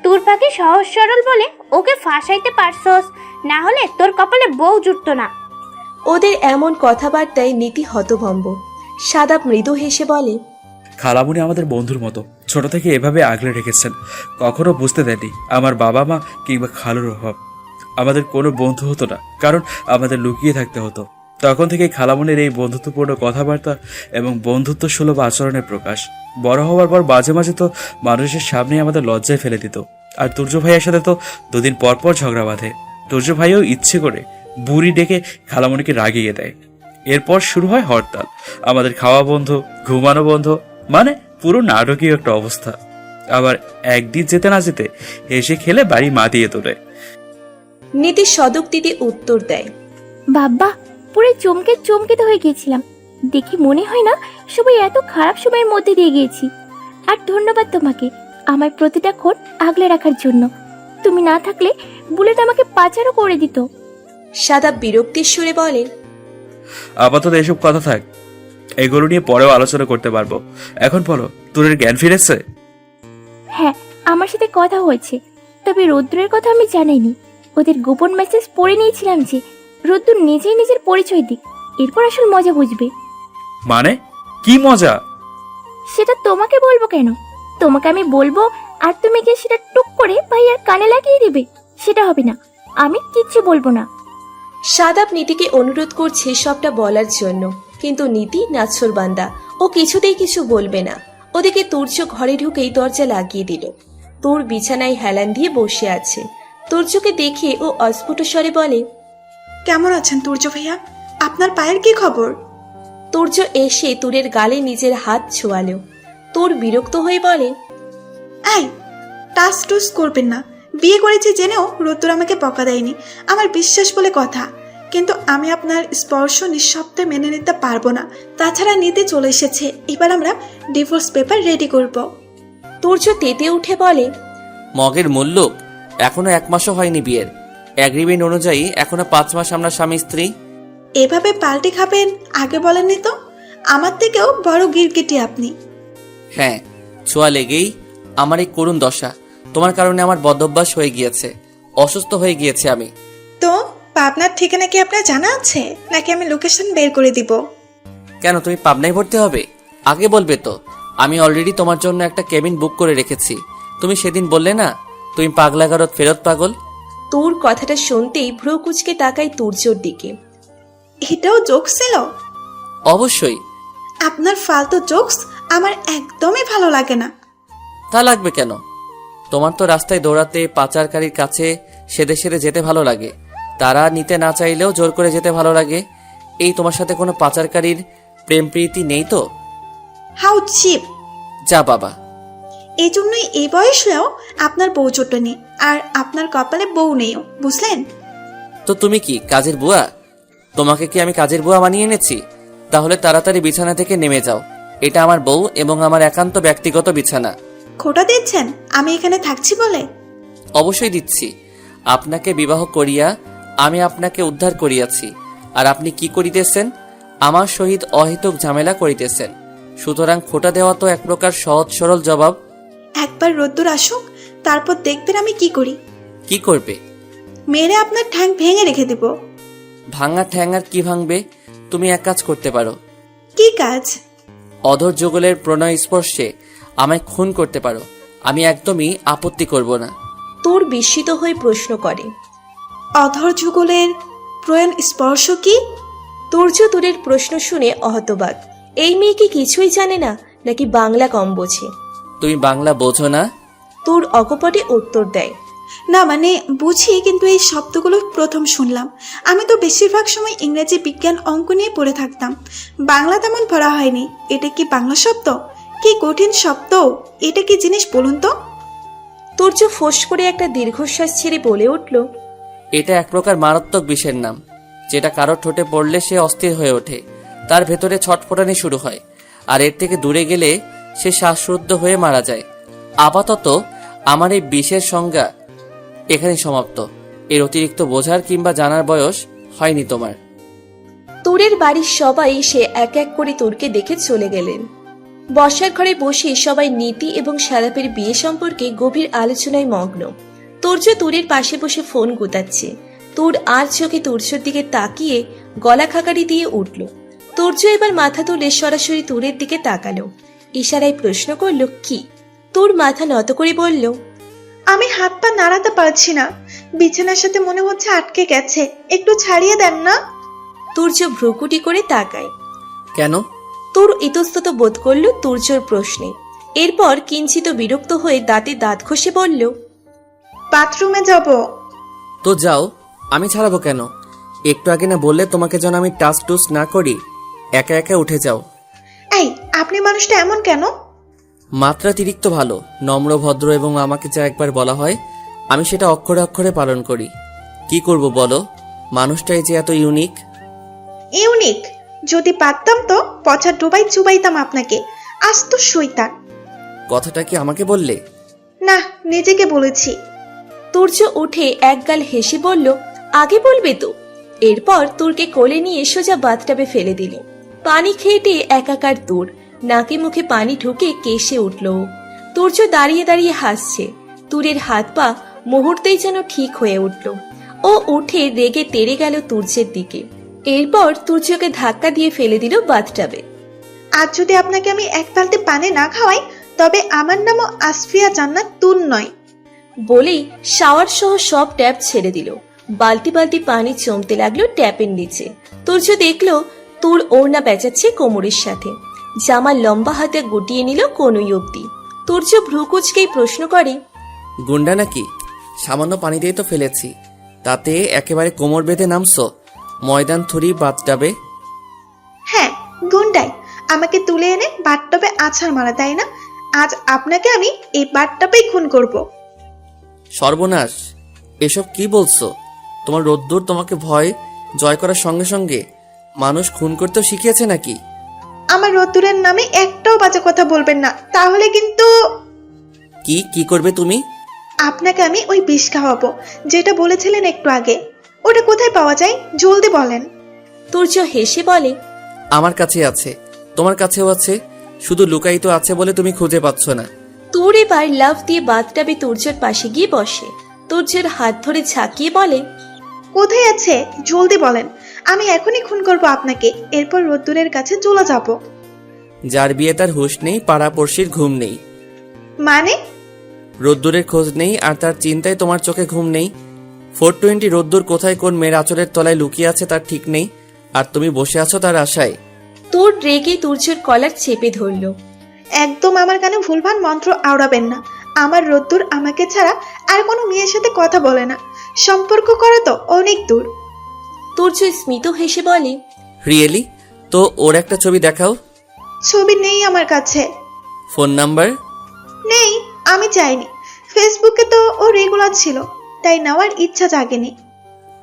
তোর পাখি সহজ সরল বলে ওকে ফাঁসাইতে পারছস, না হলে তোর কপালে বউ জুটতো না। ওদের এমন কথাবার্তায় নীতি হতভম্ব। সাদাব মৃদু হেসে বলে, খালামুনি আমাদের বন্ধুর মতো, ছোট থেকে এভাবে আগলে রেখেছেন। কখনো বুঝতে দেননি আমার বাবা মা কিংবা খালুর অভাব। আমাদের কোনো বন্ধু হতো না, কারণ আমাদের লুকিয়ে থাকতে হতো। তখন থেকে খালামুনির এই বন্ধুত্বপূর্ণ কথাবার্তা এবং বন্ধুত্ব সুলভ আচরণের প্রকাশ। বড় হওয়ার পর মাঝে মাঝে তো মানুষের সামনে আমাদের লজ্জায় ফেলে দিত। আর তুর্য ভাইয়ের সাথে তো দুদিন পর পর ঝগড়া বাঁধে। তুর্য ভাইও ইচ্ছে করে বুড়ি ডেকে খালামুনিকে রাগিয়ে দেয়। এরপর শুরু হয় হরতাল। আমাদের খাওয়া বন্ধ, ঘুমানো বন্ধ, মানে পুরো নাটকীয় একটা অবস্থা। আবার একদিন যেতে না যেতে হেসে খেলে বাড়ি মাতিয়ে তোলে। নীতি সদুক্তিতে উত্তর দেয়, বাবা, পুরো চমকিত হয়ে গিয়েছিলাম। দেখি মনে হয় না সবাই এত খারাপ সময়ের মধ্যে দিয়ে গিয়েছি। আর ধন্যবাদ তোমাকে আমার প্রতিটা ক্ষণ আগলে রাখার জন্য। তুমি না থাকলে বুলেট আমাকে পাচারও করে দিত। সাদাব বিরক্তির সুরে বলেন, আপাতত এসব কথা থাক, এগুলো নিয়ে পরেও আলোচনা করতে পারবো। এখন বলো, তোর জ্ঞান ফিরেছে? হ্যাঁ, আমার সাথে কথা হয়েছে, তবে রৌদ্রের কথা আমি জানাইনি। ওদের গোপন মেসেজ পড়ে নিয়েছিলাম যে রৌদ্র নিজেই নিজের পরিচয় দিক, এরপর আসল মজা বুঝবে। মানে কি মজা? সেটা তোমাকে বলবো কেন? তোমাকে আমি বলবো আর তুমি গিয়ে সেটা টুক করে ভাইয়ার কানে লাগিয়ে দিবে, সেটা হবে না। আমি কিচ্ছু বলবো না। সাদাব নীতিকে অনুরোধ করছে সবটা বলার জন্য, কিন্তু নীতি নাছোড়বান্দা, ও কিছুতেই কিছু বলবে না। ওদিকে তুর্য ঘরে ঢুকেই দরজা লাগিয়ে দিল। তোর বিছানায় হেলান দিয়ে বসে আছে। তুর্যকে দেখে ও অস্ফুট স্বরে বলে, কেমন আছেন তুর্য ভাইয়া? আপনার পায়ের কি খবর? তুর্য এসে তুরের গালে নিজের হাত ছোঁয়ালো। তোর বিরক্ত হয়ে বলে, এই টাস টুস করবেন না। বিয়ে করেছি জেনেও রোদ্দুর আমাকে বকা দেয়নি, আমার বিশ্বাস বলে কথা। কিন্তু আমি আপনার স্পর্শ নিঃশব্দে মেনে নিতে পারবো না। তাছাড়া নিতে চলে এসেছে, এবার আমরা ডিভোর্স পেপার রেডি করব। তুর্য তেতে উঠে বলে, মগের মুল্লুক, এখনো 1 মাসও হয়নি বিয়ের। এগ্রিমেন্ট অনুযায়ী এখনো 5 মাস আমরা স্বামী স্ত্রী। এভাবে পাল্টে খাবেন আগে বলেননি তো? আমার থেকেও বড় গিরগিটি আপনি। হ্যাঁ, ছোঁয়া লেগেই আমার এই করুণ দশা। তোমার কারণে আমার বদভ্যাস হয়ে গিয়েছে, অসুস্থ হয়ে গিয়েছে আমি। তো পাবনার ঠিকানা কি আপনার জানা আছে, নাকি আমি লোকেশন বের করে দিব? কেন, তুমি পাবনায় ভর্তি হবে? আগে বলবে তো। আমি অলরেডি তোমার জন্য একটা কেবিন বুক করে রেখেছি। তুমি সেদিন বললে না তুমি পাগলাগারদ ফেরত পাগল। তোর কথাটা শুনতেই ভ্রু কুচকে তাকাই তুর্যর দিকে। এটাও জোকস ছিল? অবশ্যই। আপনার ফালতু জোকস আমার একদমই ভালো লাগে না। তা লাগবে কেন? তোমার তো রাস্তায় দৌড়াতে, পাচারকারীর কাছে সেদে সেদে যেতে ভালো লাগে। তারা নিতে না চাইলেও জোর করে যেতে ভালো লাগে। এই তোমার সাথে কোনো পাচারকারীর প্রেম প্রীতি নেই তো? How cheap! যা বাবা। এই জন্যই এই বয়সেও আপনার বউ ছোট নেই, আর আপনার কপালে বউ নেইও, বুঝলেন? তো তুমি কি কাজের বুয়া? তোমাকে কি আমি কাজের বুয়া বানিয়ে এনেছি? তাহলে তাড়াতাড়ি বিছানা থেকে নেমে যাও। এটা আমার বউ এবং আমার একান্ত ব্যক্তিগত বিছানা। খোটা দিচ্ছেন আমি এখানে থাকছি বলে? অবশ্যই দিচ্ছি। আপনাকে বিবাহ করিয়া আমি আপনাকে উদ্ধার করিয়াছি, আর আপনি কি করিতেছেন? আমার সহিত অহেতুক ঝামেলা করিতেছেন। সুতরাং খোটা দেওয়া তো এক প্রকার সহজ সরল জবাব। একবার রোদ্দুর আসুক, তারপর দেখবেন আমি কি করি। কি করবে? মেরে আপনার ঠ্যাং ভেঙে রেখে দেব। ভাঙা ঠ্যাং আর কি ভাঙবে? তুমি এক কাজ করতে পারো। কি কাজ? অধর যুগলের প্রণয় স্পর্শে আমায় খুন করতে পারো। আমি একদমই আপত্তি করব না। তোর বিস্মিত হয়ে প্রশ্ন করে, অধর যুগলের প্রয়াণ স্পর্শ কি? তুর্য তোরের প্রশ্ন শুনে অহতবাক। এই মেয়ে কি কিছুই জানে না, নাকি বাংলা কম বোঝে? তুমি বাংলা বোঝো না? তোর অকপটে উত্তর দেয়, না মানে বুঝি, কিন্তু এই শব্দগুলো প্রথম শুনলাম। আমি তো বেশিরভাগ সময় ইংরেজি, বিজ্ঞান, অঙ্ক নিয়ে পড়ে থাকতাম, বাংলা তেমন পড়া হয়নি। এটা কি বাংলা শব্দ? কি কঠিন শব্দ! এটা কি জিনিস বলুন তো? তুর্য ফোঁস করে একটা দীর্ঘশ্বাস ছেড়ে বলে উঠল, এটা এক প্রকার মারাত্মক বিষের নাম, যেটা কারোর ঠোঁটে পড়লে সে অস্থির হয়ে ওঠে। তার ভেতরে ছটফটানি শুরু হয়, আর এর থেকে দূরে গেলে সে শ্বাসরুদ্ধ হয়ে মারা যায়। আপাতত আমার এই বিষের সংজ্ঞা এখানে সমাপ্ত। এর অতিরিক্ত বোঝার কিংবা জানার বয়স হয়নি তোমার। তোরের বাড়ির সবাই সে এক এক করে তোরকে দেখে চলে গেলেন। বসার ঘরে বসে সবাই নীতি এবং সারাপের বিয়ে সম্পর্কে গভীর আলোচনায় মগ্ন। তুর্য তোরের পাশে বসে ফোন গুতাচ্ছে। তোর আর চোখে তুর্যর দিকে তাকিয়ে গলা খাকারি দিয়ে উঠল। তুর্য এবার মাথা তুলে সরাসরি তোরের দিকে তাকালো। ইশারায় প্রশ্ন করল, কি? তোর মাথা নত করে বলল, আমি হাত পা নাড়াতে পারছি না, বিছানার সাথে মনে হচ্ছে আটকে গেছে, একটু ছাড়িয়ে দেন না। তুর্য ভ্রুকুটি করে তাকায়। কেন? তোর ইতস্তত বোধ করল তুর্যর প্রশ্নে। এরপর কিঞ্চিত বিরক্ত হয়ে দাঁতে দাঁত ঘষে বলল, বাথরুমে যাব। তো যাও, আমি ছাড়াবো কেন? একটু আগে না বললে তোমাকে যেন আমি টাচ টুস না করি? একা একা উঠে যাও। এই আপনি মানুষটা এমন কেন? মাত্রাতিরিক্ত ভালো, নম্র, ভদ্র এবং আমাকে যা একবার বলা হয় আমি সেটা অক্ষরে অক্ষরে পালন করি। কি করব বলো? মানুষটাই যে এত ইউনিক। ইউনিক? যদি পারতাম তো পচা ডুবাই চুবাইতাম আপনাকে। আস্ত শৈতান। কথাটা কি আমাকে বললে? না, নিজেকে বলেছি। তুর্য উঠে একগাল হেসে বলল, আগে বলবে তো। এরপর তোরকে কোলে নিয়ে সোজা বাথটাবে ফেলে দিল। পানি খেয়ে একাকার তোর নাকে মুখে পানি ঢুকে কেসে উঠল। তুর্য দাঁড়িয়ে দাঁড়িয়ে হাসছে। তুরের হাত পা মুহূর্তেই যেন ঠিক হয়ে উঠল। ও উঠে রেগে তেড়ে গেল তুর্যের দিকে। এরপর তুর্যকে ধাক্কা দিয়ে ফেলে দিল বাথটাবে। আজ যদি আপনাকে আমি এক বালতি পানি না খাওয়াই, তবে আমার নামও আসফিয়া জান্নাত তুন নয়। বলেই শাওয়ার সহ সব ট্যাপ ছেড়ে দিল। বালতি বালতি পানি জমতে লাগলো ট্যাপের নিচে। তুর্য দেখলো তুর ওড়না পেঁচাচ্ছে কোমরের সাথে, জামা লম্বা হাতে গুটিয়ে নিল কোনই অব্দি। তুর্য ভ্রুকুচকেই প্রশ্ন করে, গুন্ডা নাকি? সামান্য পানি দিয়ে তো ফেলেছি, তাতে একেবারে কোমর বেঁধে নামছো ময়দান থুরি বাথটাবে? হ্যাঁ, গুন্ডাই। আমাকে তুলে এনে বাথটবে আছাড় মারা, তাই না? আজ আপনাকে আমি এই বাথটবেই খুন করব। সর্বনাশ, এসব কি বলছো? তোমার রোদ্দুর তোমাকে ভয় জয় করার সঙ্গে সঙ্গে মানুষ খুন করতেও শিখিয়েছে নাকি? আমার রতুরের নামে একটাও বাজে কথা বলবেন না, তাহলে কিন্তু কি করবে তুমি? আপনাকে আমি ওই বিষ খাওয়াবো যেটা বলেছিলেন একটু আগে। ওটা কোথায় পাওয়া যায় জলদি বলেন। তুর্য হেসে বলে, আমার কাছে আছে, তোমার কাছেও আছে, শুধু লুকায়িত আছে বলে তুমি খুঁজে পাচ্ছ না। তুর এবার লাফ দিয়ে বাথটাবে তুর্যর পাশে গিয়ে বসে। তুর্যের হাত ধরে ঝাঁকিয়ে বলে, কোথায় আছে জলদি বলেন, আমি এখনই খুন করব আপনাকে। এরপর রতুরের কাছে চলে যাব। যার বিয়ে তার হুঁশ নেই, পাড়াপড়শির ঘুম নেই, মানে? রোদ্দুরের খোঁজ নেই আর তার চিন্তায় তোমার চোখে ঘুম নেই। 420 রোদ্দুর কোথায় কোন মেয়ের আঁচলের তলায় লুকিয়ে আছে তার ঠিক নেই, আর তুমি বসে আছো তার আশায়। তুর রেগে তুর্যর কলার চেপে ধরল। একদম আমার কানে ভুলভাল মন্ত্র আওড়াবেন না। আমার রোদ্দুর আমাকে ছাড়া আর কোনো মেয়ের সাথে কথা বলে না। সম্পর্ক করা তো অনেক দূর। তুর্য স্মিত হেসে বলে, রিয়েলি? তো ওর একটা ছবি দেখাও। ছবি নেই আমার কাছে। Phone number? নেই, আমি চাইনি। ফেসবুকে তো ও রেগুলার ছিল, তাই নেওয়ার ইচ্ছা জাগেনি।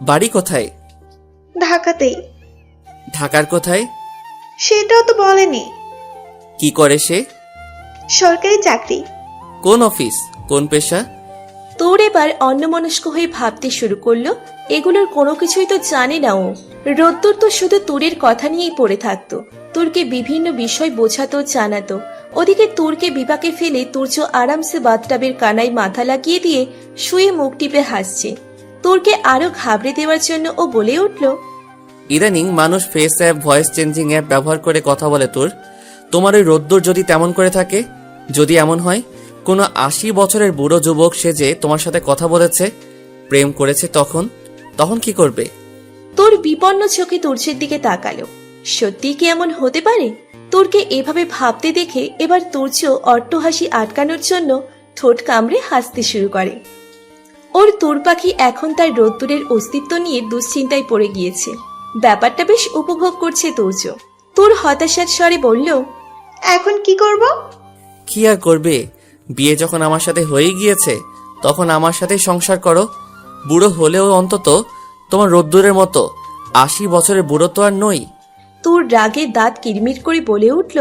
বাড়ি কোথায়? ঢাকাতেই। ঢাকার কোথায়? সেটাও তো বলেনি। কি করে সে? সরকারি চাকরি। কোন অফিস, কোন পেশা? তোর এবার অন্যমনস্ক হয়ে ভাবতে শুরু করলো এগুলোর কোনো কিছুই তো জানে না ও। রোদ্দুর তো শুধু তুরের কথা নিয়েই পড়ে থাকতো, তুরকে বিভিন্ন বিষয় বোঝাতো, জানাতো। ওদিকে তুরকে বিপাকে ফেলে তুর্য আরামসে বাথটাবের কানায় মাথা লাগিয়ে দিয়ে শুয়ে মুখ টিপে হাসছে। তুরকে আরো ঘাবড়ে দেওয়ার জন্য ও বলে উঠল, ইদানিং মানুষ face app, voice changing app ব্যবহার করে কথা বলে। তোমার ওই রোদ্দুর যদি তেমন করে থাকে, যদি এমন হয় কোনো 80 বছরের বুড়ো যুবক সেজে তোমার সাথে কথা বলেছে, প্রেম করেছে, তখন কি করবে? তোর বিপন্ন চোখে তুর্যের দিকে তাকালো। সত্যি কি এমন হতে পারে? তোরকে এভাবে ভাবতে দেখে এবার তুর্য অট্টহাসি আটকানোর জন্য ঠোঁট কামড়ে হাসতে শুরু করে। ওর তোর পাখি এখন তার রোদ্দুরের অস্তিত্ব নিয়ে দুশ্চিন্তায় পড়ে গিয়েছে। ব্যাপারটা বেশ উপভোগ করছে তুর্য। তোর হতাশার স্বরে বলল, এখন কি করব? কি আর করবে, বিয়ে যখন আমার সাথে হয়ে গিয়েছে তখন আমার সাথে সংসার করো। বুড়ো হলেও অন্তত তোমার রোদ্দুরের মতো 80 বছরের বুড়ো তো আর নই। তোর রাগে দাঁত কিরমির করে বলে উঠল,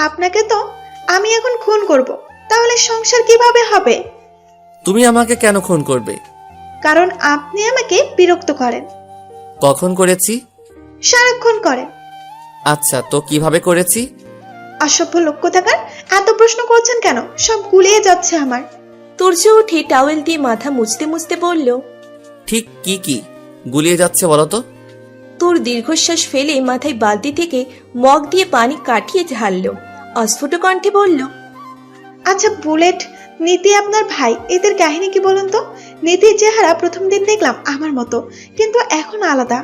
আপনাকে তো আমি এখন খুন করব, তাহলে সংসার কিভাবে হবে? তুমি আমাকে কেন খুন করবে? কারণ আপনি আমাকে বিরক্ত করেন। কখন করেছি? সারাক্ষণ করেন। আচ্ছা, তো কিভাবে করেছি? অসভ্য লোক কোথাকার, এত প্রশ্ন করছেন কেন? সব গুলিয়ে যাচ্ছে আমার। তুর্য উঠে টাওয়েল দিয়ে মাথা মুছতে মুছতে বলল, ঠিক কি গুলিয়ে যাচ্ছে বলো তো? তোর দীর্ঘশ্বাস ফেলে মাথায় বালতি থেকে মগ দিয়ে পানি কাটিয়ে ঢালল। অস্ফুট কণ্ঠে বলল, আচ্ছা বুলেট, নীতি আপনার ভাই, এদের কাহিনী কি বলুন তো? নীতির চেহারা প্রথম দিন দেখলাম আমার মতো, কিন্তু এখন আলাদা।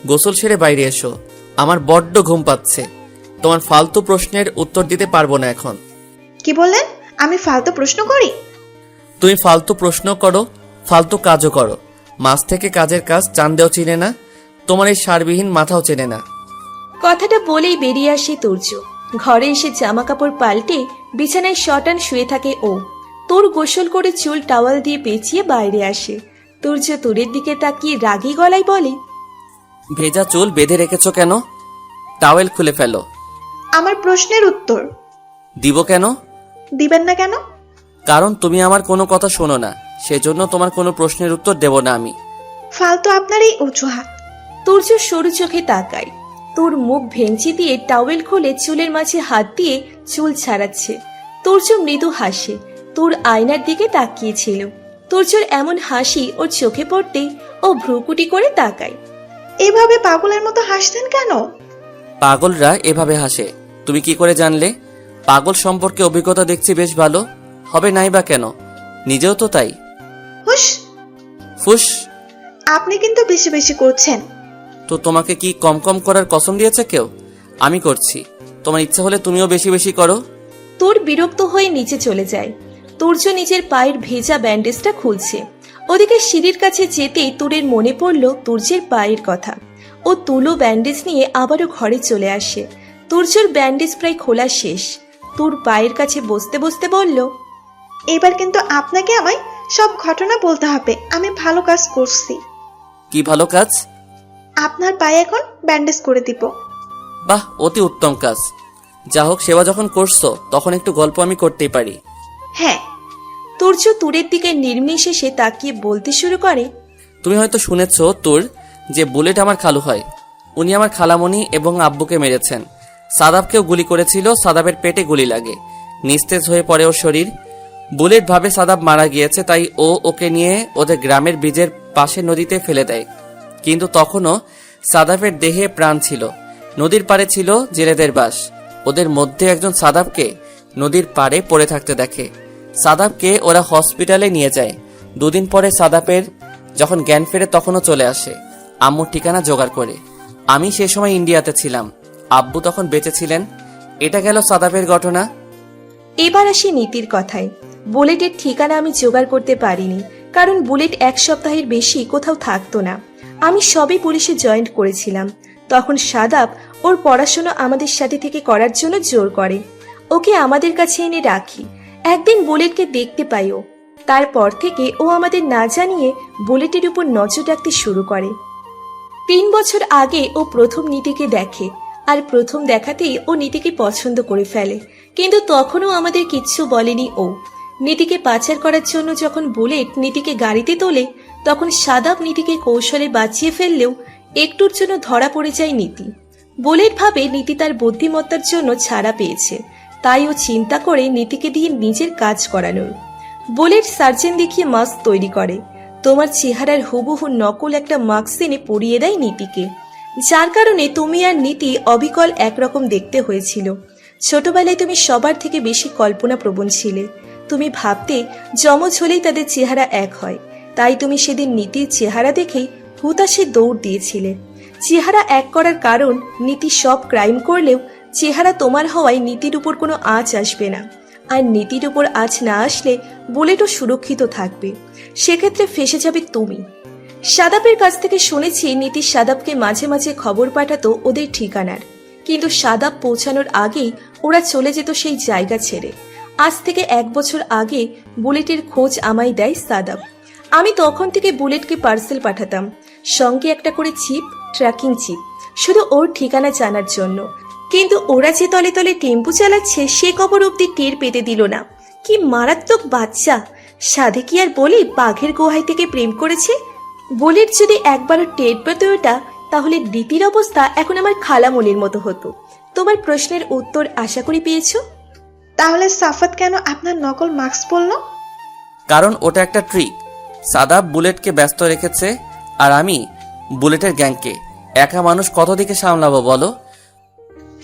গোসল সেরে বাইরে এসো, আমার বড্ড ঘুম পাচ্ছে। তোমার ফালতু প্রশ্নের উত্তর দিতে পারবো না এখন। কি বললেন? আমি ফালতু প্রশ্ন করি? তুমি ফালতু প্রশ্ন করো, ফালতু কাজও করো। মাছ থেকে কাজের কাজ চান্দেও চিনে না, তোমার এই সারবিহীন মাথাও চেনে না। কথাটা বলেই বেরিয়ে আসে তুর্য। ঘরে এসে জামা কাপড় পাল্টে বিছানায় শটান শুয়ে থাকে ও। তোর গোসল করে চুল টাওয়াল দিয়ে পেঁচিয়ে বাইরে আসে। তুর্য তুরের দিকে তাকিয়ে রাগী গলায় বলে, ভেজা চুল বেঁধে রেখেছো কেন? টাওয়েল খুলে ফেলো। আমার প্রশ্নের উত্তর দিব কেন? দিবেন না কেন? কারণ তুমি আমার কোনো কথা শোনো না, সেজন্য তোমার কোনো প্রশ্নের উত্তর দেব না আমি। ফালতু আপনার এই অজুহাত। তুর্য সরু চোখে তাকায়। তোর মুখ ভেঙচি দিয়ে টাওয়েল খুলে চুলের মাঝে হাত দিয়ে চুল ছাড়াচ্ছে। তুর্য মৃদু হাসে। তোর আয়নার দিকে তাকিয়েছিল। তুর্যর এমন হাসি ওর চোখে পড়তেই ও ভ্রুকুটি করে তাকায়। এভাবে পাগলের মতো হাসতেন কেন? পাগলরা এভাবে হাসে, তুমি কি করে জানলে? পাগল সম্পর্কে অভিজ্ঞতা দেখছি বেশ ভালো, হবে নাই বা কেন? নিজেও তো তাই। হুশ, ফুস। আপনি কিন্তু বেশি বেশি করছেন। তো তোমাকে কি কম কম করার কসম দিয়েছে কেউ? আমি করছি, তোমার ইচ্ছা হলে তুমিও বেশি বেশি করো। তোর বিরক্ত হয়ে নিচে চলে যায়। তুর্য নিজের পায়ের ভেজা ব্যান্ডেজটা খুলছে। ওদিকে সিঁড়ির কাছে যেতেই তুরের মনে পড়ল তুর্যের পায়ের কথা। ও তুলো ব্যান্ডেজ নিয়ে আবারও ঘরে চলে আসে। তুর্যর ব্যান্ডেজ প্রায় খোলা শেষ। তুর পায়ের কাছে বসতে বসতে বলল, এবার কিন্তু আপনাকে আমায় সব ঘটনা বলতে হবে। আমি ভালো কাজ করছি। কি ভালো কাজ? আপনার পায়ে এখন ব্যান্ডেজ করে দিব। বাহ, অতি উত্তম কাজ। যা হোক, সেবা যখন করছো তখন একটু গল্প আমি করতেই পারি। হ্যাঁ। তুর্য তুরের দিকে নির্বিশেষে তাকিয়ে বলতে শুরু করে, তুমি হয়তো শুনেছ তোর যে বুলেট আমার খালু হয়। উনি আমার খালামণি এবং আব্বুকে মেরেছেন। সাদাবকেও গুলি করেছিল, সাদাবের পেটে গুলি লাগে, নিস্তেজ হয়ে পড়ে ওর শরীর। বুলেট ভাবে সাদাব মারা গিয়েছে, তাই ও ওকে নিয়ে ওদের গ্রামের ব্রিজের পাশে নদীতে ফেলে দেয়। কিন্তু তখনও সাদাবের দেহে প্রাণ ছিল। নদীর পাড়ে ছিল জেলেদের বাস। ওদের মধ্যে একজন সাদাবকে নদীর পাড়ে পড়ে থাকতে দেখে। সাদাবকে ওরা হসপিটালে নিয়ে যায়। 2 দিন পরে সাদাবের যখন জ্ঞান ফেরে তখনও চলে আসে আম্মুর ঠিকানা জোগাড় করে। আমি সে সময় ইন্ডিয়াতে ছিলাম, আব্বু তখন বেঁচে ছিলেন। এটা গেল সাদাবের ঘটনা। এবার আসি নীতির কথায়। বুলেটের ঠিকানা আমি জোগাড় করতে পারিনি, কারণ বুলেট 1 সপ্তাহের বেশি কোথাও থাকতো না। আমি সবে পুলিশে জয়েন্ট করেছিলাম। তখন সাদাব ওর পড়াশোনা আমাদের সাথে থেকে করার জন্য জোর করে। ওকে আমাদের কাছে এনে রাখি। একদিন বুলেটকে দেখতে পাই ও। তারপর থেকে ও আমাদের না জানিয়ে বুলেটের উপর নজর রাখতে শুরু করে। 3 বছর আগে ও প্রথম নীতিকে দেখে, আর প্রথম দেখাতেই ও নীতিকে পছন্দ করে ফেলে। কিন্তু তখনও আমাদের কিচ্ছু বলেনি ও। নীতিকে পাচার করার জন্য যখন বুলেট নীতিকে গাড়িতে তোলে, তখন সাদাব নীতিকে কৌশলে বাঁচিয়ে ফেললেও একটুর জন্য ধরা পড়ে যায় নীতি। বুলেট ভাবে নীতি তার বুদ্ধিমত্তার জন্য ছাড়া পেয়েছে, তাই ও চিন্তা করে নীতিকে দিয়ে নিজের কাজ করানোর। বুলেট সার্জেন দেখিয়ে মাস্ক তৈরি করে। তোমার চেহারার হুবহু নকল একটা মাস্ক এনে পরিয়ে দেয় নীতিকে, যার কারণে তুমি আর নীতি অবিকল একরকম দেখতে হয়েছিল। ছোটবেলায় তুমি সবার থেকে বেশি কল্পনাপ্রবণ ছিলে। তুমি ভাবতে যমজ হলেই তাদের চেহারা এক হয়, তাই তুমি সেদিন নীতির চেহারা দেখেই হুতাশে দৌড় দিয়েছিলে। চেহারা এক করার কারণ, নীতি সব ক্রাইম করলেও চেহারা তোমার হওয়ায় নীতির উপর কোনো আঁচ আসবে না। আর নীতির উপর আঁচ না আসলে বুলেটও সুরক্ষিত থাকবে। সেক্ষেত্রে ফেসে যাবে তুমি। সাদাবের কাছ থেকে শুনেছি নীতি সাদাবকে মাঝে মাঝে খবর পাঠাতো ওদের ঠিকানার, কিন্তু সাদাব পৌঁছানোর আগেই ওরা চলে যেত সেই জায়গা ছেড়ে। আজ থেকে 1 বছর আগে বুলেটের খোঁজ আমায় দেয় সাদাব। আমি তখন থেকে বুলেটকে পার্সেল পাঠাতাম, সঙ্গে একটা করে চিপ, ট্র্যাকিং চিপ, শুধু ওর ঠিকানা জানার জন্য। কিন্তু ওরা যে তলে তলে টেম্পু চালাচ্ছে সে খবর অব্দি টের পেতে দিল না। কি মারাত্মক বাচ্চা! সাধে কি আর বলি বাঘের গুহায় থেকে প্রেম করেছে। বুলেট যদি একবারও টের পেত ওটা, তাহলে নীতির অবস্থা এখন আমার খালামণির মতো হতো। তোমার প্রশ্নের উত্তর আশা করি পেয়েছো। তাহলে সাফাত কেন আপনার নকল মাস্ক পরল? কারণ ওটা একটা ট্রিক। সাদাব বুলেটকে ব্যস্ত রেখেছে, আর আমি বুলেটের গ্যাংকে। একা মানুষ কত দিকে সামলাবো বলো?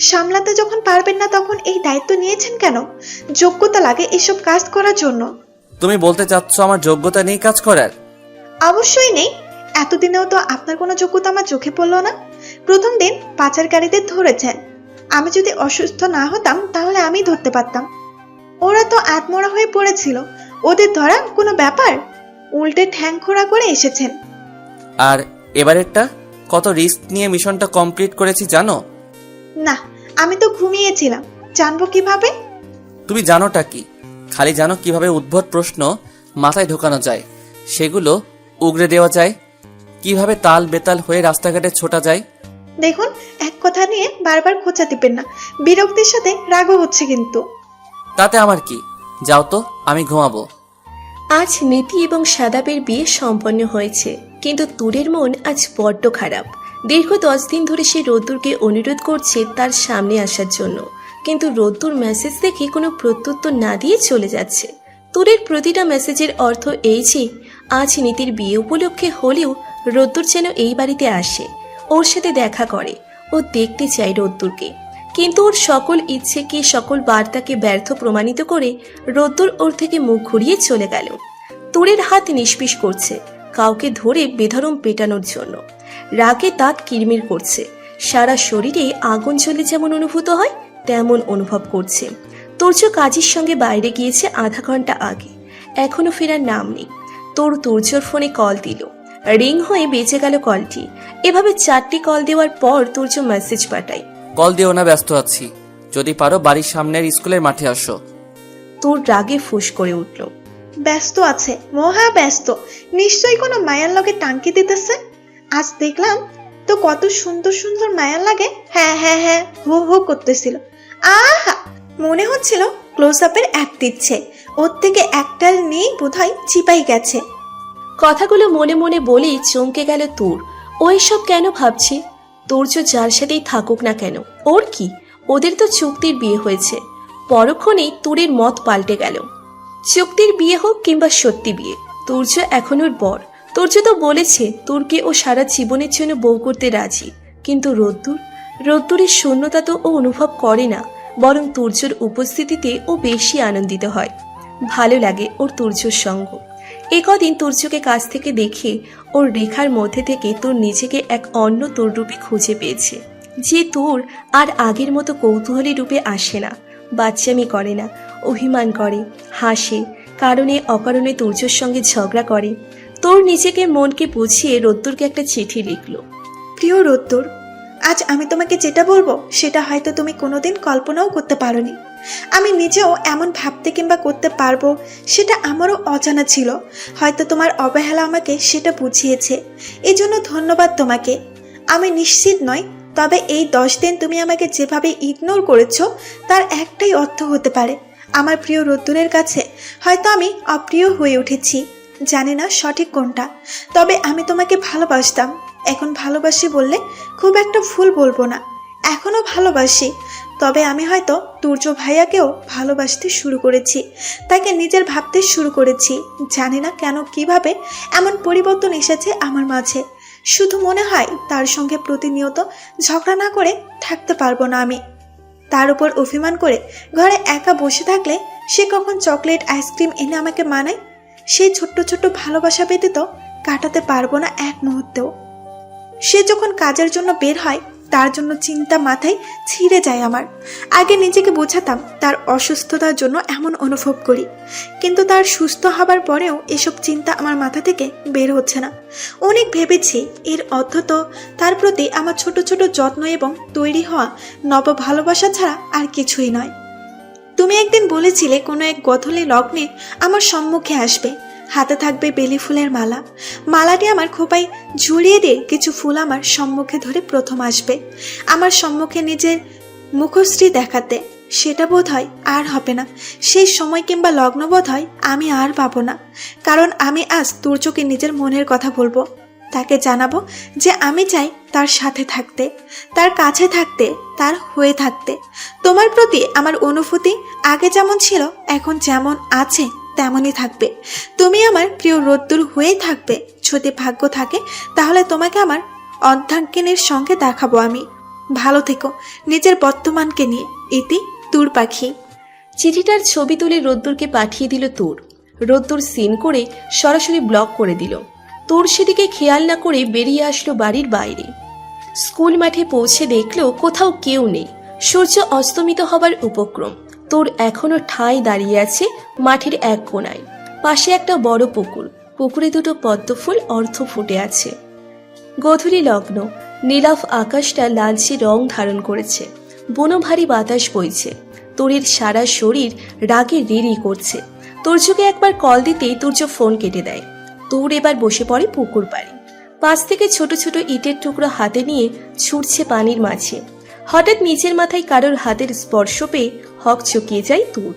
সামলাতে যখন পারবেন না তখন এই দায়িত্ব নিয়েছেন কেন? যোগ্যতা লাগে এসব কাজ করার জন্য। তুমি বলতে চাচ্ছ আমার যোগ্যতা নেই কাজ করার? অবশ্যই নেই। এতদিনেও তো আপনার কোনো যোগ্যতা আমার চোখে পড়লো না। প্রথম দিন পাচারকারীদের ধরেছেন। আমি যদি অসুস্থ না হতাম তাহলে আমি ধরতে পারতাম। ওরা তো আত্মরা হয়ে পড়েছিল, ওদের ধরা কোনো ব্যাপার? উল্টে ঠ্যাং খোঁড়া করে এসেছেন। আর এবারেরটা কত রিস্ক নিয়ে মিশনটা কমপ্লিট করেছি জানো? না, আমি তো ঘুমিয়েছিলাম, জানবো কিভাবে? তুমি জানোটা কি? খালি জানো কিভাবে উদ্ভট প্রশ্ন মাথায় ঢোকানো যায়, সেগুলো উগরে দেওয়া যায়, কিভাবে তাল বেতাল হয়ে রাস্তাঘাটে ছোটা যায়। দেখুন, এক কথা নিয়ে বারবার খোঁচা দিবেন না, বিরক্তির সাথে রাগও হচ্ছে কিন্তু। তাতে আমার কি? যাও তো, আমি ঘুমাবো। আজ নীতি এবং সাদাবের বিয়ে সম্পন্ন হয়েছে, কিন্তু তুরের মন আজ বড্ড খারাপ। দীর্ঘ 10 দিন ধরে সে রোদ্দুরকে অনুরোধ করছে তার সামনে আসার জন্য, কিন্তু রোদ্দুর মেসেজ দেখে কোনো প্রত্যুত্তর না দিয়ে চলে যাচ্ছে। তুরের প্রতিটা মেসেজের অর্থ এই যে আজ নীতির বিয়ে উপলক্ষে হলেও রোদ্দুর যেন এই বাড়িতে আসে, ওর সাথে দেখা করে। ও দেখতে চায় রোদ্দুরকে, কিন্তু ওর সকল ইচ্ছেকে সকল বার্তাকে ব্যর্থ প্রমাণিত করে রোদ্দুর ওর থেকে মুখ ঘুরিয়ে চলে গেল। তুরের হাত নিষ্পিস করছে কাউকে ধরে বেধরম পেটানোর জন্য। রাগে দাঁত কিরমির করছে, সারা শরীরে আগুন জ্বলে যেমন অনুভূত হয় তেমন অনুভব করছে। তুর্য কাজের সঙ্গে বাইরে গিয়েছে আধা ঘন্টা আগে, এখনো ফেরার নাম নেই। তুর্যর ফোনে কল দিল, রিং হয়ে বেঁচে গেল কলটি। এভাবে 4টি কল দেওয়ার পর তুর্য মেসেজ পাঠায়, কল দিও না, ব্যস্ত আছি, যদি পারো বাড়ির সামনের স্কুলের মাঠে আসো। তোর রাগে ফুঁস করে উঠল। ব্যস্ত আছে, মহা ব্যস্ত, নিশ্চয়ই কোনো মায়ার লগে টাঙ্কি দিতেছে। আজ দেখলাম তো কত সুন্দর সুন্দর মায়ার লাগে, হ্যাঁ হ্যাঁ হ্যাঁ হো হো করতেছিল। আহা, মনে হচ্ছিল ক্লোজ আপের অ্যাপ দিচ্ছে, ওর থেকে একটাল নেই বোধহয় চিপাই গেছে। কথাগুলো মনে মনে বলেই চমকে গেল তোর। ও এসব কেন ভাবছে? তুর্য যার সাথেই থাকুক না কেন, ওর কি? ওদের তো চুক্তির বিয়ে হয়েছে। পরক্ষণেই তুরের মত পাল্টে গেল। চুক্তির বিয়ে হোক কিংবা সত্যি বিয়ে, তুর্য এখন ওর বর। তুর্য তো বলেছে তোরকে ও সারা জীবনের জন্য বউ করতে রাজি। কিন্তু রোদ্দুরের শূন্যতা তো ও অনুভব করে না, বরং তুর্যর উপস্থিতিতে ও বেশি আনন্দিত হয়। ভালো লাগে ওর তুর্যর সঙ্গ। কদিন তুর্যকে কাছ থেকে দেখে ওর রেখার মধ্যে থেকে তোর নিজেকে এক অন্য তোর রূপে খুঁজে পেয়েছে, যে তোর আর আগের মতো কৌতূহলী রূপে আসে না, বাচ্চামি করে না, অভিমান করে, হাসে, কারণে অকারণে তুর্যর সঙ্গে ঝগড়া করে। তোর নিজেকে মনকে বুঝিয়ে রোদ্দুরকে একটা চিঠি লিখলো। প্রিয় রোদ্দুর, আজ আমি তোমাকে যেটা বলবো সেটা হয়তো তুমি কোনোদিন কল্পনাও করতে পারোনি। আমি নিজেও এমন ভাবতে কিংবা করতে পারবো সেটা আমারও অজানা ছিল। হয়তো তোমার অবহেলা আমাকে সেটা বুঝিয়েছে, এজন্য ধন্যবাদ তোমাকে। আমি নিশ্চিত নই, তবে এই 10 দিন তুমি আমাকে যেভাবে ইগনোর করেছো তার একটাই অর্থ হতে পারে, আমার প্রিয় রোদ্দুরের কাছে হয়তো আমি অপ্রিয় হয়ে উঠেছি। জানি না সঠিক কোনটা, তবে আমি তোমাকে ভালোবাসতাম। এখন ভালোবাসি বললে খুব একটা ভুল বলবো না, এখনো ভালোবাসি। তবে আমি হয়তো তুর্য ভাইয়াকেও ভালোবাসতে শুরু করেছি, তাকে নিজের ভাবতে শুরু করেছি। জানি না কেন কিভাবে এমন পরিবর্তন এসেছে আমার মাঝে। শুধু মনে হয় তার সঙ্গে প্রতিনিয়ত ঝগড়া না করে থাকতে পারবো না আমি। তার উপর অভিমান করে ঘরে একা বসে থাকলে সে কখন চকলেট আইসক্রিম এনে আমাকে মানায়, সেই ছোট্ট ছোট্ট ভালোবাসা ব্যতীত কাটাতে পারবো না এক মুহূর্তেও। সে যখন কাজের জন্য বের হয় তার জন্য চিন্তা মাথায় ছিঁড়ে যায় আমার। আগে নিজেকে বোঝাতাম তার অসুস্থতার জন্য এমন অনুভব করি, কিন্তু তার সুস্থ হবার পরেও এসব চিন্তা আমার মাথা থেকে বের হচ্ছে না। অনেক ভেবেছি, এর অর্থ তো তার প্রতি আমার ছোট ছোট যত্ন এবং তৈরি হওয়া নব ভালোবাসা ছাড়া আর কিছুই নয়। তুমি একদিন বলেছিলে কোনো এক গধূলি লগ্নে আমার সম্মুখে আসবে, হাতে থাকবে বেলি ফুলের মালা। মালাটি আমার খোপায় ঝুলিয়ে দিয়ে কিছু ফুল আমার সম্মুখে ধরে প্রথম আসবে, আমার সম্মুখে নিজের মুখশ্রী দেখাতে। সেটা বোধ হয় আর হবে না, সেই সময় কিংবা লগ্ন বোধ হয় আমি আর পাবো না। কারণ আমি আজ তুর্যকে নিজের মনের কথা বলবো, তাকে জানাবো যে আমি চাই তার সাথে থাকতে, তার কাছে থাকতে, তার হয়ে থাকতে। তোমার প্রতি আমার অনুভূতি আগে যেমন ছিল এখন যেমন আছে তেমনই থাকবে। তুমি আমার প্রিয় রোদ্দুর হয়ে থাকবে। যদি ভাগ্য থাকে তাহলে তোমাকে আমার অর্ধাঙ্গিনীর সঙ্গে দেখাবো আমি। ভালো থেকো নিজের বর্তমানকে নিয়ে। ইতি, তুর পাখি। চিঠিটার ছবি তুলে রোদ্দুরকে পাঠিয়ে দিল তোর। রোদ্দুর সিন করে সরাসরি ব্লক করে দিল। তোর সেদিকে খেয়াল না করে বেরিয়ে আসলো বাড়ির বাইরে। স্কুল মাঠে পৌঁছে দেখলো কোথাও কেউ নেই। সূর্য অস্তমিত হবার উপক্রম। তোর এখনো ঠাঁই দাঁড়িয়ে আছে মাঠের এক কোণায়। পাশে একটা বড় পুকুর, পুকুরে দুটো পদ্ম ফুল অর্ধ ফুটে আছে। গধূলি লগ্ন, নীলাভ আকাশটা লালচে রং ধারণ করেছে। বনো ভারী বাতাস বইছে। তোরের সারা শরীর রাগে রেড়ি করছে। তুর্যকে একবার কল দিতেই তুর্য ফোন কেটে দেয়। তোর এবার বসে পড়ে পুকুর পাড়ে। পাশ থেকে ছোট ছোট ইটের টুকরো হাতে নিয়ে ছুটছে পানির মাঝে। হঠাৎ নিচের মাথায় কারোর হাতের স্পর্শ পেয়ে হক চকিয়ে যায় তোর।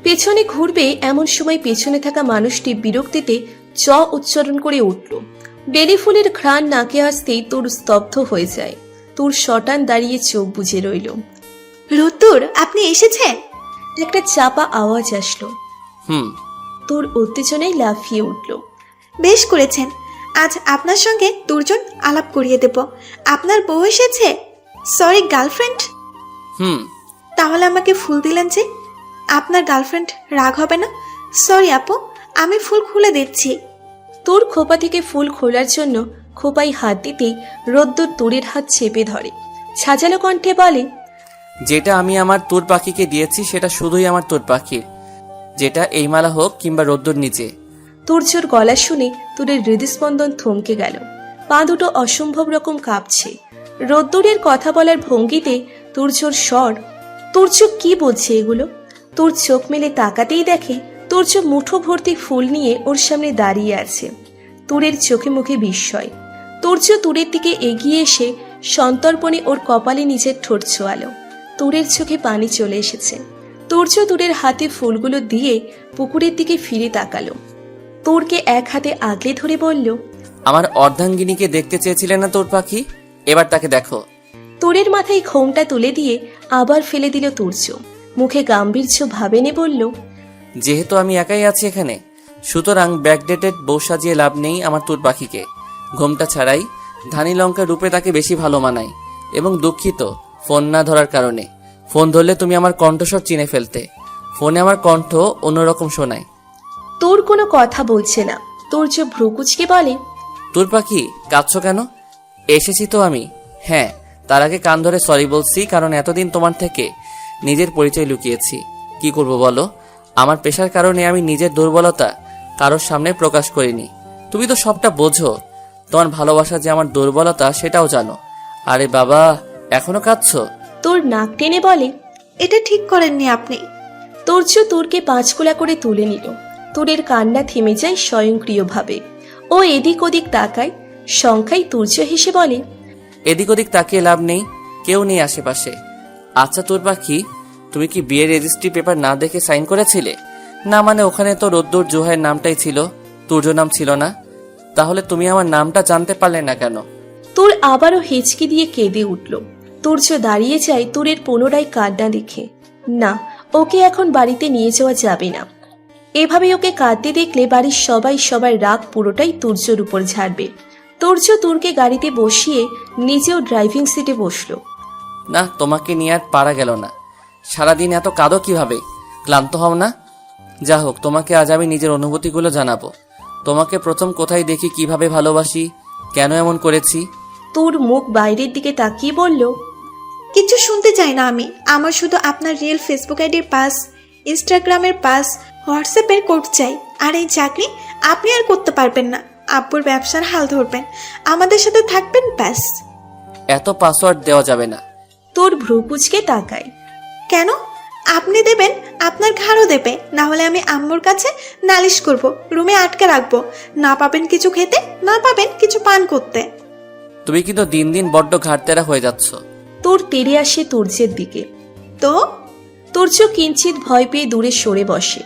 পেছনে ঘুরবে এমন সময় পেছনে থাকা মানুষটি বিরক্তিতে চ উচ্চারণ করে উঠল। বেলি ফুলের ঘ্রাণ নাকে আসতেই তোর স্তব্ধ হয়ে যায়। তোর শটান দাঁড়িয়ে চোখ বুজে রইল। রোদ্দুর, আপনি এসেছেন? একটা চাপা আওয়াজ আসলো। হুম। তোর উত্তেজনায় লাফিয়ে উঠল। বেশ করেছেন, আজ আপনার সঙ্গে দুজন আলাপ করিয়ে দেব। আপনার বউ এসেছে? Sorry, girlfriend. হুম। তাহলে আমাকে ফুল দিলেন যে? আপনার গার্লফ্রেন্ড রাগ হবে না? সরি আপু, আমি ফুল খুলে দিচ্ছি। তোর খোপা থেকে ফুল খোলার জন্য খোপায় হাত দিতেই রোদ্দুর তুরের হাত চেপে ধরে, সাজালো কণ্ঠে বলে, যেটা আমি আমার তোর পাখিকে দিয়েছি সেটা শুধুই আমার তোর পাখির, যেটা এই মালা হোক কিংবা রোদ্দুর নিচে। তুর্যর গলা শুনে তুরের হৃদস্পন্দন থমকে গেল, পা দুটো অসম্ভব রকম কাঁপছে। রোদ্দুরের কথা বলার ভঙ্গিতে তুর্যর স্বর। তুর্য কি বলছে এগুলো? তোর চোখ মেলে তাকাতেই দেখে তুর্য মুঠো ভর্তি ফুল নিয়ে ওর সামনে দাঁড়িয়ে আছে। তুরের চোখে মুখে বিস্ময়। তুর্য তুরের দিকে এগিয়ে এসে সন্তর্পণে ওর কপালে নিজের ঠোঁট ছোঁয়ালো। তুরের চোখে পানি চলে এসেছে। তুর্য তুরের হাতে ফুলগুলো দিয়ে পুকুরের দিকে ফিরে তাকালো। তোরকে এক হাতে আগলে ধরে বলল, আমার অর্ধাঙ্গিনীকে দেখতে চেয়েছিলে না তোর পাখি, এবার তাকে দেখো। তোরের মাথায় ঘোমটা তুলে দিয়ে আবার ফেলে দিল তুর্য। মুখে গাম্ভীর্য ভাবে নে বলল, যেহেতু আমি একাই আছি এখানে, সুতরাং ব্যাকডেটেড বউ সাজিয়ে লাভ নেই আমার তোর পাখিকে। ঘোমটা ছাড়াই ধানি লঙ্কা রূপে তাকে বেশি ভালো মানায়। এবং দুঃখিত ফোন না ধরার কারণে। ফোন ধরলে তুমি আমার কণ্ঠস্বর চিনে ফেলতে। ফোনে আমার কণ্ঠ অন্যরকম শোনায়। তোর কোনো কথা বলছে না। তুর্য ভ্রুকুচকে বলে, তোর পাখি কাঁদছো কেন? এসেছি তো আমি। হ্যাঁ, তার আগে কান ধরে সরি বলছি, কারণ এতদিন তোমার থেকে নিজের পরিচয় লুকিয়েছি। কি করব বলো? আমার পেশার কারণে আমি নিজের দুর্বলতা কারোর সামনে প্রকাশ করিনি। তুমি তো সবটা বোঝো। তোমার ভালোবাসা যে আমার দুর্বলতা সেটাও জানো। আরে বাবা, এখনো কাঁদছো? তোর নাক টেনে বলে, এটা ঠিক করেননি আপনি। তুর্য তোরকে পাঁচকোলা করে তুলে নিল। তোরের কান্না থেমে যায় স্বয়ংক্রিয়ভাবে। ও এদিক ওদিক তাকায়। সংখ্যায় তুর্য হেসে বলে, এদিক ওদিক তাকিয়ে লাভ নেই, কেউ নেই আশেপাশে। আচ্ছা তোর পাখি, তুমি কি বিয়ের রেজিস্ট্রি পেপার না দেখে সাইন করেছিলে? না মানে ওখানে তো রোদ্দুর জোহাইয়ের নামটাই ছিল, তুর্য নাম ছিল না। তাহলে তুমি আমার নামটা জানতে পারলে না কেন? তোর আবারও হেঁচকি দিয়ে কেঁদে উঠল। তুর্য দাঁড়িয়ে যায় তোরের পুনরায় কান্না দেখে। না, ওকে এখন বাড়িতে নিয়ে যাওয়া যাবে না। এভাবে ওকে কাঁদতে দেখলে বাড়ির সবাই সবার রাগ পুরোটাই তুর্যর উপর ঝাড়বে। তুর্য তুরকে গাড়িতে বসিয়ে নিজেও ড্রাইভিং সিটে বসলো। না, তোমাকে নিয়ে আর পারা গেল না। সারাদিন এত কাঁদো কিভাবে? ক্লান্ত হও না? যা হোক, তোমাকে আজ আমি নিজের অনুভূতিগুলো জানাবো। তোমাকে প্রথম কোথায় দেখি, কিভাবে ভালোবাসি, কেন এমন করেছি। তোর মুখ বাইরের দিকে তাকিয়ে বলল, কিছু শুনতে চাই না আমি। আমার শুধু আপনার রিয়েল ফেসবুক আইডির পাস, ইনস্টাগ্রামের পাস, হোয়াটসঅ্যাপের কোড চাই। আর এই চাকরি আপনি আর করতে পারবেন না। আব্বুর ব্যবসার হাল ধরবেন, আমাদের সাথে থাকবেন, ব্যাস। এত পাসওয়ার্ড দেওয়া যাবে না। তোর ভ্রুকুচকে তাকায়। কেন? আপনি দেবেন, আপনার ঘাড়ও দেবে। না হলে আমি আম্মুর কাছে নালিশ করব, রুমে আটকে রাখবো। না পাবেন কিছু খেতে, না পাবেন কিছু পান করতে। তুমি কিন্তু দিন দিন বড্ড ঘাটতেরা হয়ে যাচ্ছ। তোর তেড়ে আসে তুর্যের দিকে। তো তুর্য কিঞ্চিত ভয় পেয়ে দূরে সরে বসে।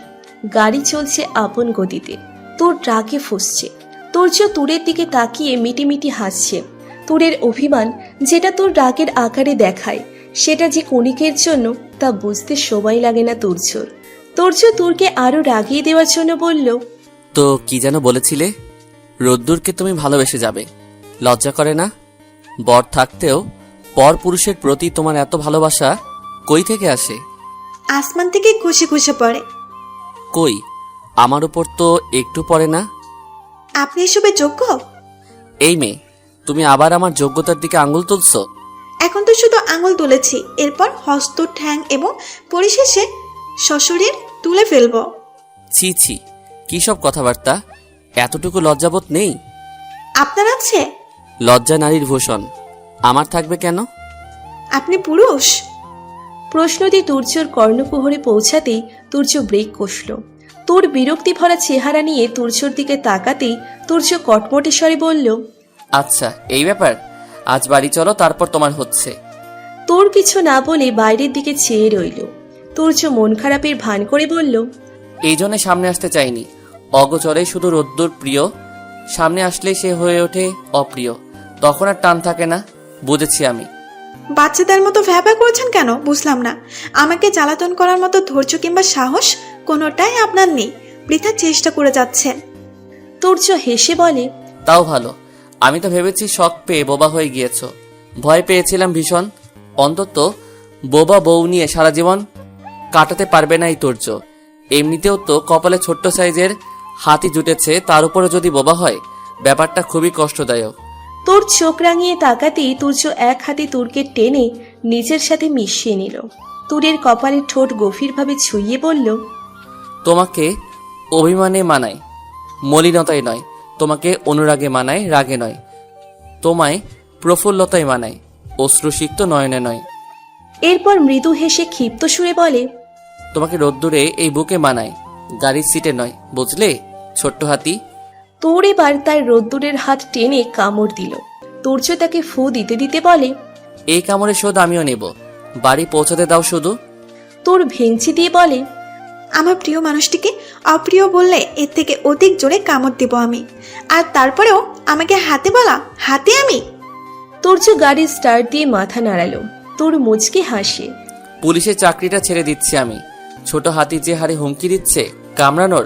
গাড়ি চলছে আপন গতিতে। তোর ট্রাকে ফুসছে। তুর্য তুরের দিকে তাকিয়ে মিটিমিটি হাসছে। তুরের অভিমান যেটা তোর রাগের আকারে দেখায়, সেটা যে কণিকের জন্য তা বুঝতে সময় লাগে না তুর্যর। তুর্য তুরকে আরো রাগিয়ে দেওয়ার জন্য বলল, তো কি যেন বলেছিলে? রোদ্দুরকে তুমি ভালোবেসে যাবে, লজ্জা করে না? বর থাকতেও পর পুরুষের প্রতি তোমার এত ভালোবাসা কই থেকে আসে? আসমান থেকে খুশি খুশি পড়ে। কই, আমার উপর তো একটু পড়ে না। আপনি এসবে যোগ্য? এই মেয়ে, তুমি আবার আমার যোগ্যতার দিকে আঙুল তুলছ। এখন তো শুধু আঙুল তুলেছি, এরপর হস্ত, ঠ্যাং এবং পরিশেষে শ্বশুরের তুলে ফেলবো। ছি ছি, কি সব কথাবার্তা! এতটুকু লজ্জাবোধ নেই? আপনার আছে? লজ্জা নারীর ভূষণ, আমার থাকবে কেন? আপনি পুরুষ? প্রশ্ন দিয়ে তুর্যর কর্ণকুহরে পৌঁছাতেই তুর্য ব্রেক কষল। তোর বিরক্তি ভরা চেহারা নিয়ে তুর্যর দিকে তাকাতেই তুর্য কটমটে স্বরে বলল, আচ্ছা এই ব্যাপার, আজ বাড়ি চলো, তারপর তোমার হচ্ছে। তোর কিছু না বলে বাইরের দিকে চেয়ে রইল। তুর্য মন খারাপের ভান করে বলল, এই জন্য সামনে আসতে চাইনি। অগোচরে শুধু রোদ্দুর প্রিয়, সামনে আসলেই সে হয়ে ওঠে অপ্রিয়। তখন আর টান থাকে না। বুঝেছি আমি। বাচ্চাদের মতো ভ্যাবা করছেন কেন বুঝলাম না। আমাকে জ্বালাতন করার মতো ধৈর্য কিংবা সাহস কোনোটাই আপনার নেই। বৃথা চেষ্টা করে যাচ্ছেন। তুর্য হেসে বলে, তাও ভালো। আমি তো ভেবেছি শক পেয়ে বোবা হয়ে গিয়েছো। ভয় পেয়েছিলাম ভীষণ। অন্তত বোবা বউ নিয়ে সারা জীবন কাটাতে পারবে না এই তোর্য। এমনিতেও তো কপালে ছোট্ট সাইজের হাতি জুটেছে, তার উপরে যদি বোবা হয়, ব্যাপারটা খুবই কষ্টদায়ক। তোর চোখ রাঙিয়ে তাকাতেই তুর্য এক হাতে তুরকে টেনে নিজের সাথে মিশিয়ে নিল। তুরের কপালে ঠোঁট গভীরভাবে ছুঁয়ে বলল, তোমাকে অভিমানে মানায়, মলিনতায় নয়। তোমাকে অনুরাগে মানায়, রাগে নয়। তোমায় প্রফুল্লতায় মানায়, অশ্রুসিক্ত নয়নে নয়। এরপর মৃদু হেসে ক্ষিপ্ত সুরে বলে, তোমাকে রোদ্দুরে এই বুকে মানায়, গাড়ির সিটে নয়, বুঝলে ছোট্ট হাতি? তোর এবার তার রোদ্দুরের হাত টেনে কামড় দিল। তুর্য তাকে ফু দিতে দিতে বলে, এই কামড়ের শোধ আমিও নেব, বাড়ি পৌঁছাতে দাও শুধু। তোর ভেঙচি দিয়ে বলে, আমার প্রিয় মানুষটিকে অপ্রিয় বললে এর থেকে অধিক জোরে কামড় দেব আমি। আর তারপরেও আমাকে হাতে বলা, হাতে আমি? তুর্য গাড়ির স্টার্ট দিয়ে মাথা নাড়ালো। তোর মুচকে হাসে। পুলিশের চাকরিটা ছেড়ে দিচ্ছি আমি। ছোট হাতি যে হারে হুমকি দিচ্ছে কামড়ানোর,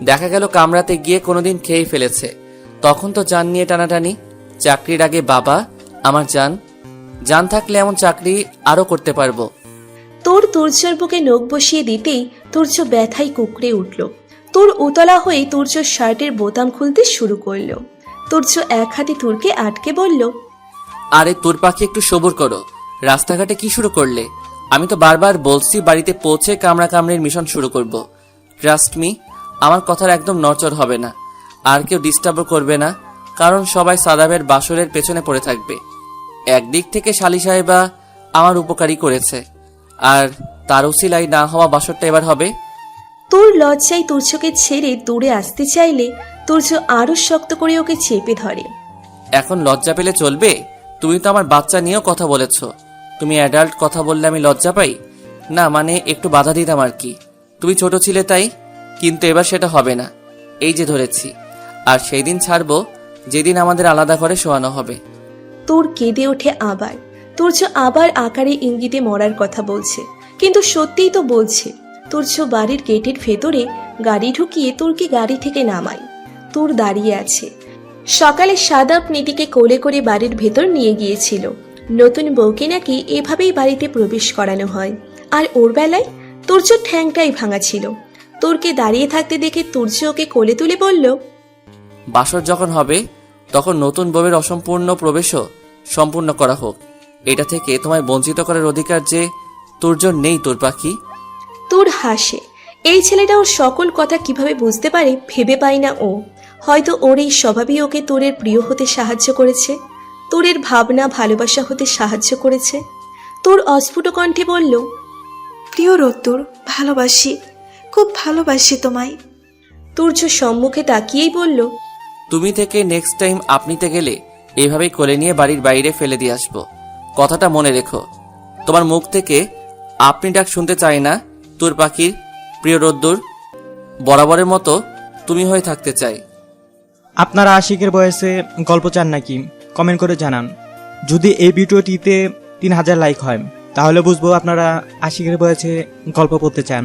দেখা গেল কামড়াতে গিয়ে কোনোদিন খেয়ে ফেলেছে, তখন তো জান নিয়ে টানাটানি। চাকরির আগে বাবা আমার জান থাকলে এমন চাকরি আরো করতে পারবো। তোর তুর্যর বুকে নখ বসিয়ে দিতেই তুর্য ব্যথায় কুকড়ে উঠল। তোর উতলা হয়ে তুর্য শার্টের বোতাম খুলতে শুরু করলো। তুর্য এক হাতে তুরকে আটকে বলল, আরে তোর পাখি একটু সবুর করো, রাস্তাঘাটে কি শুরু করলে? আমি তো বারবার বলছি বাড়িতে পৌঁছে কামড়া কামড়ির মিশন শুরু করব। ট্রাস্ট মি, আমার কথার একদম নড়চড় হবে না, আর কেউ ডিস্টার্বও করবে না, কারণ সবাই সাদাবের বাসরের পেছনে পড়ে থাকবে। একদিক থেকে শালি সাহেবা আমার উপকারী করেছে, আর তার উসিলাই না হওয়া বাসরটা এবার হবে। তোর লজ্জায় তুর্যকে ছেড়ে দূরে আসতে চাইলে তুর্য আরো শক্ত করে ওকে চেপে ধরে। এখন লজ্জা পেলে চলবে? তুমি তো আমার বাচ্চা নিয়েও কথা বলেছ। তুমি অ্যাডাল্ট কথা বললে আমি লজ্জা পাই না? মানে একটু বাধা দিতাম আর কি। তুমি ছোট ছিলে তাই, কিন্তু এবার সেটা হবে না। এই যে ধরেছি, আর সেই দিন ছাড়বো যেদিন আমাদের আলাদা করে শোয়ানো হবে। তোর কেঁদে ওঠে আবার। তুর্য আবার আকারে ইঙ্গিতে মরার কথা বলছে, কিন্তু সত্যিই তো বলছে। তুর্য বাড়ির গেটের ভেতরে গাড়ি ঢুকিয়ে তোরকে গাড়ি থেকে নামায়। তোর দাঁড়িয়ে আছে। সকালে সাদাব নীতিকে কোলে করে বাড়ির ভেতর নিয়ে গিয়েছিল। নতুন বউকে নাকি এভাবেই বাড়িতে প্রবেশ করানো হয়। আর ওর বেলায় তুর্য ঠ্যাংটাই ভাঙা ছিল। তোরকে দাঁড়িয়ে থাকতে দেখে তুর্য ওকে কোলে তুলে বলল, বাসর যখন হবে তখন নতুন বউয়ের অসম্পূর্ণ প্রবেশও সম্পূর্ণ করা হোক। এটা থেকে তোমায় বঞ্চিত করার অধিকার যে তোর জন্য নেই তোর পাখি। তোর হাসে। এই ছেলেটা ওর সকল কথা কিভাবে বুঝতে পারে ভেবে পায় না ও। হয়তো ওর এই স্বভাবই ওকে তোরের প্রিয় হতে সাহায্য করেছে, তোরের ভাবনা ভালোবাসা হতে সাহায্য করেছে। তোর অস্ফুট কণ্ঠে বলল, প্রিয় রোদ্দুর, ভালোবাসি, খুব ভালোবাসি তোমায়। তুর্য সম্মুখে তাকিয়েই বলল, তুমি থেকে নেক্সট টাইম আপনিতে গেলে এইভাবেই কোলে নিয়ে বাড়ির বাইরে ফেলে দিয়ে আসবো। কথাটা মনে রেখো। তোমার মুখ থেকে আপনি ডাক শুনতে চাই না তোর পাখির প্রিয় রোদ্দুর। বরাবরের মতো তুমি হয়ে থাকতে চাই। আপনারা আশিকের বয়সে গল্প চান নাকি? কমেন্ট করে জানান। যদি এই ভিডিওটিতে 3000 লাইক হয় তাহলে বুঝবো আপনারা আশিকের বয়সে গল্প পড়তে চান।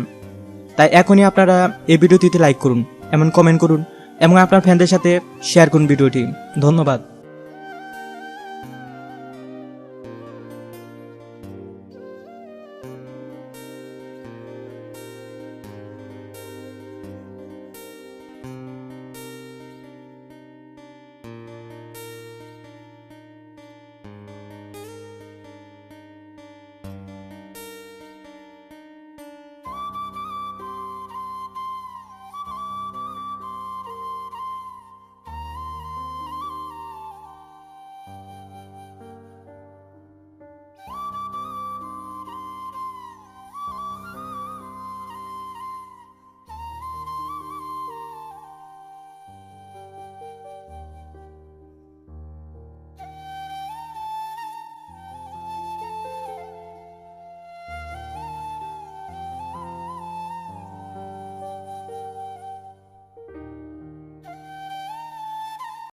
তাই এখনই আপনারা এই ভিডিওটিতে লাইক করুন, এমন কমেন্ট করুন এবং আপনার ফ্রেন্ডদের সাথে শেয়ার করুন ভিডিওটি। ধন্যবাদ।